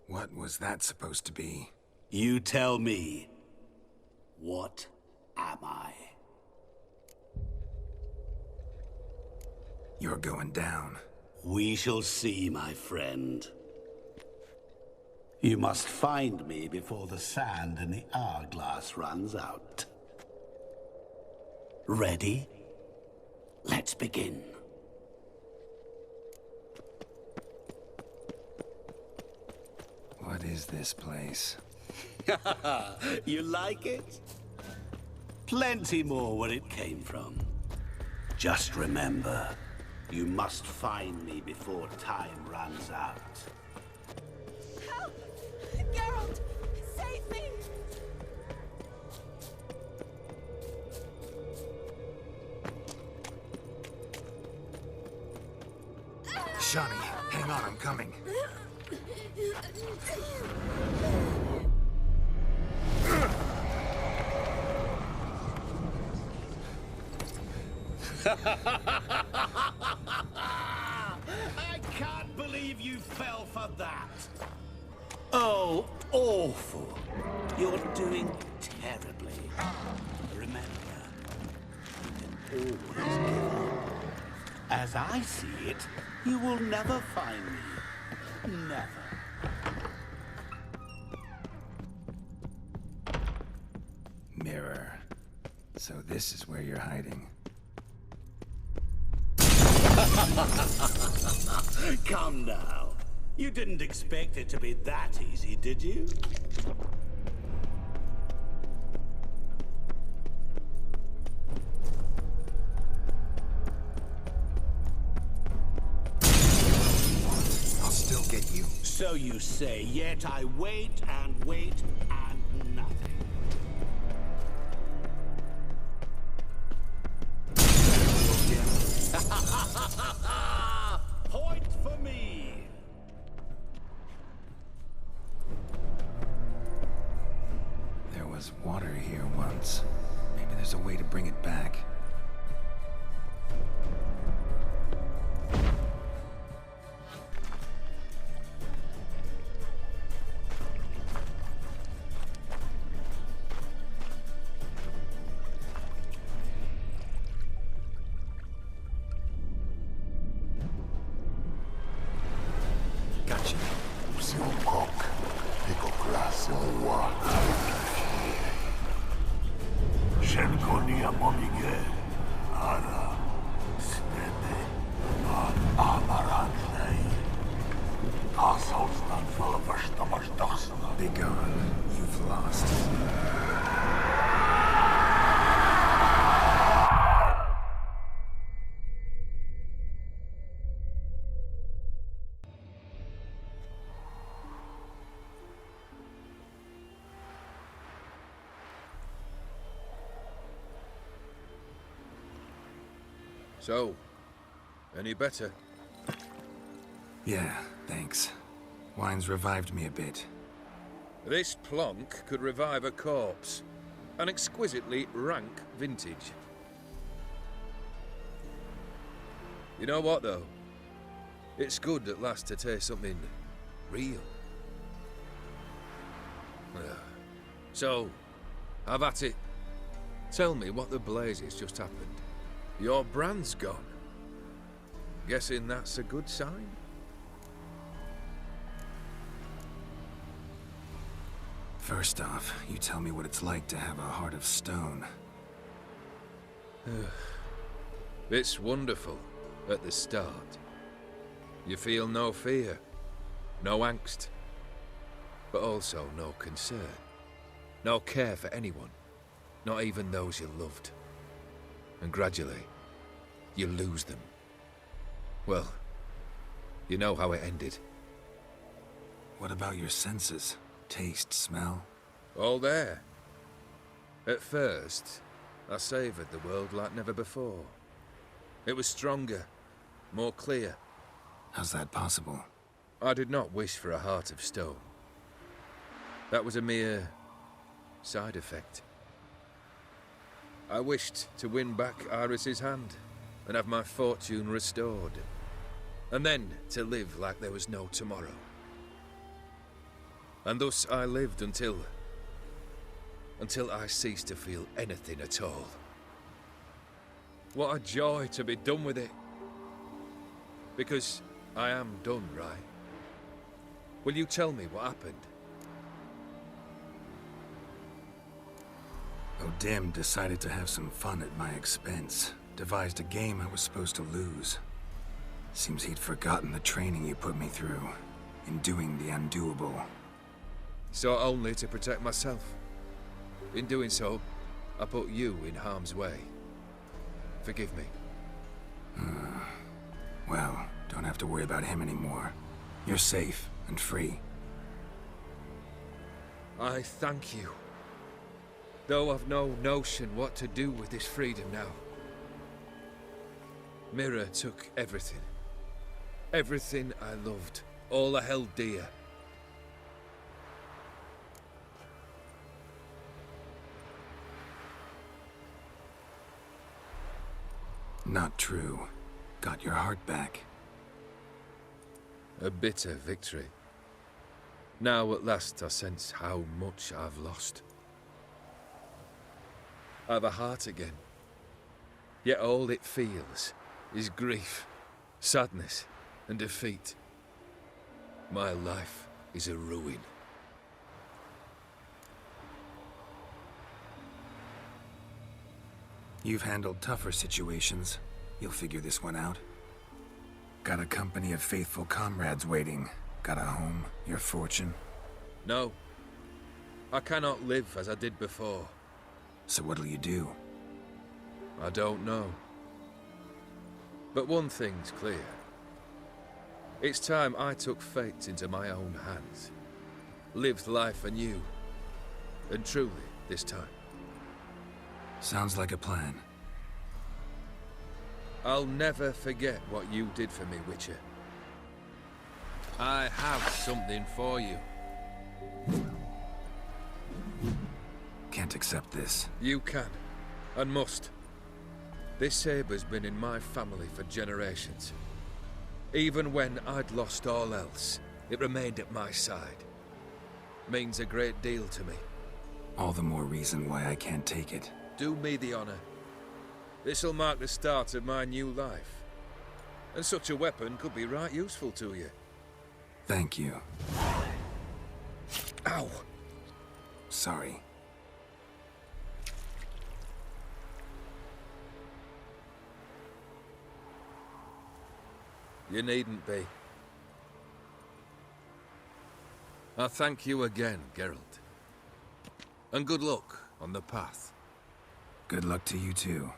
What was that supposed to be? You tell me, what am I? You're going down. We shall see, my friend. You must find me before the sand in the hourglass runs out. Ready? Let's begin. What is this place? You like it? Plenty more where it came from. Just remember, you must find me before time runs out. Help! Geralt! Save me! Shani, hang on, I'm coming. I can't believe you fell for that. Oh, awful. You're doing terribly. Remember, you can always give up. As I see it, you will never find me. Never. Mirror. So this is where you're hiding. Come now. You didn't expect it to be that easy, did you? I'll still get you. So you say, yet I wait and wait and nothing. Point for me! There was water here once. Maybe there's a way to bring it back. Gotcha. Shenkonia momige, ara, snede, amaran lei. Assaulsland full of verstamars. Be gone. You've lost. So, any better? Yeah, thanks. Wine's revived me a bit. This plonk could revive a corpse. An exquisitely rank vintage. You know what, though? It's good at last to taste something real. So, have at it. Tell me what the blazes just happened. Your brand's gone. Guessing that's a good sign? First off, you tell me what it's like to have a heart of stone. It's wonderful at the start. You feel no fear, no angst, but also no concern, no care for anyone, not even those you loved. And gradually, you lose them. Well, you know how it ended. What about your senses? Taste, smell? All there. At first, I savoured the world like never before. It was stronger, more clear. How's that possible? I did not wish for a heart of stone. That was a mere side effect. I wished to win back Iris's hand and have my fortune restored. And then to live like there was no tomorrow. And thus I lived until I ceased to feel anything at all. What a joy to be done with it. Because I am done, right? Will you tell me what happened? O'Dim decided to have some fun at my expense. Devised a game I was supposed to lose. Seems he'd forgotten the training you put me through in doing the undoable. sought only to protect myself. In doing so, I put you in harm's way. Forgive me. Well, don't have to worry about him anymore. You're safe and free. I thank you. Though I've no notion what to do with this freedom now. Mira took everything. Everything I loved. All I held dear. Not true. Got your heart back. A bitter victory. Now at last I sense how much I've lost. I've a heart again. Yet all it feels is grief, sadness, and defeat. My life is a ruin. You've handled tougher situations. You'll figure this one out. Got a company of faithful comrades waiting. Got a home, your fortune. No. I cannot live as I did before. So what'll you do? I don't know. But one thing's clear. It's time I took fate into my own hands. Lived life anew. And truly, this time. Sounds like a plan. I'll never forget what you did for me, Witcher. I have something for you. Can't accept this. You can, and must. This sabre's been in my family for generations. Even when I'd lost all else, it remained at my side. Means a great deal to me. All the more reason why I can't take it. Do me the honor. This'll mark the start of my new life. And such a weapon could be right useful to you. Thank you. Ow! Sorry. You needn't be. I thank you again, Geralt. And good luck on the path. Good luck to you too.